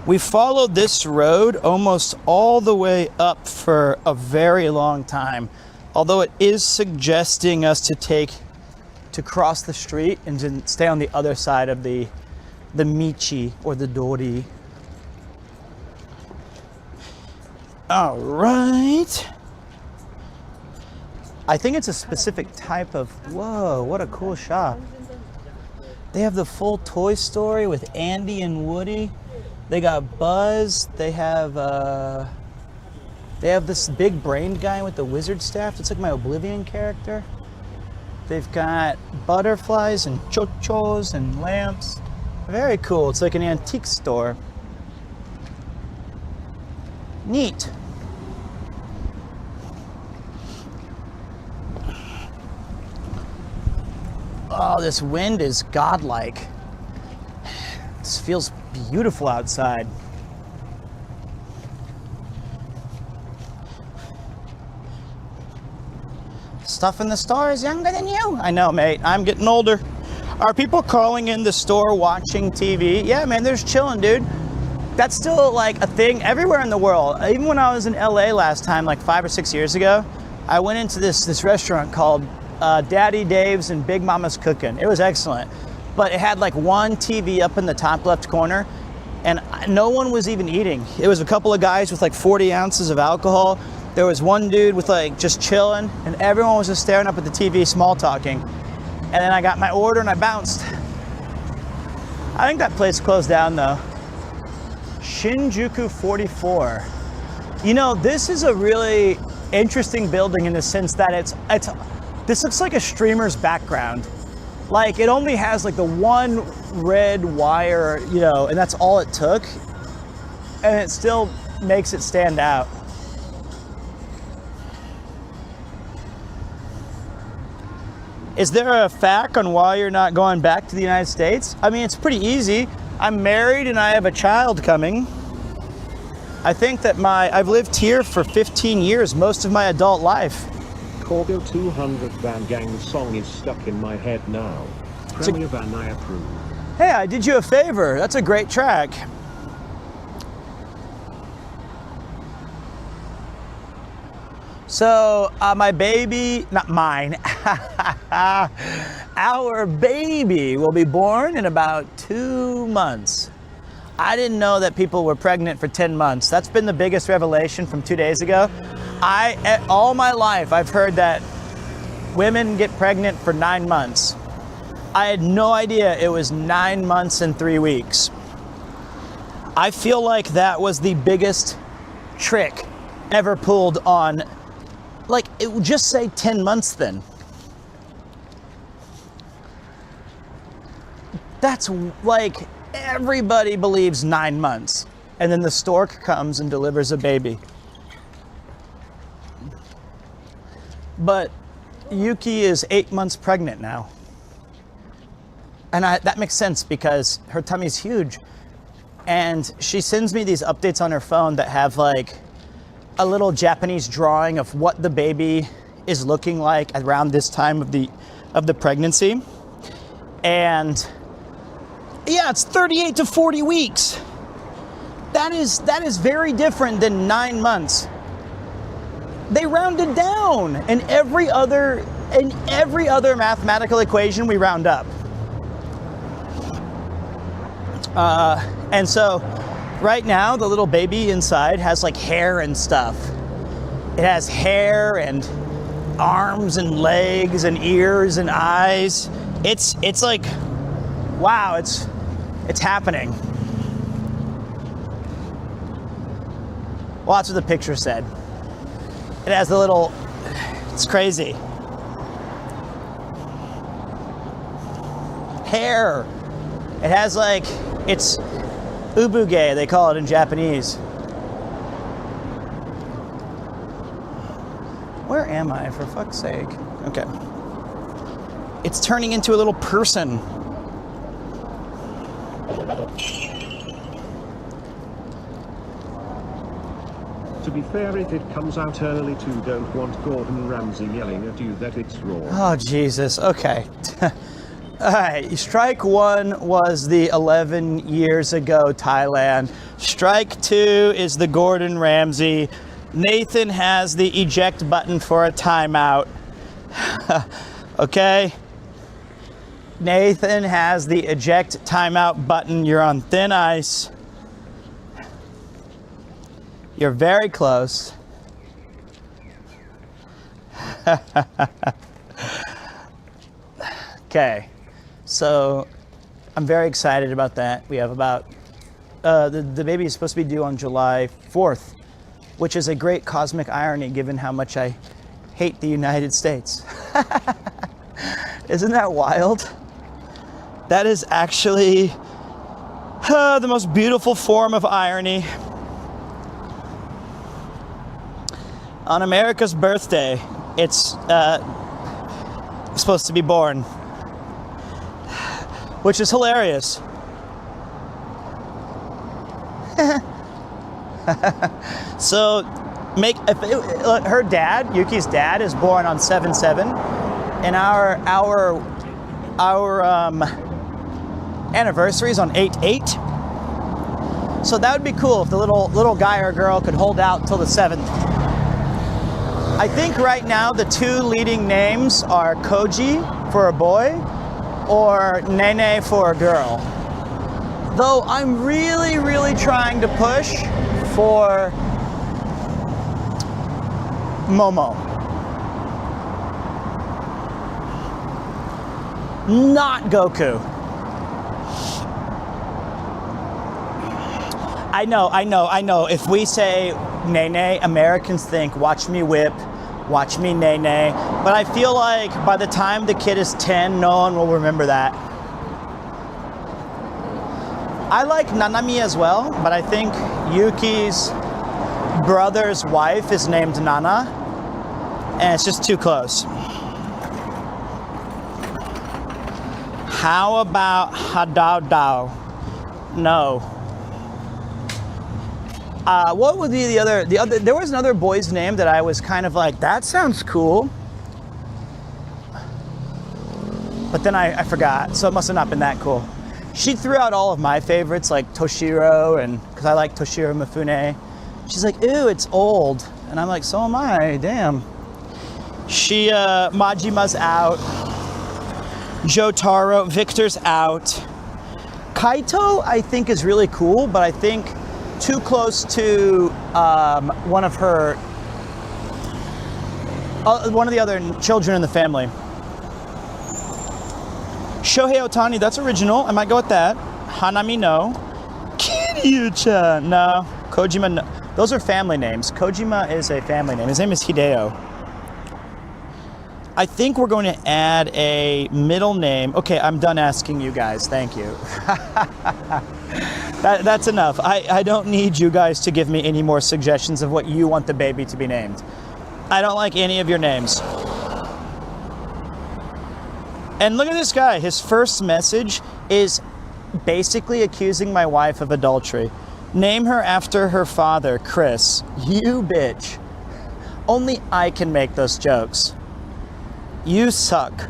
We followed this road almost all the way up for a very long time. Although it is suggesting us to cross the street and to stay on the other side of the Michi or the Dori. All right. I think it's a specific type of, whoa, what a cool shop. They have the full Toy Story with Andy and Woody. They got Buzz. They have this big brained guy with the wizard staff. It's like my Oblivion character. They've got butterflies and chochos and lamps. Very cool. It's like an antique store. Neat. Oh, this wind is godlike. This feels beautiful outside. Stuff in the store is younger than you. I know, mate. I'm getting older. Are people calling in the store watching TV? Yeah, man, they're just chilling, dude. That's still like a thing everywhere in the world. Even when I was in LA last time, like 5 or 6 years ago, I went into this restaurant called Daddy Dave's and Big Mama's Cookin'. It was excellent. But it had like one TV up in the top left corner, and no one was even eating. It was a couple of guys with like 40 ounces of alcohol. There was one dude with like just chilling, and everyone was just staring up at the TV, small talking. And then I got my order and I bounced. I think that place closed down though. Shinjuku 44. You know, this is a really interesting building in the sense that this looks like a streamer's background. Like it only has like the one red wire, you know, and that's all it took. And it still makes it stand out. Is there a fact on why you're not going back to the United States? I mean, it's pretty easy. I'm married and I have a child coming. I think that I've lived here for 15 years, most of my adult life.
Corgo 200 Van Gang song is stuck in my head now. Premier Van, I approve.
Hey, I did you a favor. That's a great track. So, my baby, not mine, our baby will be born in about 2 months. I didn't know that people were pregnant for 10 months. That's been the biggest revelation from 2 days ago. All my life, I've heard that women get pregnant for 9 months. I had no idea it was 9 months and 3 weeks. I feel like that was the biggest trick ever pulled on. Like, it would just say 10 months then. That's like, everybody believes 9 months. And then the stork comes and delivers a baby. But Yuki is 8 months pregnant now. And that makes sense because her tummy's huge. And she sends me these updates on her phone that have like a little Japanese drawing of what the baby is looking like around this time of the pregnancy. And yeah, it's 38 to 40 weeks. That is very different than 9 months. They rounded down. In every other mathematical equation, we round up. And so right now, the little baby inside has like hair and stuff. It has hair and arms and legs and ears and eyes. It's like, wow, it's happening. Well, that's what the picture said. It has the little, it's crazy. Hair. It has like, it's ubuge, they call it in Japanese. Where am I, for fuck's sake? Okay. It's turning into a little person.
To be fair, if it comes out early too, don't want Gordon Ramsay yelling at you that it's raw.
Oh, Jesus. Okay. All right, strike one was the 11 years ago Thailand. Strike two is the Gordon Ramsay. Nathan has the eject button for a timeout. Okay? Nathan has the eject timeout button. You're on thin ice. You're very close. Okay. So I'm very excited about that. We have about the baby is supposed to be due on July 4th, which is a great cosmic irony given how much I hate the United States. Isn't that wild? That is actually the most beautiful form of irony. On America's birthday, it's supposed to be born, which is hilarious. So, her dad, Yuki's dad, is born on 7/7, and our anniversary is on 8/8. So that would be cool if the little guy or girl could hold out till the 7th. I think right now the two leading names are Koji for a boy or Nene for a girl. Though I'm really, really trying to push for Momo. Not Goku. I know. If we say Nene, Americans think, watch me whip, watch me Nene. But I feel like by the time the kid is 10, no one will remember that. I like Nanami as well, but I think Yuki's brother's wife is named Nana, and it's just too close. How about Hadao Dao? No. What would be the other? There was another boy's name that I was kind of like, that sounds cool. But then I forgot, so it must have not been that cool. She threw out all of my favorites, like Toshiro, and because I like Toshiro Mifune. She's like, ew, it's old. And I'm like, so am I, damn. Majima's out. Jotaro, Victor's out. Kaito, I think, is really cool, but I think too close to one of the other children in the family. Shohei Ohtani, that's original. I might go with that. Hanami, no. Kiryu-chan, no. Kojima, no. Those are family names. Kojima is a family name. His name is Hideo. I think we're going to add a middle name. Okay, I'm done asking you guys. Thank you. That's enough. I don't need you guys to give me any more suggestions of what you want the baby to be named. I don't like any of your names. And look at this guy. His first message is basically accusing my wife of adultery. Name her after her father, Chris. You bitch. Only I can make those jokes. You suck.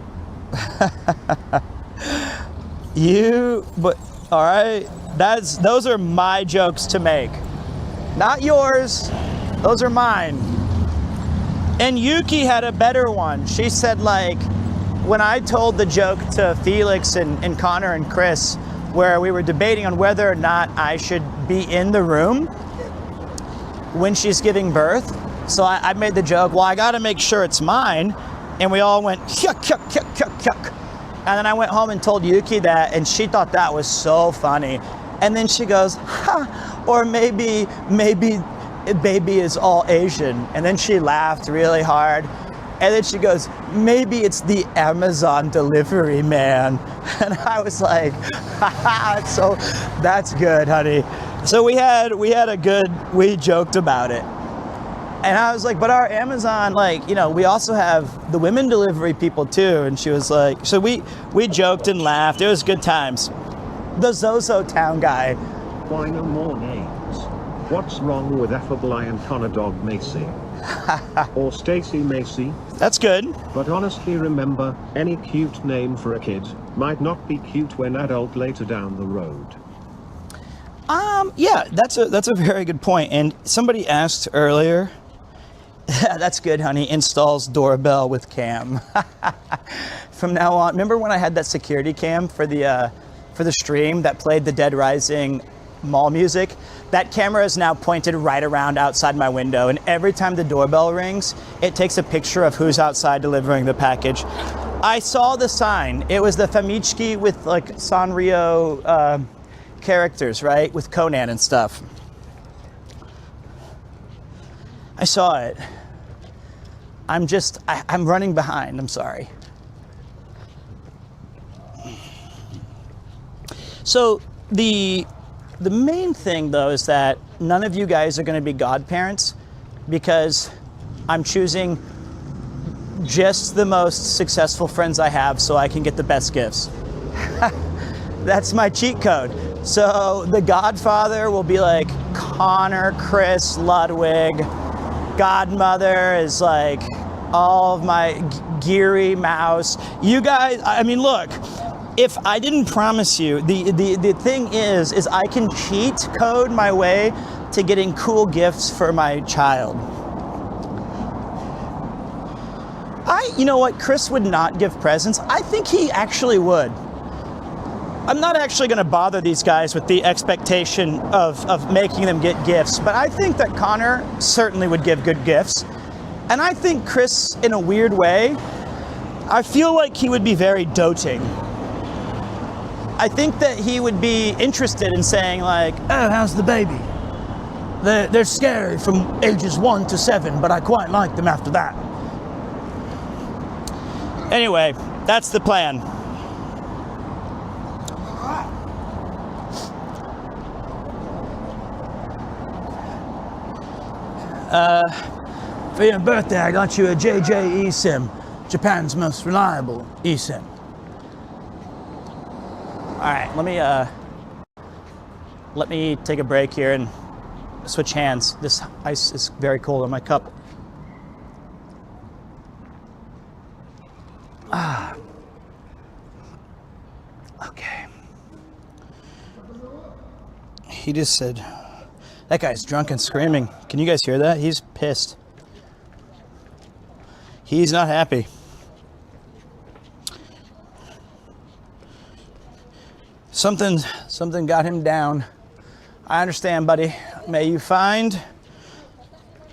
All right. Those are my jokes to make. Not yours. Those are mine. And Yuki had a better one. She said, like, when I told the joke to Felix and Connor and Chris, where we were debating on whether or not I should be in the room when she's giving birth. So I made the joke, well, I gotta make sure it's mine. And we all went, yuck, yuck, yuck, yuck, yuck. And then I went home and told Yuki that, and she thought that was so funny. And then she goes, ha, or maybe baby is all Asian. And then she laughed really hard. And then she goes, maybe it's the Amazon delivery man. And I was like, haha, so that's good, honey. So we joked about it. And I was like, but our Amazon, like, you know, we also have the women delivery people too. And she was like, so we joked and laughed. It was good times. The Zozo Town guy.
Why no more names? What's wrong with Affable and Connor Dog Macy? Or Stacy Macy?
That's good.
But honestly, remember, any cute name for a kid might not be cute when adult later down the road.
Yeah, that's a very good point. And somebody asked earlier, that's good, honey, installs doorbell with cam. From now on, remember when I had that security cam for the stream that played the Dead Rising mall music? That camera is now pointed right around outside my window, and every time the doorbell rings, it takes a picture of who's outside delivering the package. I saw the sign. It was the Famichiki with like Sanrio characters, right? With Conan and stuff. I saw it. I'm running behind. I'm sorry. So the main thing, though, is that none of you guys are going to be godparents because I'm choosing just the most successful friends I have so I can get the best gifts. That's my cheat code. So the godfather will be like Connor, Chris, Ludwig. Godmother is like all of my Geary, Mouse. You guys, I mean, look, if I didn't promise you, the thing is I can cheat code my way to getting cool gifts for my child. You know what, Chris would not give presents. I think he actually would. I'm not actually going to bother these guys with the expectation of making them get gifts, but I think that Connor certainly would give good gifts. And I think Chris, in a weird way, I feel like he would be very doting. I think that he would be interested in saying like, oh, how's the baby? They're scary from ages 1 to 7, but I quite like them after that. Anyway, that's the plan. For your birthday, I got you a JJ eSIM, Japan's most reliable eSIM. All right, let me take a break here and switch hands. This ice is very cold on my cup. Okay. He just said, that guy's drunk and screaming. Can you guys hear that? He's pissed. He's not happy. Something got him down. I understand, buddy. May you find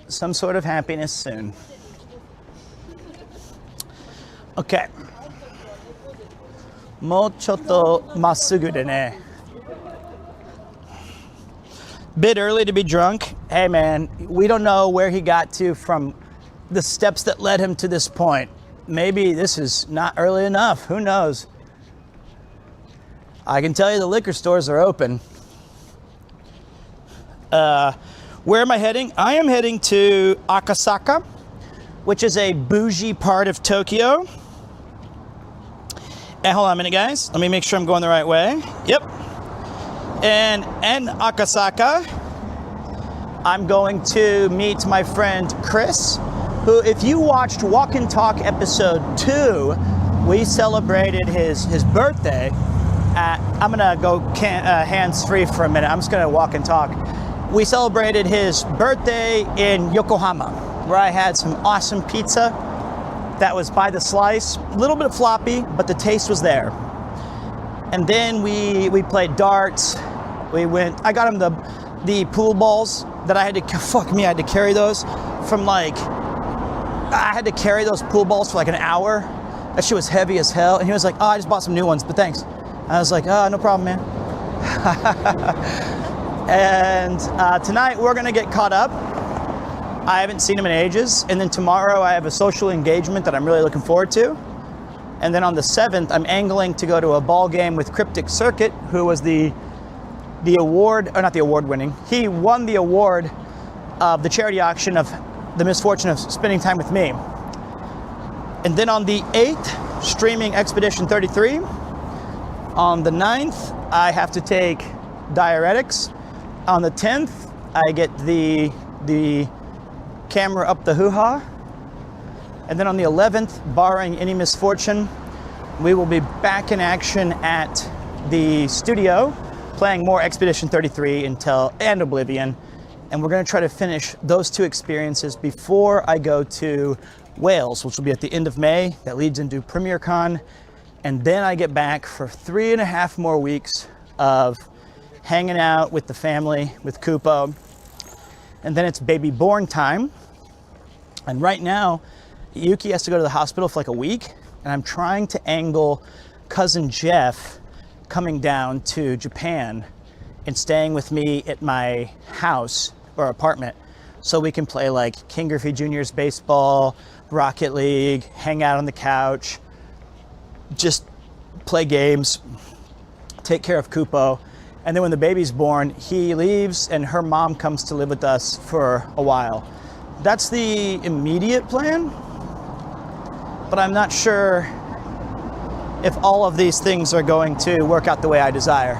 some sort of happiness soon. Okay. もうちょっとまっすぐでね。Bit early to be drunk. Hey man, we don't know where he got to from the steps that led him to this point. Maybe this is not early enough. Who knows? I can tell you the liquor stores are open. Where am I heading? I am heading to Akasaka, which is a bougie part of Tokyo. And hold on a minute, guys. Let me make sure I'm going the right way. Yep. And in Akasaka, I'm going to meet my friend Chris, who, if you watched Walk and Talk episode 2, we celebrated his birthday at, I'm gonna go hands-free for a minute. I'm just gonna walk and talk. We celebrated his birthday in Yokohama, where I had some awesome pizza that was by the slice, a little bit floppy, but the taste was there. And then we played darts. I got him the pool balls that I had to carry those from I had to carry those pool balls for like an hour. That shit was heavy as hell. And he was like, oh, I just bought some new ones, but thanks. I was like, oh, no problem, man. And tonight we're gonna get caught up. I haven't seen him in ages. And then tomorrow I have a social engagement that I'm really looking forward to. And then on the 7th, I'm angling to go to a ball game with Cryptic Circuit, who was the award, or not the award winning, he won the award of the charity auction of the misfortune of spending time with me. And then on the 8th, streaming Expedition 33. On the 9th, I have to take diuretics. On the 10th, I get the camera up the hoo-ha. And then on the 11th, barring any misfortune, we will be back in action at the studio, playing more Expedition 33 and Oblivion. And we're going to try to finish those two experiences before I go to Wales, which will be at the end of May. That leads into PremierCon. And then I get back for 3.5 more weeks of hanging out with the family, with Kupo. And then it's baby born time. And right now, Yuki has to go to the hospital for like a week. And I'm trying to angle cousin Jeff coming down to Japan and staying with me at my house or apartment so we can play like King Griffey Jr.'s baseball, Rocket League, hang out on the couch, just play games, take care of Kupo. And then when the baby's born, he leaves and her mom comes to live with us for a while. That's the immediate plan, but I'm not sure if all of these things are going to work out the way I desire.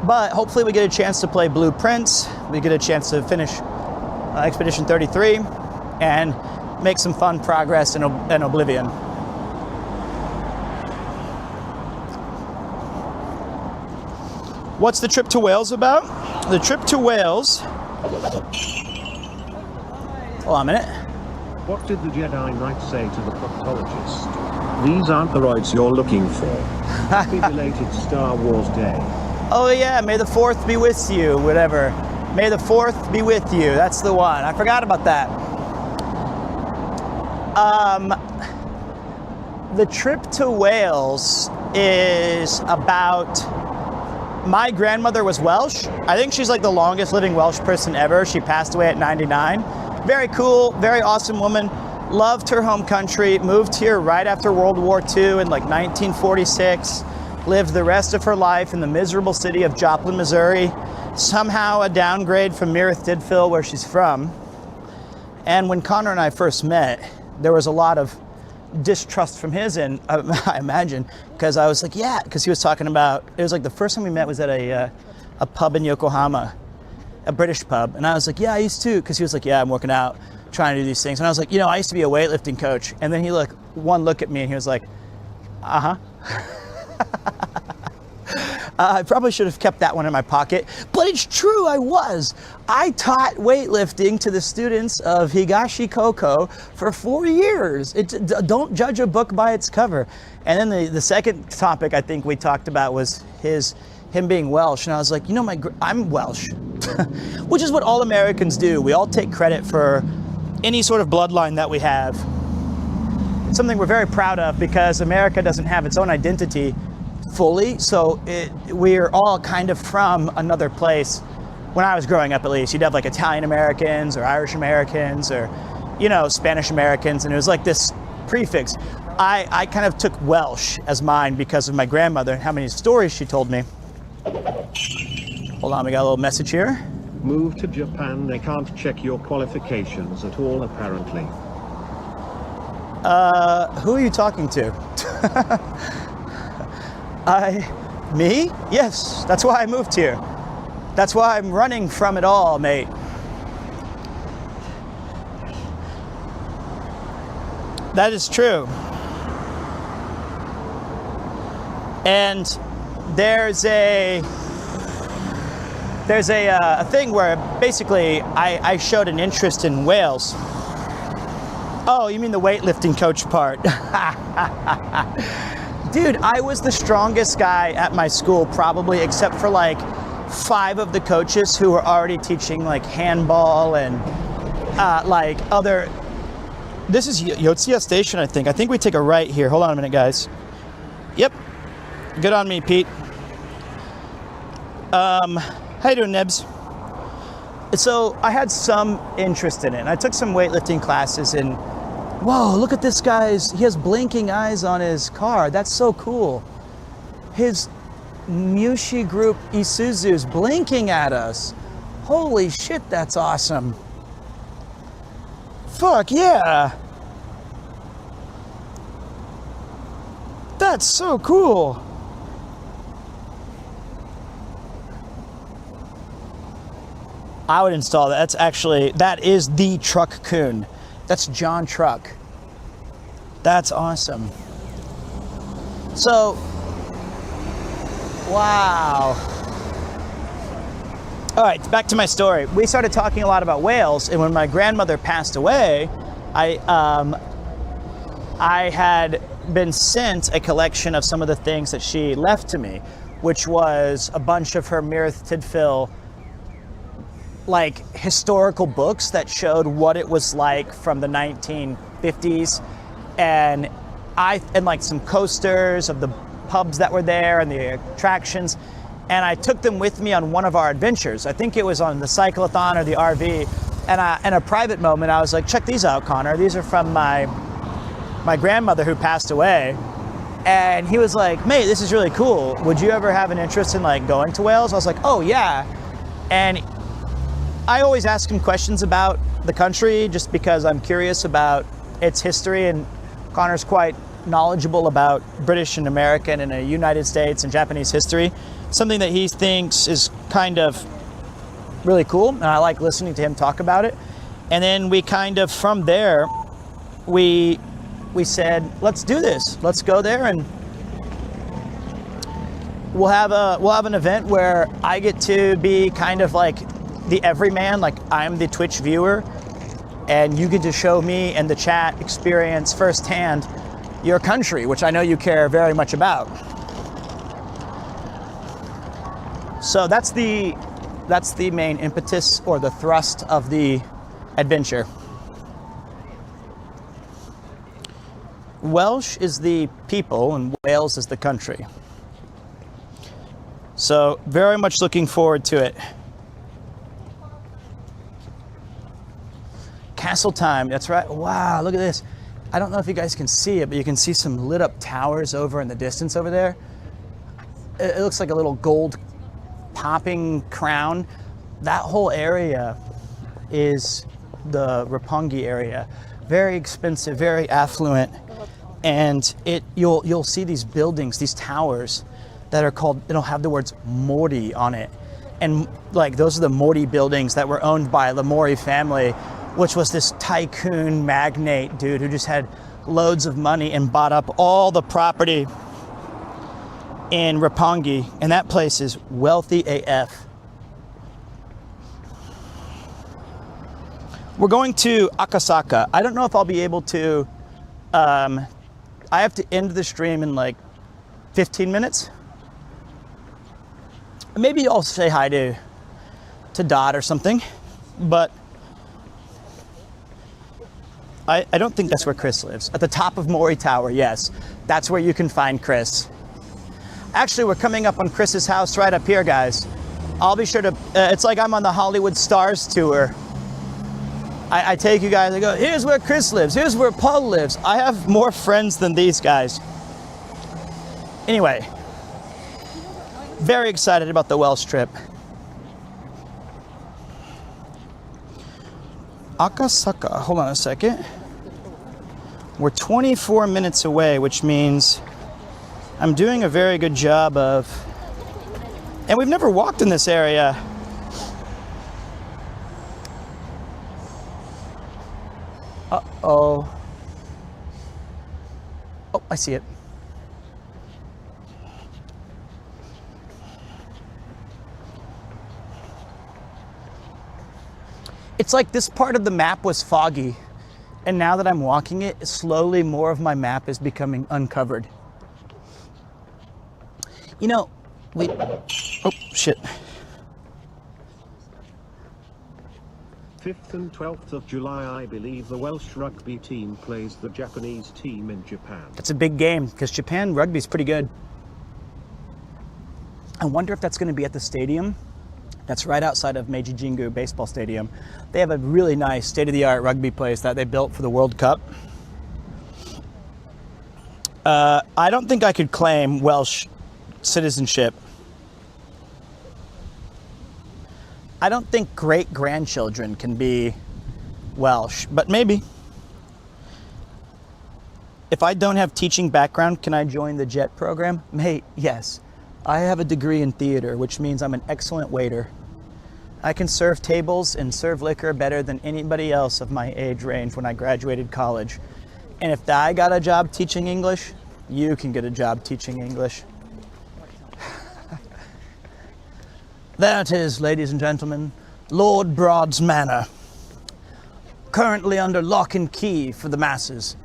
But hopefully we get a chance to play Blueprints, we get a chance to finish Expedition 33, and make some fun progress in Oblivion. What's the trip to Wales about? The trip to Wales... Hold on a minute.
What did the Jedi Knight say to the proctologist? These aren't the roids you're looking for. Happy belated Star Wars Day.
Oh yeah, may the 4th be with you, whatever. May the 4th be with you, that's the one. I forgot about that. The trip to Wales is about... My grandmother was Welsh. I think she's like the longest living Welsh person ever. She passed away at 99. Very cool, very awesome woman. Loved her home country, moved here right after World War II in like 1946. Lived the rest of her life in the miserable city of Joplin, Missouri. Somehow a downgrade from Meredith Didfill, where she's from. And when Connor and I first met, there was a lot of distrust from his end, I imagine, because I was like, yeah, because he was talking about, it was like the first time we met was at a pub in Yokohama, a British pub, and I was like, yeah, I used to, because he was like, yeah, I'm working out, trying to do these things, and I was like, you know, I used to be a weightlifting coach, and then he like, one look at me, and he was like, uh-huh. I probably should have kept that one in my pocket, but it's true, I taught weightlifting to the students of Higashi Koko for 4 years. Don't judge a book by its cover. And then the second topic I think we talked about was him being Welsh, and I was like, you know, I'm Welsh, which is what all Americans do. We all take credit for any sort of bloodline that we have. It's something we're very proud of because America doesn't have its own identity fully, so we're all kind of from another place. When I was growing up, at least, you'd have like Italian Americans or Irish Americans or, you know, Spanish Americans, and it was like this prefix. I kind of took Welsh as mine because of my grandmother and how many stories she told me. Hold on, we got a little message here.
Move to Japan, they can't check your qualifications at all apparently.
Who are you talking to? Me? Yes, that's why I moved here. That's why I'm running from it all, mate. That is true. And there's a thing where basically I showed an interest in Wales. Oh, you mean the weightlifting coach part? Dude, I was the strongest guy at my school, probably, except for like 5 of the coaches who were already teaching like handball and like other. This is Yotsuya Station, I think. I think we take a right here. Hold on a minute, guys. Yep. Good on me, Pete. How you doing, Nibs? So I had some interest in it, and I took some weightlifting classes, and whoa, look at this guy's, he has blinking eyes on his car. That's so cool. His Mushi Group Isuzu's blinking at us. Holy shit, that's awesome. Fuck yeah. That's so cool. I would install that. That is the Truck Coon. That's John Truck. That's awesome. So, wow. All right, back to my story. We started talking a lot about Wales, and when my grandmother passed away, I had been sent a collection of some of the things that she left to me, which was a bunch of her Meredith Tidfill like historical books that showed what it was like from the 1950s, and like some coasters of the pubs that were there and the attractions. and I took them with me on one of our adventures. I think it was on the cyclothon or the RV. And in a private moment, I was like, check these out, Connor. These are from my grandmother who passed away. And he was like, mate, this is really cool. Would you ever have an interest in like going to Wales? I was like, oh yeah. And I always ask him questions about the country just because I'm curious about its history, and Connor's quite knowledgeable about British and American and the United States and Japanese history. Something that he thinks is kind of really cool, and I like listening to him talk about it. And then we kind of, from there, we said, let's do this. Let's go there, and we'll have an event where I get to be kind of like the everyman, like I'm the Twitch viewer, and you get to show me and the chat experience firsthand your country, which I know you care very much about. So that's the main impetus or the thrust of the adventure. Welsh is the people and Wales is the country. So very much looking forward to it. Castle time, that's right. Wow, look at this. I don't know if you guys can see it, but you can see some lit up towers over in the distance over there. It looks like a little gold popping crown. That whole area is the Roppongi area. Very expensive, very affluent. And you'll see these buildings, these towers that are called, it'll have the words Mori on it. And like those are the Mori buildings that were owned by the Mori family, which was this tycoon magnate dude who just had loads of money and bought up all the property in Roppongi, and that place is wealthy AF. We're going to Akasaka. I don't know if I'll be able to, I have to end the stream in like 15 minutes. Maybe I'll say hi to Dot or something, but I don't think that's where Chris lives. At the top of Mori Tower, yes. That's where you can find Chris. Actually, we're coming up on Chris's house right up here, guys. I'll be sure to, it's like I'm on the Hollywood Stars tour. I take you guys, I go, here's where Chris lives, here's where Paul lives. I have more friends than these guys. Anyway, very excited about the Welsh trip. Akasaka, hold on a second. We're 24 minutes away, which means I'm doing a very good job of, and we've never walked in this area. Uh-oh. Oh, I see it. It's like this part of the map was foggy, and now that I'm walking it, slowly more of my map is becoming uncovered. You know, oh, shit.
5th and 12th of July, I believe the Welsh rugby team plays the Japanese team in Japan.
That's a big game, because Japan rugby's pretty good. I wonder if that's going to be at the stadium. That's right outside of Meiji Jingu Baseball Stadium. They have a really nice state-of-the-art rugby place that they built for the World Cup. I don't think I could claim Welsh citizenship. I don't think great-grandchildren can be Welsh, but maybe. If I don't have teaching background, can I join the JET program? Mate, yes. I have a degree in theater, which means I'm an excellent waiter. I can serve tables and serve liquor better than anybody else of my age range when I graduated college. And if I got a job teaching English, you can get a job teaching English. That is, ladies and gentlemen, Lord Broad's Manor. Currently under lock and key for the masses.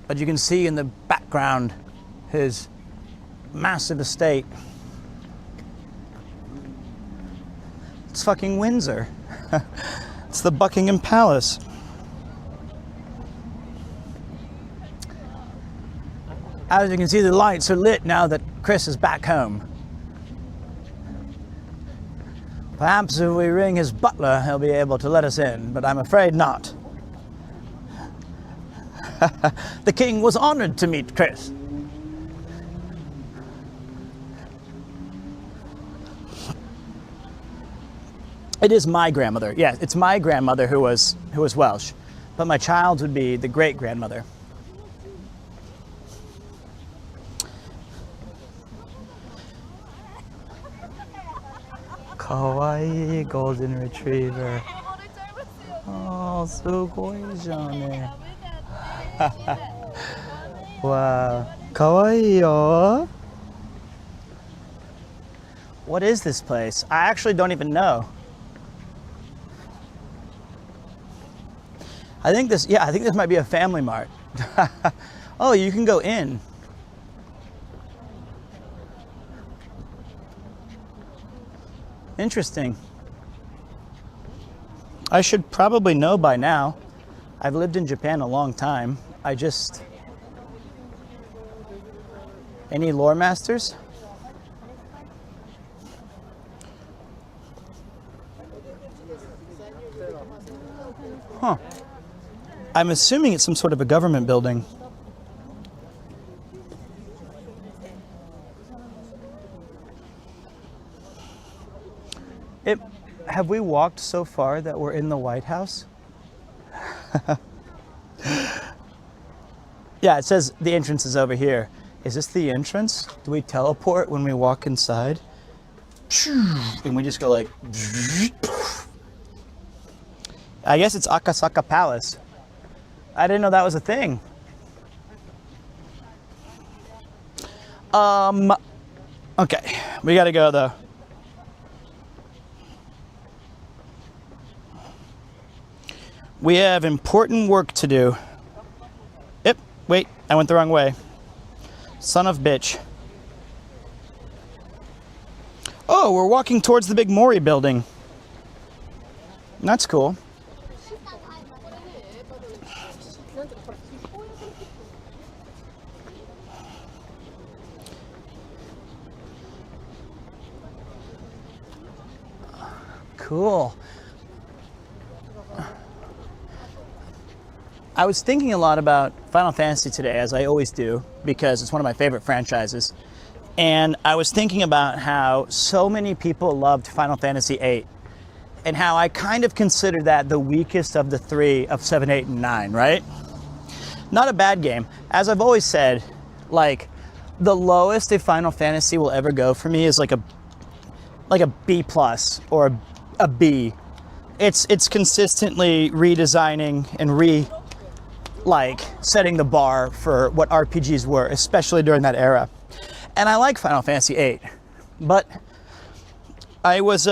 But you can see in the background his massive estate. It's fucking Windsor. It's the Buckingham Palace. As you can see, the lights are lit now that Chris is back home. Perhaps if we ring his butler, he'll be able to let us in, but I'm afraid not. The king was honored to meet Chris. It is my grandmother. Yes, it's my grandmother who was Welsh, but my child would be the great-grandmother. Kawaii golden retriever. Oh, すごいじゃんね。Wow, kawaii yo. What is this place? I actually don't even know. I think this might be a family mart. Oh, you can go in. Interesting. I should probably know by now. I've lived in Japan a long time. Any lore masters? Huh. I'm assuming it's some sort of a government building. Have we walked so far that we're in the White House? Yeah, it says the entrance is over here. Is this the entrance? Do we teleport when we walk inside? And we just go like... I guess it's Akasaka Palace. I didn't know that was a thing. Okay, we gotta go though. We have important work to do. Yep, wait, I went the wrong way. Son of bitch. Oh, we're walking towards the big Mori building. That's cool. Cool. I was thinking a lot about Final Fantasy today, as I always do, because it's one of my favorite franchises. And I was thinking about how so many people loved Final Fantasy VIII, and how I kind of consider that the weakest of the three of 7, 8, and 9, right? Not a bad game. As I've always said, like, the lowest a Final Fantasy will ever go for me is like a B+ or a B. It's consistently redesigning and setting the bar for what RPGs were, especially during that era. And I like Final Fantasy VIII, but I was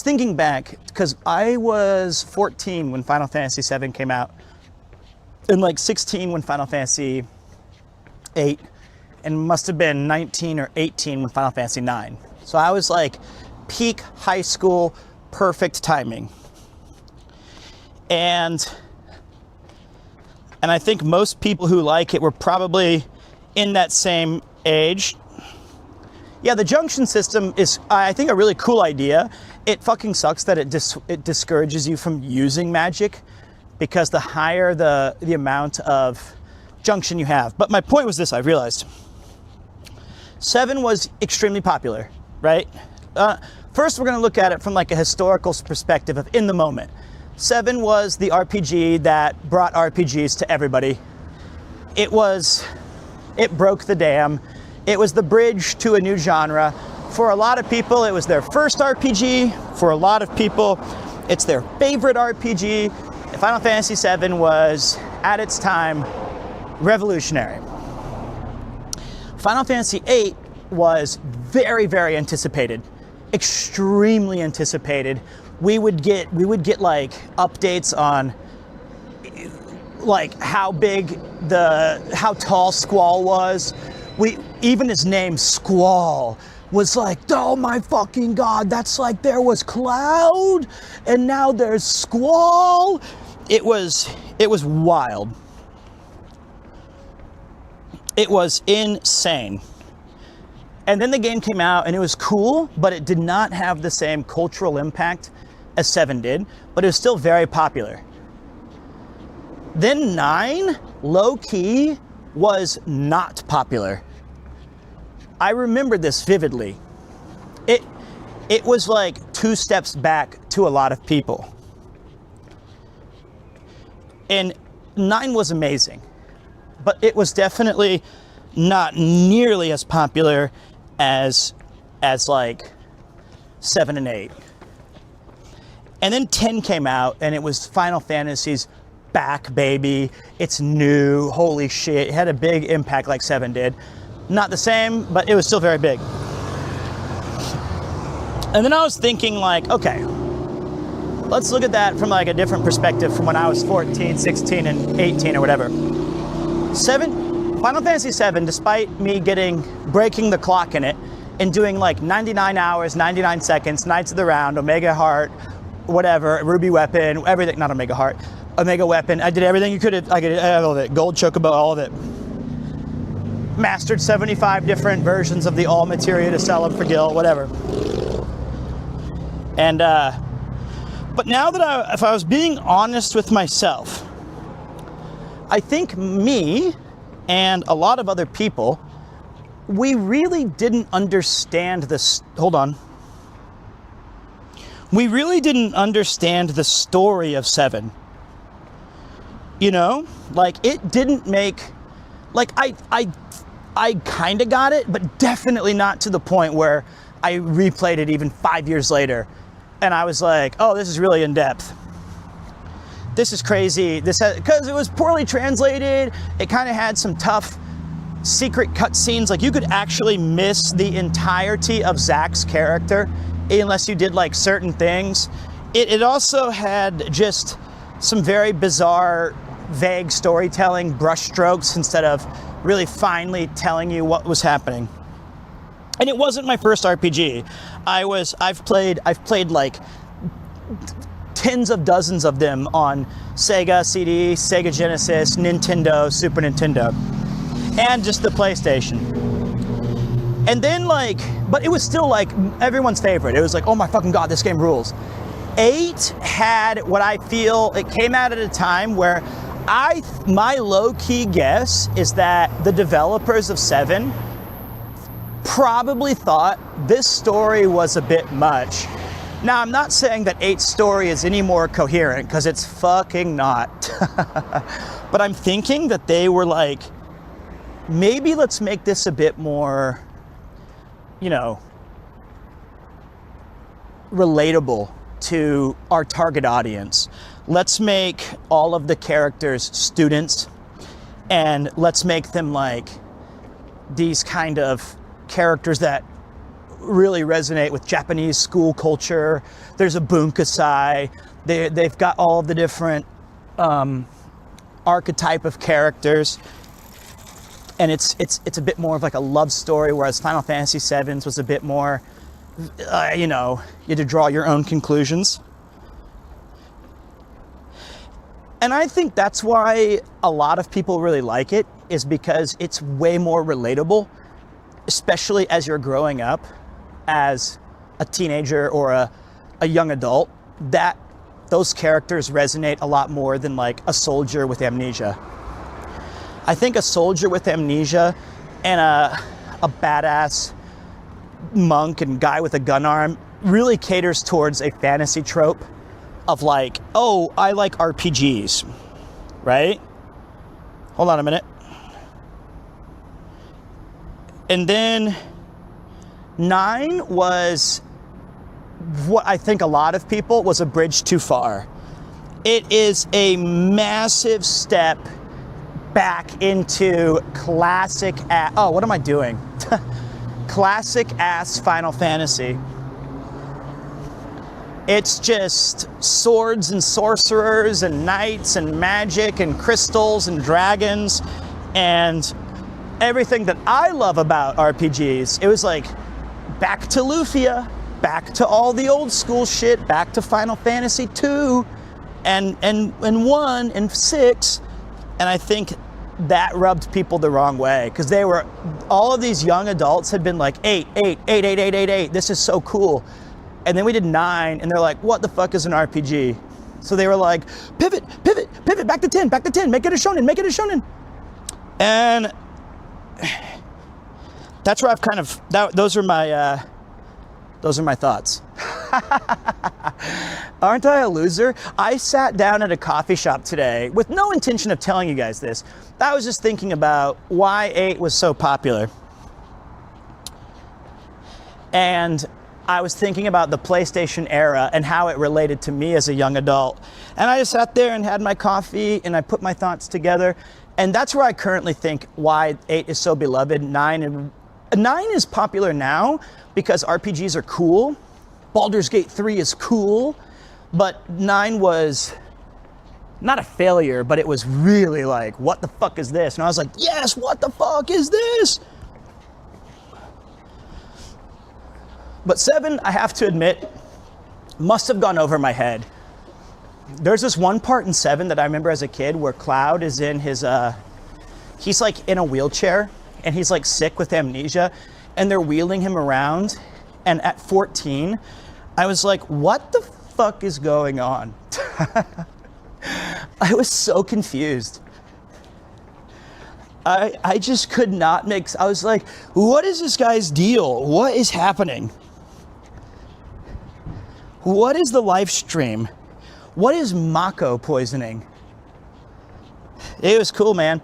thinking back, because I was 14 when Final Fantasy VII came out, and like 16 when Final Fantasy VIII, and must have been 19 or 18 when Final Fantasy IX. So I was like peak high school, perfect timing. And I think most people who like it were probably in that same age. Yeah, the junction system is, I think, a really cool idea. It fucking sucks that it discourages you from using magic, because the higher the amount of junction you have. But my point was this, I realized. 7 was extremely popular, right? First, we're going to look at it from like a historical perspective of in the moment. 7 was the RPG that brought RPGs to everybody. It broke the dam. It was the bridge to a new genre. For a lot of people, it was their first RPG. For a lot of people, it's their favorite RPG. Final Fantasy VII was, at its time, revolutionary. Final Fantasy VIII was very, very anticipated. Extremely anticipated. We would get like updates on like how tall Squall was. Even his name, Squall, was like, oh my fucking god, that's like there was Cloud and now there's Squall. It was wild. It was insane. And then the game came out and it was cool, but it did not have the same cultural impact as 7 did, but it was still very popular. Then 9, low-key, was not popular. I remember this vividly. It was like 2 steps back to a lot of people. And 9 was amazing, but it was definitely not nearly as popular as like 7 and 8. And then 10 came out and it was Final Fantasy's back, baby. It's new, holy shit. It had a big impact like 7 did. Not the same, but it was still very big. And then I was thinking like, okay, let's look at that from like a different perspective from when I was 14, 16, and 18 or whatever. Final Fantasy 7, despite me breaking the clock in it and doing like 99 hours, 99 seconds, Knights of the Round, Omega Heart, whatever, Ruby Weapon, everything, not Omega Heart, Omega Weapon, I did everything you could, I did all of it, Gold Chocobo, all of it. Mastered 75 different versions of the all materia to sell them for Gil, whatever. And, but now that if I was being honest with myself, I think me and a lot of other people, we really didn't understand this. Hold on. We really didn't understand the story of 7. You know, like it didn't make, like I kind of got it, but definitely not to the point where I replayed it even 5 years later. And I was like, oh, this is really in depth. This is crazy. Because it was poorly translated. It kind of had some tough secret cutscenes. Like you could actually miss the entirety of Zack's character unless you did like certain things. It also had just some very bizarre, vague storytelling brushstrokes instead of really finely telling you what was happening. And it wasn't my first RPG. I've played like tens of dozens of them on Sega CD, Sega Genesis, Nintendo, Super Nintendo, and just the PlayStation. And then like, but it was still like everyone's favorite. It was like, oh my fucking God, this game rules. 8 had what I feel, it came out at a time where my low-key guess is that the developers of 7 probably thought this story was a bit much. Now, I'm not saying that 8's story is any more coherent, because it's fucking not. But I'm thinking that they were like, maybe let's make this a bit more, you know, relatable to our target audience. Let's make all of the characters students, and let's make them like these kind of characters that really resonate with Japanese school culture. There's a bunkasai. They've got all of the different archetype of characters, and it's a bit more of like a love story, whereas Final Fantasy VII's was a bit more, you know, you had to draw your own conclusions. And I think that's why a lot of people really like it, is because it's way more relatable, especially as you're growing up as a teenager or a young adult, that those characters resonate a lot more than like a soldier with amnesia. I think a soldier with amnesia and a badass monk and guy with a gun arm really caters towards a fantasy trope of like, oh, I like RPGs, right? Hold on a minute. And then 9 was what I think a lot of people was a bridge too far. It is a massive step back into classic what am I doing? Classic ass Final Fantasy. It's just swords and sorcerers and knights and magic and crystals and dragons and everything that I love about RPGs. It was like back to Lufia, back to all the old school shit, back to Final Fantasy 2 and 1 and 6. And I think that rubbed people the wrong way, because they were, all of these young adults had been like 8, 8, 8, 8, 8, 8, 8. This is so cool. And then we did 9, and they're like, what the fuck is an RPG? So they were like, pivot, pivot, pivot, back to 10, make it a shonen, make it a shonen. And that's where I've kind of, those are my thoughts. Aren't I a loser? I sat down at a coffee shop today with no intention of telling you guys this. I was just thinking about why 8 was so popular. And I was thinking about the PlayStation era and how it related to me as a young adult. And I just sat there and had my coffee and I put my thoughts together. And that's where I currently think why 8 is so beloved. 9 is popular now because RPGs are cool. Baldur's Gate 3 is cool. But 9 was not a failure, but it was really like, what the fuck is this? And I was like, yes, what the fuck is this? But 7, I have to admit, must have gone over my head. There's this one part in 7 that I remember as a kid where Cloud is in his, he's like in a wheelchair and he's like sick with amnesia and they're wheeling him around. And at 14, I was like, what the fuck is going on? I was so confused. I just could not I was like, what is this guy's deal? What is happening? What is the live stream? What is Mako poisoning? It was cool, man.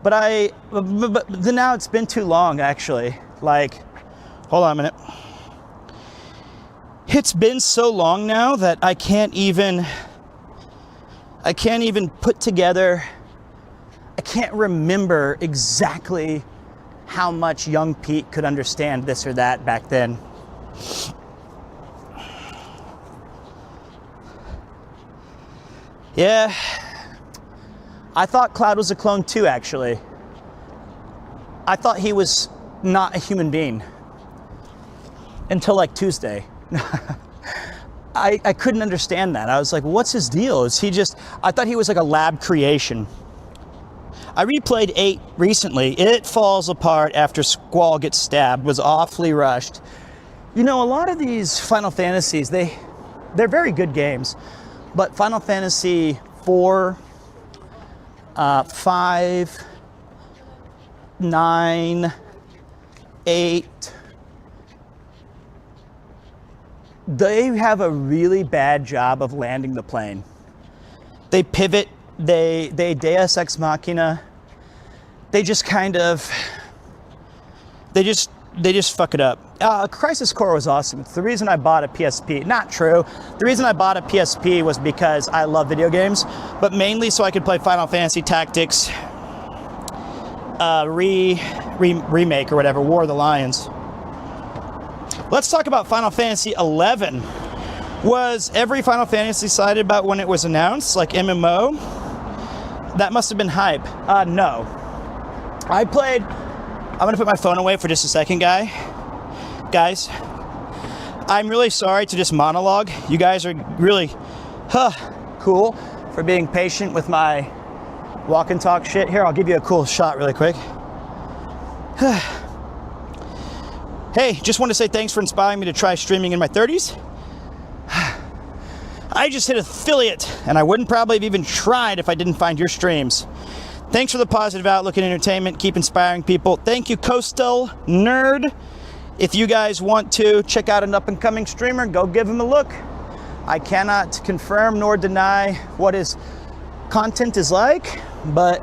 But now it's been too long, actually. Like, hold on a minute. It's been so long now that I can't even put together, I can't remember exactly how much young Pete could understand this or that back then. Yeah, I thought Cloud was a clone too, actually. I thought he was not a human being until like Tuesday. I couldn't understand that. I was like, what's his deal? Is he just, I thought he was like a lab creation. I replayed 8 recently. It falls apart after Squall gets stabbed, was awfully rushed. You know, a lot of these Final Fantasies, they're very good games. But Final Fantasy 4, 5, 9, 8, they have a really bad job of landing the plane. They pivot, they Deus Ex Machina, they just kind of, they just fuck it up. Crisis Core was awesome. It's the reason I bought a PSP. Not true. The reason I bought a PSP was because I love video games, but mainly so I could play Final Fantasy Tactics remake or whatever, War of the Lions. Let's talk about Final Fantasy 11. Was every Final Fantasy cited about when it was announced, like MMO? That must have been hype. No. I'm gonna put my phone away for just a second, guys. I'm really sorry to just monologue. You guys are really cool for being patient with my walk and talk shit. Here, I'll give you a cool shot really quick. Hey, just want to say thanks for inspiring me to try streaming in my 30s. I just hit affiliate, and I wouldn't probably have even tried if I didn't find your streams. Thanks for the positive outlook and entertainment. Keep inspiring people. Thank you, Coastal Nerd. If you guys want to check out an up-and-coming streamer, go give him a look. I cannot confirm nor deny what his content is like, but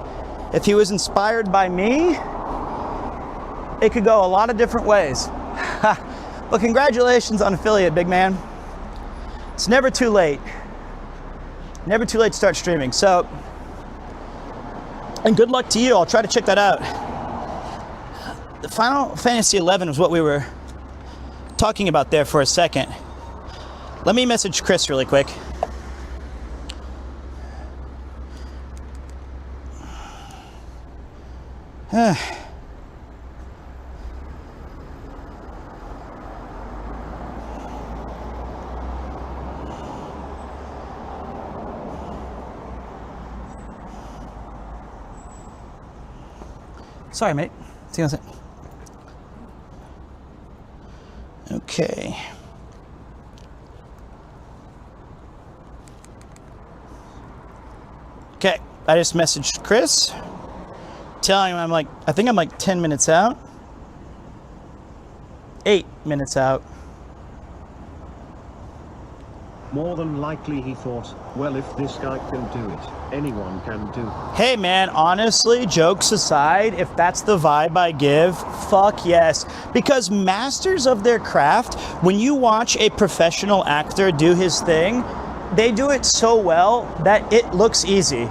if he was inspired by me, it could go a lot of different ways. But congratulations on affiliate, big man. It's never too late. Never too late to start streaming. So, and good luck to you. I'll try to check that out. The Final Fantasy 11 was what we were talking about there for a second. Let me message Chris really quick. Sorry, mate. See you in a second. Okay. Okay, I just messaged Chris, telling him I think I'm like 10 minutes out. 8 minutes out.
More than likely he thought, well, if this guy can do it, anyone can do it.
Hey man, honestly, jokes aside, if that's the vibe I give, fuck yes. Because masters of their craft, when you watch a professional actor do his thing, they do it so well that it looks easy.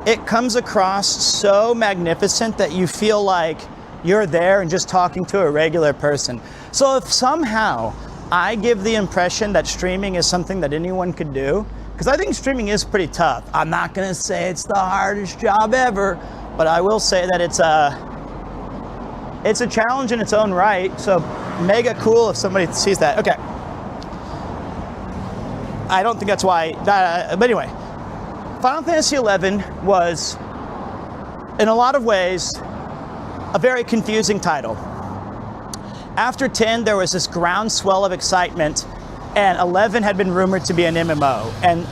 It comes across so magnificent that you feel like you're there and just talking to a regular person. So if somehow I give the impression that streaming is something that anyone could do, because I think streaming is pretty tough. I'm not gonna say it's the hardest job ever, but I will say that it's a challenge in its own right. So mega cool if somebody sees that. Okay. I don't think that's why, but anyway, Final Fantasy XI was, in a lot of ways, a very confusing title. After 10, there was this groundswell of excitement, and 11 had been rumored to be an MMO. And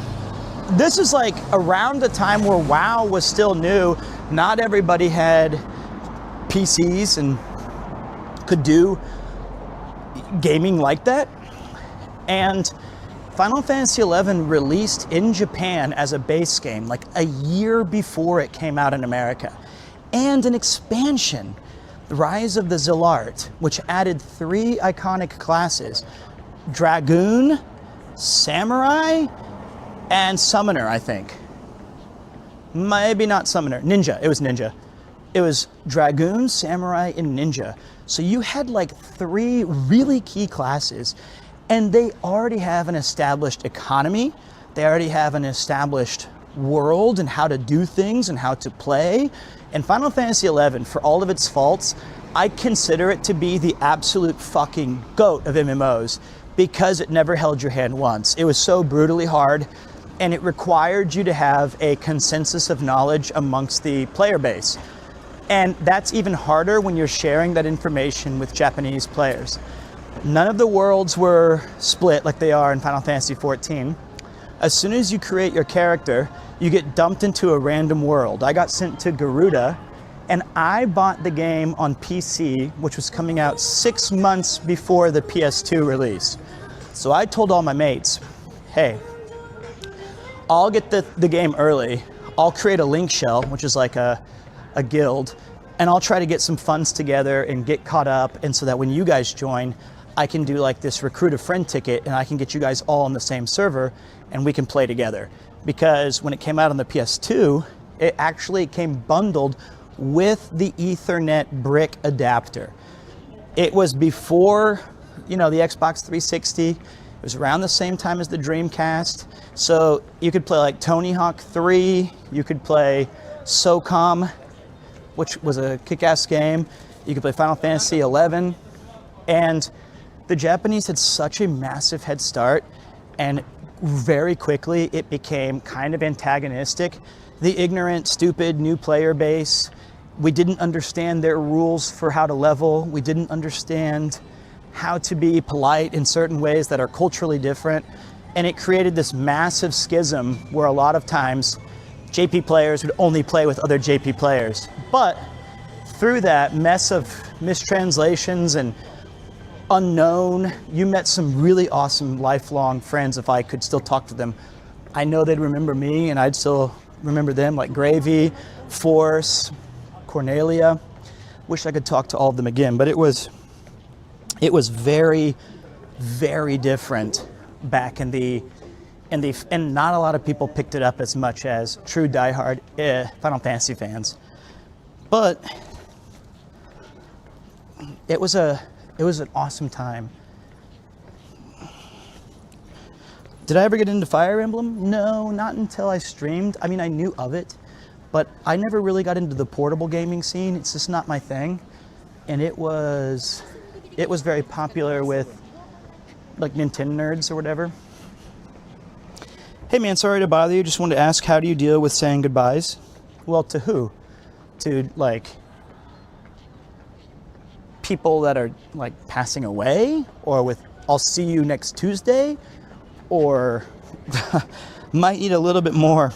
this is like around the time where WoW was still new. Not everybody had PCs and could do gaming like that. And Final Fantasy XI released in Japan as a base game, like a year before it came out in America. And an expansion, The Rise of the Zilart, which added 3 iconic classes: Dragoon, Samurai, and Summoner, I think. Maybe not Summoner, Ninja, it was Ninja. It was Dragoon, Samurai, and Ninja. So you had like 3 really key classes, and they already have an established economy. They already have an established world and how to do things and how to play. And Final Fantasy XI, for all of its faults, I consider it to be the absolute fucking GOAT of MMOs because it never held your hand once. It was so brutally hard, and it required you to have a consensus of knowledge amongst the player base. And that's even harder when you're sharing that information with Japanese players. None of the worlds were split like they are in Final Fantasy XIV. As soon as you create your character, you get dumped into a random world. I got sent to Garuda, and I bought the game on PC, which was coming out 6 months before the PS2 release. So I told all my mates, hey, I'll get the game early. I'll create a link shell, which is like a guild, and I'll try to get some funds together and get caught up, and so that when you guys join, I can do like this recruit a friend ticket, and I can get you guys all on the same server, and we can play together. Because when it came out on the PS2, it actually came bundled with the Ethernet brick adapter. It was before, the Xbox 360. It was around the same time as the Dreamcast. So you could play like Tony Hawk 3, you could play SOCOM, which was a kick-ass game. You could play Final Fantasy XI. And the Japanese had such a massive head start, and very quickly it became kind of antagonistic. The ignorant, stupid new player base, we didn't understand their rules for how to level. We didn't understand how to be polite in certain ways that are culturally different. And it created this massive schism where a lot of times JP players would only play with other JP players. But through that mess of mistranslations and unknown, you met some really awesome lifelong friends. If I could still talk to them, I know they'd remember me, and I'd still remember them, like Gravy, Force, Cornelia. Wish I could talk to all of them again, but it was very, very different back in the and not a lot of people picked it up as much as true diehard Final Fantasy fans. But it was an awesome time. Did I ever get into Fire Emblem? No, not until I streamed. I mean, I knew of it, but I never really got into the portable gaming scene. It's just not my thing. And it was very popular with like Nintendo nerds or whatever. Hey man, sorry to bother you. Just wanted to ask, how do you deal with saying goodbyes? Well, to who? To like people that are like passing away, or with I'll see you next Tuesday, or might eat a little bit more.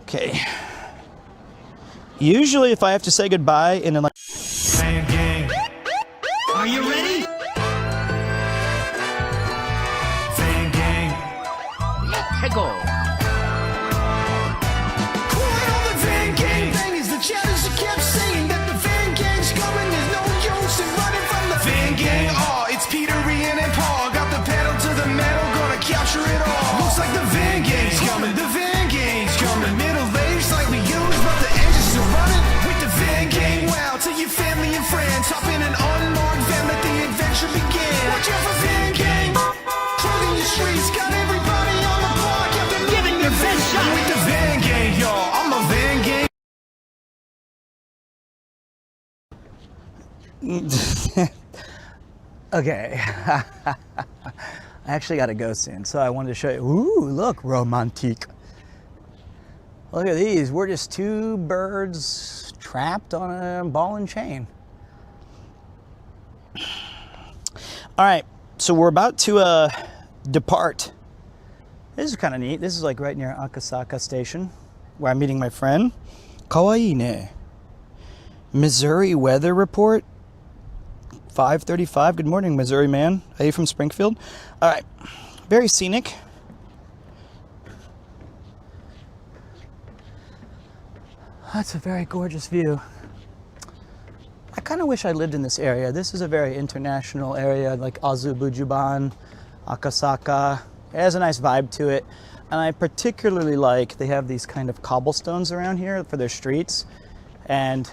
Okay. Usually if I have to say goodbye in a like
Gang, gang. Are you ready? Gang, gang.
Quiet on the Van Gang thing is the challenge that kept saying that the Van Gang's coming. There's no use in running from the Van Gang. Oh, it's Peter, Ian, and Paul. Got the pedal to the metal, gonna capture it all. Looks like the Van Gang's coming. The Van Gang's coming. Middle aged like we use, but the engine's still running. With the Van Gang, wow, to your family and friends. Hop in an unmarked van, let the adventure begin. Watch out for Van Gang. Clothing the streets, got everybody on the block. Giving your best shot. With the Van Gang, y'all. I'm a Van Gang.
Okay. I actually got to go soon, so I wanted to show you. Ooh, look, romantique. Look at these. We're just two birds trapped on a ball and chain. All right, so we're about to depart. This is kind of neat. This is like right near Akasaka Station, where I'm meeting my friend. Kawaii ne. Missouri weather report. 5:35. Good morning, Missouri man. Are you from Springfield? All right. Very scenic. That's a very gorgeous view. I kind of wish I lived in this area. This is a very international area, like Azubujuban, Akasaka. It has a nice vibe to it. And I particularly like, they have these kind of cobblestones around here for their streets. And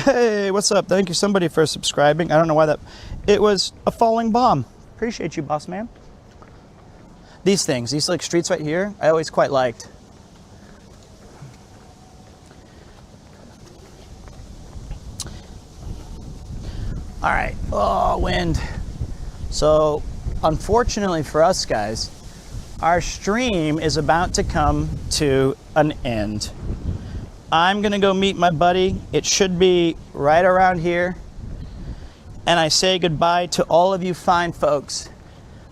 hey, what's up? Thank you somebody for subscribing. I don't know why that, it was a falling bomb. Appreciate you, boss man. These things, these like streets right here, I always quite liked. All right, oh, wind. So, unfortunately for us guys, our stream is about to come to an end. I'm gonna go meet my buddy. It should be right around here. And I say goodbye to all of you fine folks.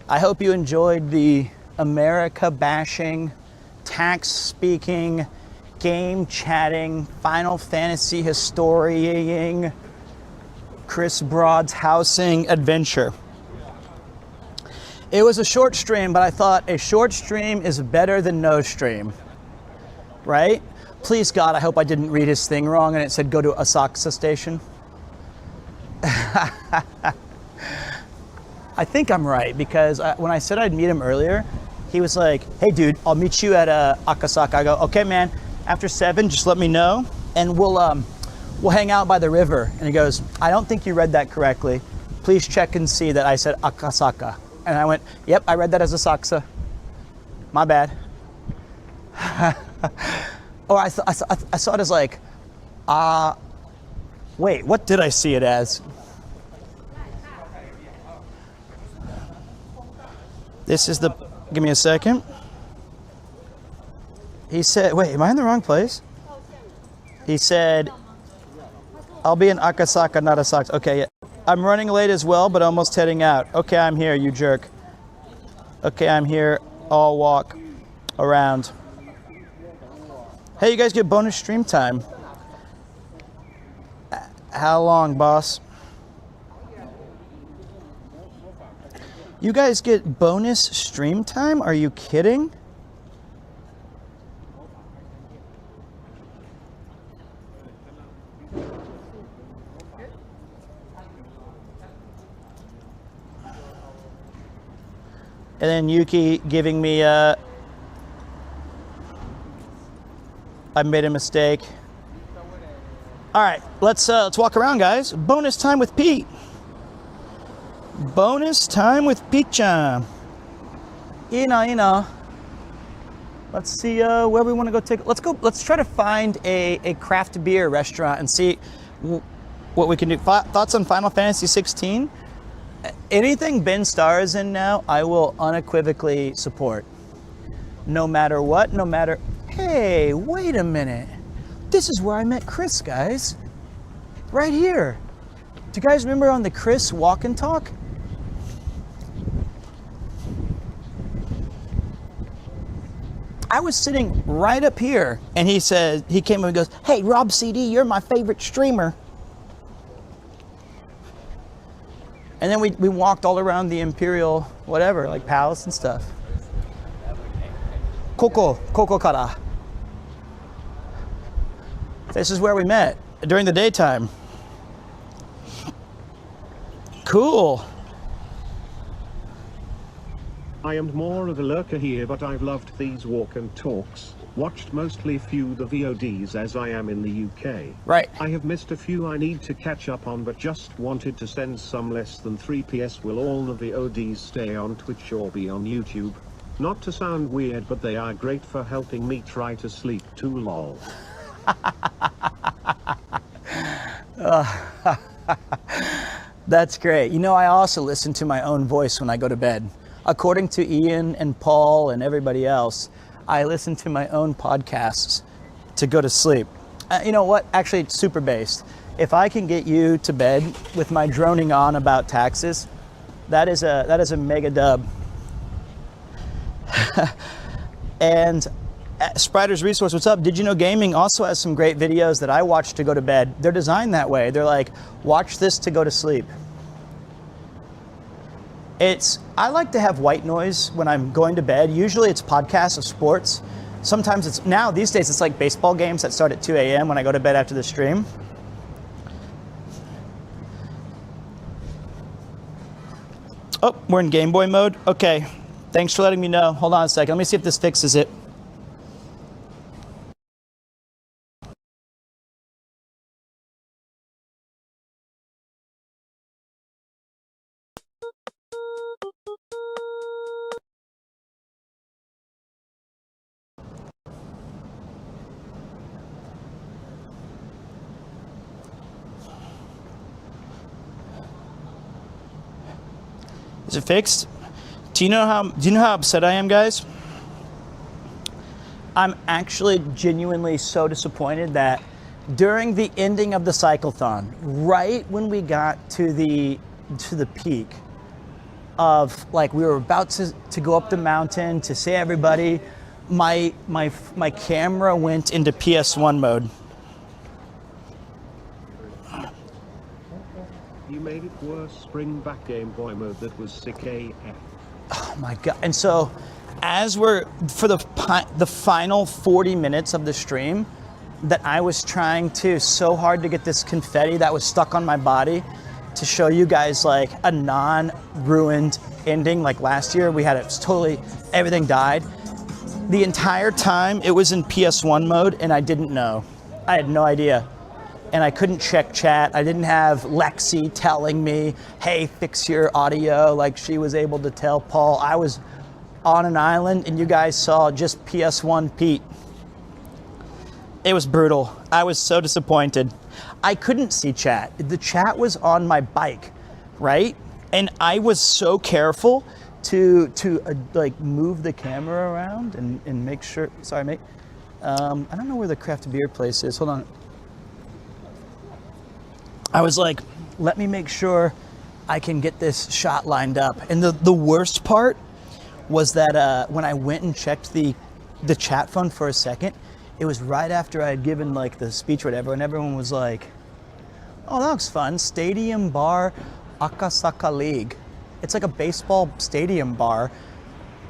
I hope you enjoyed the America bashing, tax speaking, game chatting, Final Fantasy historiating, Chris Broad's housing adventure. It was a short stream, but I thought a short stream is better than no stream, right? Please God, I hope I didn't read his thing wrong and it said go to Asakusa Station. I think I'm right, because when I said I'd meet him earlier, he was like, hey dude, I'll meet you at Akasaka. I go, okay man, after 7, just let me know and we'll hang out by the river. And he goes, I don't think you read that correctly. Please check and see that I said Akasaka. And I went, yep, I read that as Asakusa. My bad. Or I saw it as like, wait, what did I see it as? This is the, give me a second. He said, wait, am I in the wrong place? He said, I'll be in Akasaka, not Asakusa. Okay, yeah. I'm running late as well, but almost heading out. Okay, I'm here, you jerk. Okay, I'm here. I'll walk around. Hey, you guys get bonus stream time. How long, boss? You guys get bonus stream time? Are you kidding? And then Yuki giving me I made a mistake. All right, let's walk around, guys. Bonus time with Pete. Bonus time with Pete-chan. Ina. Let's see where we want to go take. Let's try to find a craft beer restaurant and see what we can do. Thoughts on Final Fantasy 16? Anything Ben Starr is in now, I will unequivocally support. No matter what, no matter... Hey, wait a minute. This is where I met Chris, guys. Right here. Do you guys remember on the Chris walk and talk? I was sitting right up here, and he came up and goes, "Hey, Rob CD, you're my favorite streamer." And then we walked all around the Imperial, whatever, like palace and stuff. Koko kara. This is where we met during the daytime. Cool.
I am more of a lurker here, but I've loved these walk and talks. Watched mostly few the VODs as I am in the UK.
Right.
I have missed a few I need to catch up on, but just wanted to send some less than 3 PS. Will all the VODs stay on Twitch or be on YouTube? Not to sound weird, but they are great for helping me try to sleep too, lol.
That's great. You know, I also listen to my own voice when I go to bed. According to Ian and Paul and everybody else, I listen to my own podcasts to go to sleep. You know what? Actually, it's super based. If I can get you to bed with my droning on about taxes, that is a mega dub. And Sprider's Resource, what's up? Did you know Gaming also has some great videos that I watch to go to bed? They're designed that way. They're like, watch this to go to sleep. I like to have white noise when I'm going to bed. Usually it's podcasts of sports. Sometimes these days it's like baseball games that start at 2 a.m. when I go to bed after the stream. Oh, we're in Game Boy mode? Okay, thanks for letting me know. Hold on a second, let me see if this fixes it. Is it fixed? Do you know how upset I am, guys? I'm actually genuinely so disappointed that during the ending of the cyclothon, right when we got to the peak of, like, we were about to go up the mountain to say everybody, my camera went into PS1 mode.
You made it worse. Bring back Game Boy mode. That was sick AF.
Oh my god. And so as we're for the final 40 minutes of the stream, that I was trying so hard to get this confetti that was stuck on my body to show you guys like a non-ruined ending. Like last year we had it totally, everything died. The entire time it was in PS1 mode and I didn't know. I had no idea. And I couldn't check chat. I didn't have Lexi telling me, hey, fix your audio, like she was able to tell Paul. I was on an island and you guys saw just PS1 Pete. It was brutal. I was so disappointed. I couldn't see chat. The chat was on my bike, right? And I was so careful to like move the camera around and make sure, sorry mate. I don't know where the craft beer place is, hold on. I was like, let me make sure I can get this shot lined up. And the worst part was that when I went and checked the chat phone for a second, it was right after I had given like the speech or whatever, and everyone was like, oh, that looks fun. Stadium Bar Akasaka League. It's like a baseball stadium bar.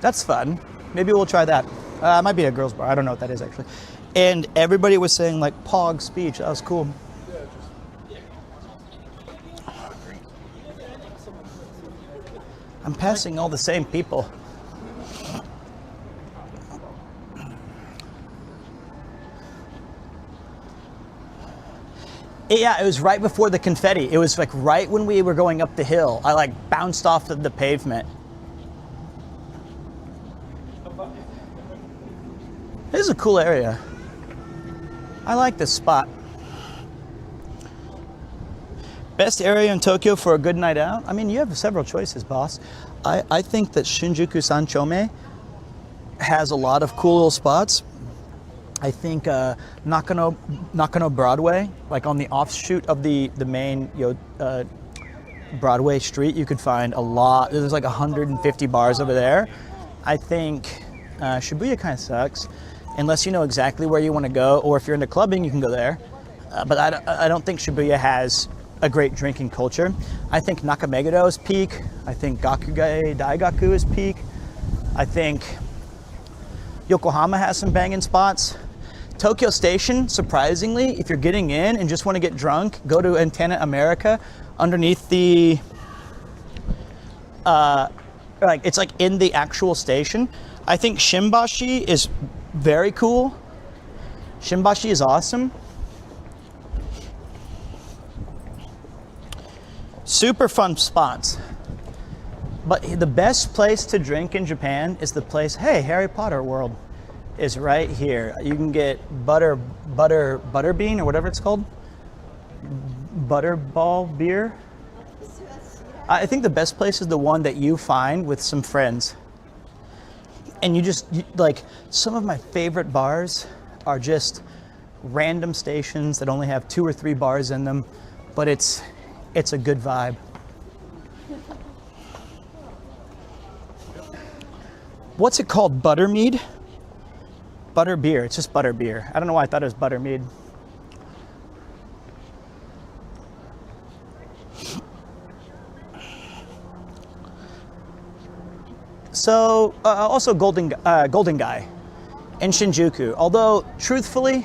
That's fun. Maybe we'll try that. It might be a girls' bar. I don't know what that is actually. And everybody was saying like Pog speech. That was cool. I'm passing all the same people. Yeah, it was right before the confetti. It was like right when we were going up the hill. I like bounced off of the pavement. This is a cool area. I like this spot. Best area in Tokyo for a good night out? I mean, you have several choices, boss. I think that Shinjuku Sanchome has a lot of cool little spots. I think Nakano Broadway, like on the offshoot of the main Broadway street, you could find a lot. There's like 150 bars over there. I think Shibuya kind of sucks, unless you know exactly where you want to go, or if you're into clubbing, you can go there. But I don't think Shibuya has a great drinking culture. I think Nakameguro is peak. I think Gakuge Daigaku is peak. I think Yokohama has some banging spots. Tokyo Station, surprisingly, if you're getting in and just want to get drunk, go to Antenna America underneath the, it's like in the actual station. I think Shimbashi is very cool. Shimbashi is awesome. Super fun spots. But the best place to drink in Japan is the place, hey, Harry Potter World is right here. You can get butterbean or whatever it's called. Butterball beer. I think the best place is the one that you find with some friends. And like, some of my favorite bars are just random stations that only have 2 or 3 bars in them, but it's a good vibe. What's it called? Buttermead? Butter beer. It's just butter beer. I don't know why I thought it was buttermead. So, also Golden Guy in Shinjuku. Although, truthfully,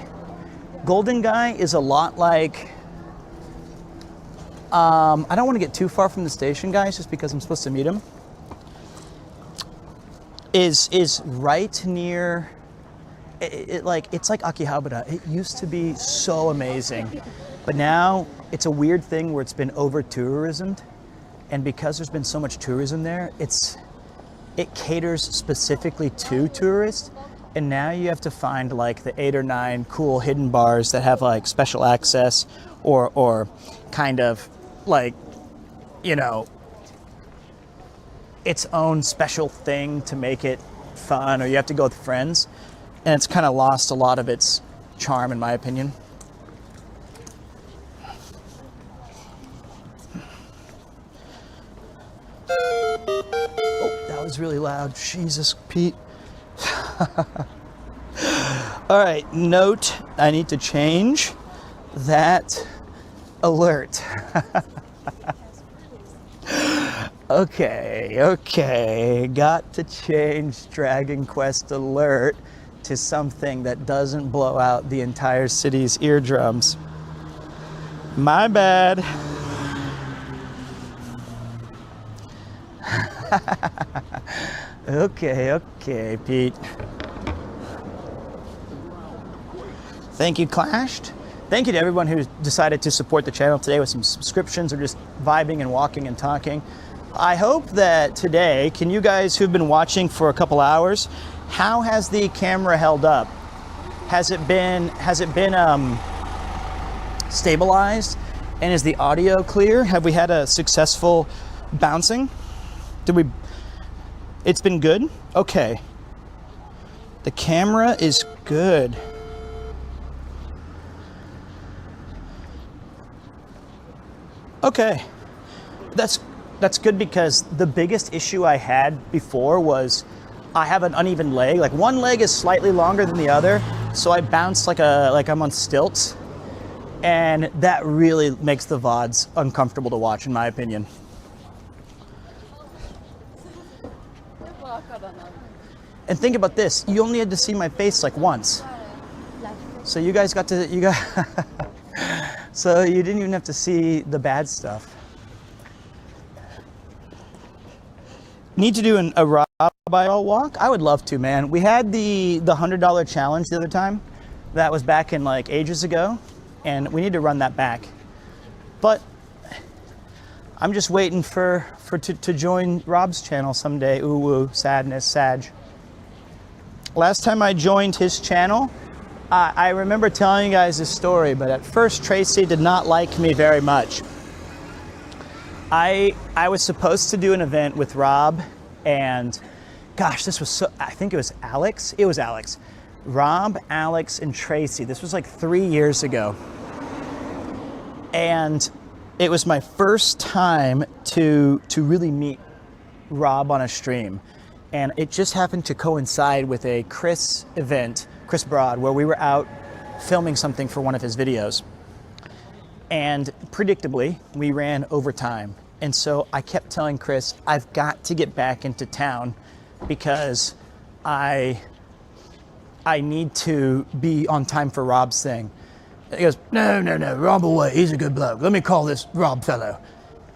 Golden Guy is a lot like... I don't want to get too far from the station, guys, just because I'm supposed to meet him. Is right near... It's like Akihabara. It used to be so amazing, but now it's a weird thing where it's been over tourismed, and because there's been so much tourism there, it caters specifically to tourists, and now you have to find like the 8 or 9 cool hidden bars that have like special access or kind of like, you know, its own special thing to make it fun, or you have to go with friends. And it's kind of lost a lot of its charm, in my opinion. Oh, that was really loud. Jesus, Pete. All right, note, I need to change that alert. Okay. Got to change Dragon Quest alert to something that doesn't blow out the entire city's eardrums. My bad. Okay, Pete. Thank you, Clashed. Thank you to everyone who decided to support the channel today with some subscriptions or just vibing and walking and talking. I hope that today, can you guys who've been watching for a couple hours, how has the camera held up? Has it been stabilized? And is the audio clear? Have we had a successful bouncing? It's been good? Okay. The camera is good. Okay. That's good, because the biggest issue I had before was I have an uneven leg. Like, one leg is slightly longer than the other, so I bounce like I'm on stilts, and that really makes the VODs uncomfortable to watch, in my opinion. And think about this, you only had to see my face like once. So you guys so you didn't even have to see the bad stuff. Need to do a Rob Aisle walk? I would love to, man. We had the $100 challenge the other time. That was back in like ages ago, and we need to run that back. But I'm just waiting to join Rob's channel someday. Ooh, woo, sadness, Sag. Last time I joined his channel, I remember telling you guys this story, but at first Tracy did not like me very much. I was supposed to do an event with Rob, and gosh, this was I think it was Alex. It was Alex. Rob, Alex, and Tracy. This was like 3 years ago. And it was my first time to really meet Rob on a stream. And it just happened to coincide with a Chris event, Chris Broad, where we were out filming something for one of his videos. And predictably, we ran over time. And so I kept telling Chris, I've got to get back into town because I need to be on time for Rob's thing. He goes, no, Rob will wait. He's a good bloke. Let me call this Rob fellow.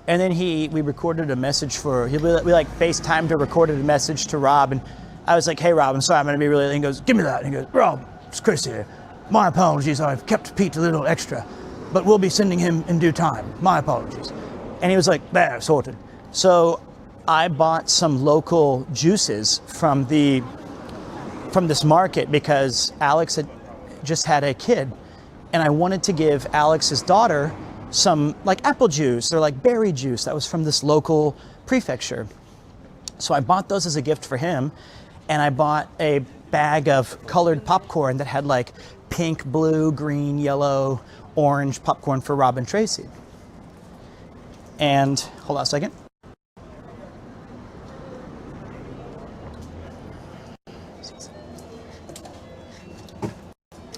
And then we recorded a message we like FaceTimed or recorded a message to Rob. And I was like, hey, Rob, I'm sorry, I'm going to be really late. And he goes, give me that. And he goes, Rob, it's Chris here. My apologies, I've kept Pete a little extra, but we'll be sending him in due time. My apologies. And he was like, there, sorted. So I bought some local juices from this market because Alex had just had a kid. And I wanted to give Alex's daughter some like apple juice or like berry juice that was from this local prefecture. So I bought those as a gift for him. And I bought a bag of colored popcorn that had like pink, blue, green, yellow, orange popcorn for Rob and Tracy. And hold on a second.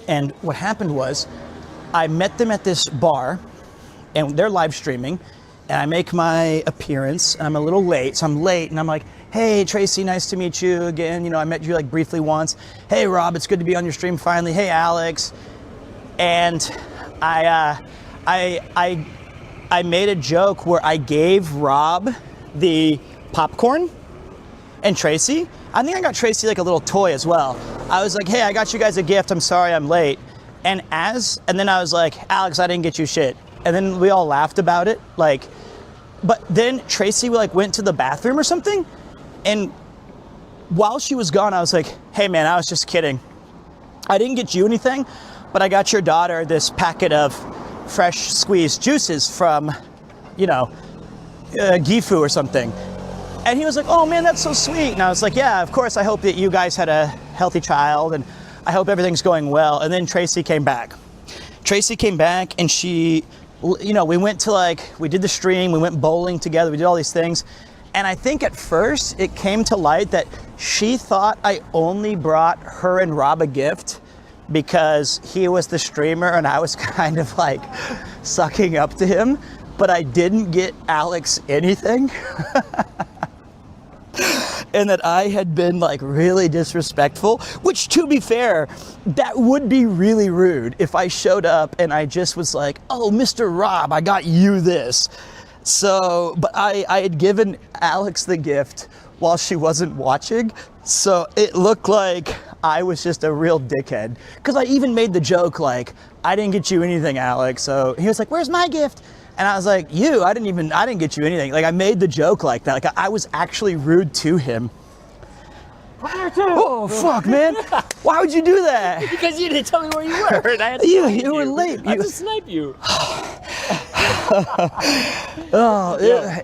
And what happened was I met them at this bar and they're live streaming and I make my appearance and I'm a little late. So I'm late and I'm like, hey, Tracy, nice to meet you again. You know, I met you like briefly once. Hey, Rob, it's good to be on your stream finally. Hey, Alex. And I made a joke where I gave Rob the popcorn and Tracy. I think I got Tracy like a little toy as well. I was like, hey, I got you guys a gift. I'm sorry I'm late. And then I was like, Alex, I didn't get you shit. And then we all laughed about it. Like, but then Tracy like went to the bathroom or something. And while she was gone, I was like, hey man, I was just kidding. I didn't get you anything, but I got your daughter this packet of fresh squeezed juices from, you know, Gifu or something. And he was like, oh man, that's so sweet. And I was like, yeah, of course, I hope that you guys had a healthy child and I hope everything's going well. And then Tracy came back. Tracy came back and she, you know, we went to we did the stream, we went bowling together, we did all these things. And I think at first it came to light that she thought I only brought her and Rob a gift because he was the streamer and I was kind of like sucking up to him, but I didn't get Alex anything. And that I had been like really disrespectful, which to be fair, that would be really rude if I showed up and I just was like, oh, Mr. Rob, I got you this. So, but I had given Alex the gift while she wasn't watching. So it looked like I was just a real dickhead. Cause I even made the joke like, I didn't get you anything, Alex. So he was like, where's my gift? And I was like, I didn't get you anything. Like I made the joke like that. Like I was actually rude to him. Oh fuck, man! Why would you do that?
Because you didn't tell me where you were. And I had to
you were late.
I had to snipe you.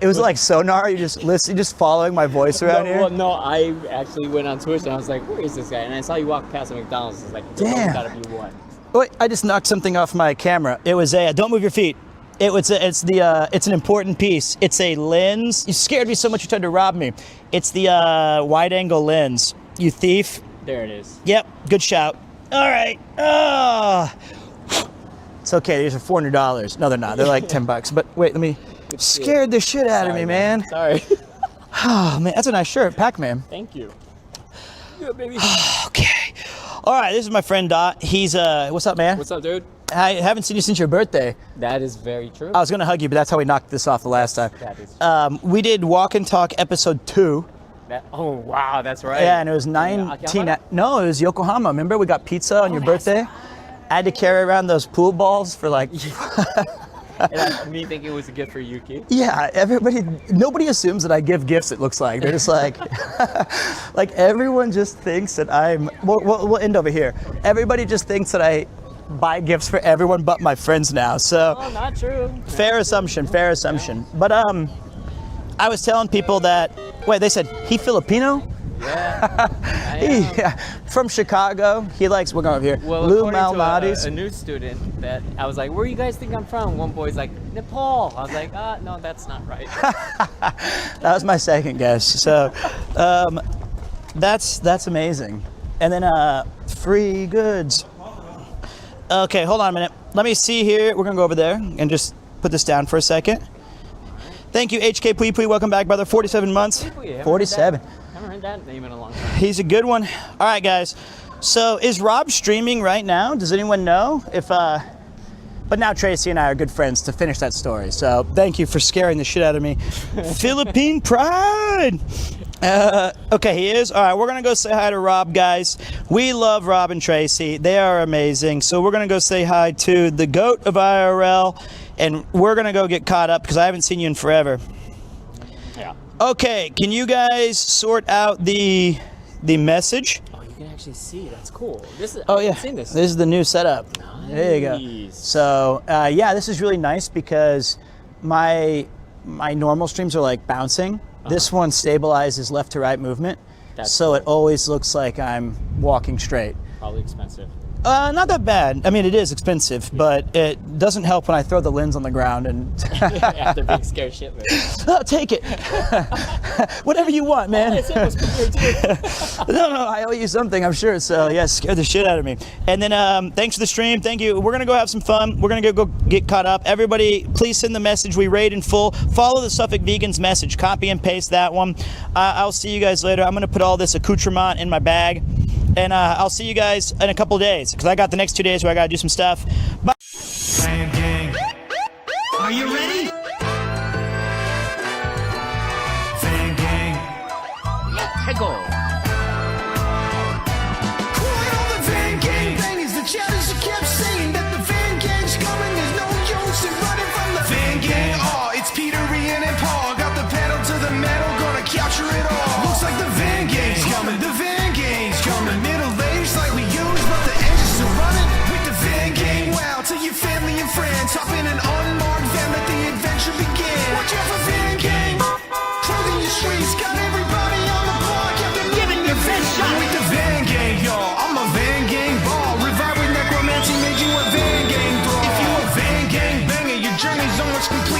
It was like sonar. You just following my voice around here.
Well, no, I actually went on Twitch and I was like, where is this guy? And I saw you walk past a McDonald's. I was like,
damn.
Gotta be one.
Wait, I just knocked something off my camera. It was don't move your feet. It's an important piece. It's a lens. You scared me so much you tried to rob me. It's the wide angle lens. You thief.
There it is.
Yep, good shout. All right. It's okay. These are $400. No, they're not. They're like $10. But wait, scared the shit out of me, man.
Sorry.
Oh man, that's a nice shirt, Pac-Man.
Thank you. Good, baby.
Okay. All right, this is my friend Dot. He's what's up, man?
What's up, dude?
I haven't seen you since your birthday.
That is very true.
I was gonna hug you, but that's how we knocked this off the last time.
That is
we did Walk and Talk episode 2.
Oh wow, that's right.
Yeah, and it was 19. No, it was Yokohama. Remember, we got pizza on your birthday. I had to carry around those pool balls for like.
And me thinking it was a gift for Yuki.
Yeah, nobody assumes that I give gifts. It looks like they're just like, like everyone just thinks that I'm. We'll end over here. Everybody just thinks that I buy gifts for everyone but my friends now. So.
Oh, not true.
Fair assumption. But I was telling people that. Wait, they said he Filipino?
Yeah. I am.
Yeah, from Chicago. He likes, we're going over here.
Well,
Lou
according to
Malnati's.
a new student that I was like, where do you guys think I'm from? One boy's like, Nepal. I was like, no, that's not right.
That was my second guess. So that's amazing. And then free goods. Okay, hold on a minute. Let me see here. We're gonna go over there and just put this down for a second. Thank you, HK Pui Pui. Welcome back, brother. 47 months. 47.
I haven't heard that name in a long time.
He's a good one. All right, guys. So is Rob streaming right now? Does anyone know? But now Tracy and I are good friends to finish that story. So thank you for scaring the shit out of me. Philippine pride. Okay, he is. All right, we're gonna go say hi to Rob, guys. We love Rob and Tracy. They are amazing. So we're gonna go say hi to the GOAT of IRL, and we're gonna go get caught up because I haven't seen you in forever.
Yeah.
Okay, can you guys sort out the message?
Oh, you can actually see. That's cool. This is.
Oh
I
yeah,
haven't seen this.
This is the new setup. There you go.
Nice.
So yeah, this is really nice because my normal streams are like bouncing. This one stabilizes left to right movement, so it always looks like I'm walking straight.
Probably expensive.
Not that bad. I mean, it is expensive, but it doesn't help when I throw the lens on the ground and
After being scared shitless.
oh, take it. Whatever you want, man.
I said it was Premiere 2.
No, I owe you something, I'm sure. So yeah, scared the shit out of me. And then thanks for the stream. Thank you. We're gonna go have some fun. We're gonna go get caught up. Everybody, please send the message. We raid in full. Follow the Suffolk Vegans message. Copy and paste that one. I'll see you guys later. I'm gonna put all this accoutrement in my bag, and I'll see you guys in a couple days because I got the next 2 days where I gotta do some stuff. Bye.
Fan gang. Are you ready? Fan gang.
Quiet on the Van Gang bangers, the chatters who kept saying that the Van Gang's coming. There's no use in running from the Van Gang. Oh, it's Peter, Ian, and Paul. Got the pedal to the metal, gonna capture it all. Looks like the Van Gang's coming. The Van Gang's coming. Middle aged like we use, but the engine's still running. With the Van Gang, wow, to your family and friends. Hop in an unmarked van, let the adventure begin. Watch out for Van Gang. Clothing your streets, got everybody on the block. Have them giving your best shot. With the Van Gang, y'all. I'm a Van Gang ball. Revive with necromancy, made you a Van Gang thrall. If you a Van Gang banger, your journey's almost complete.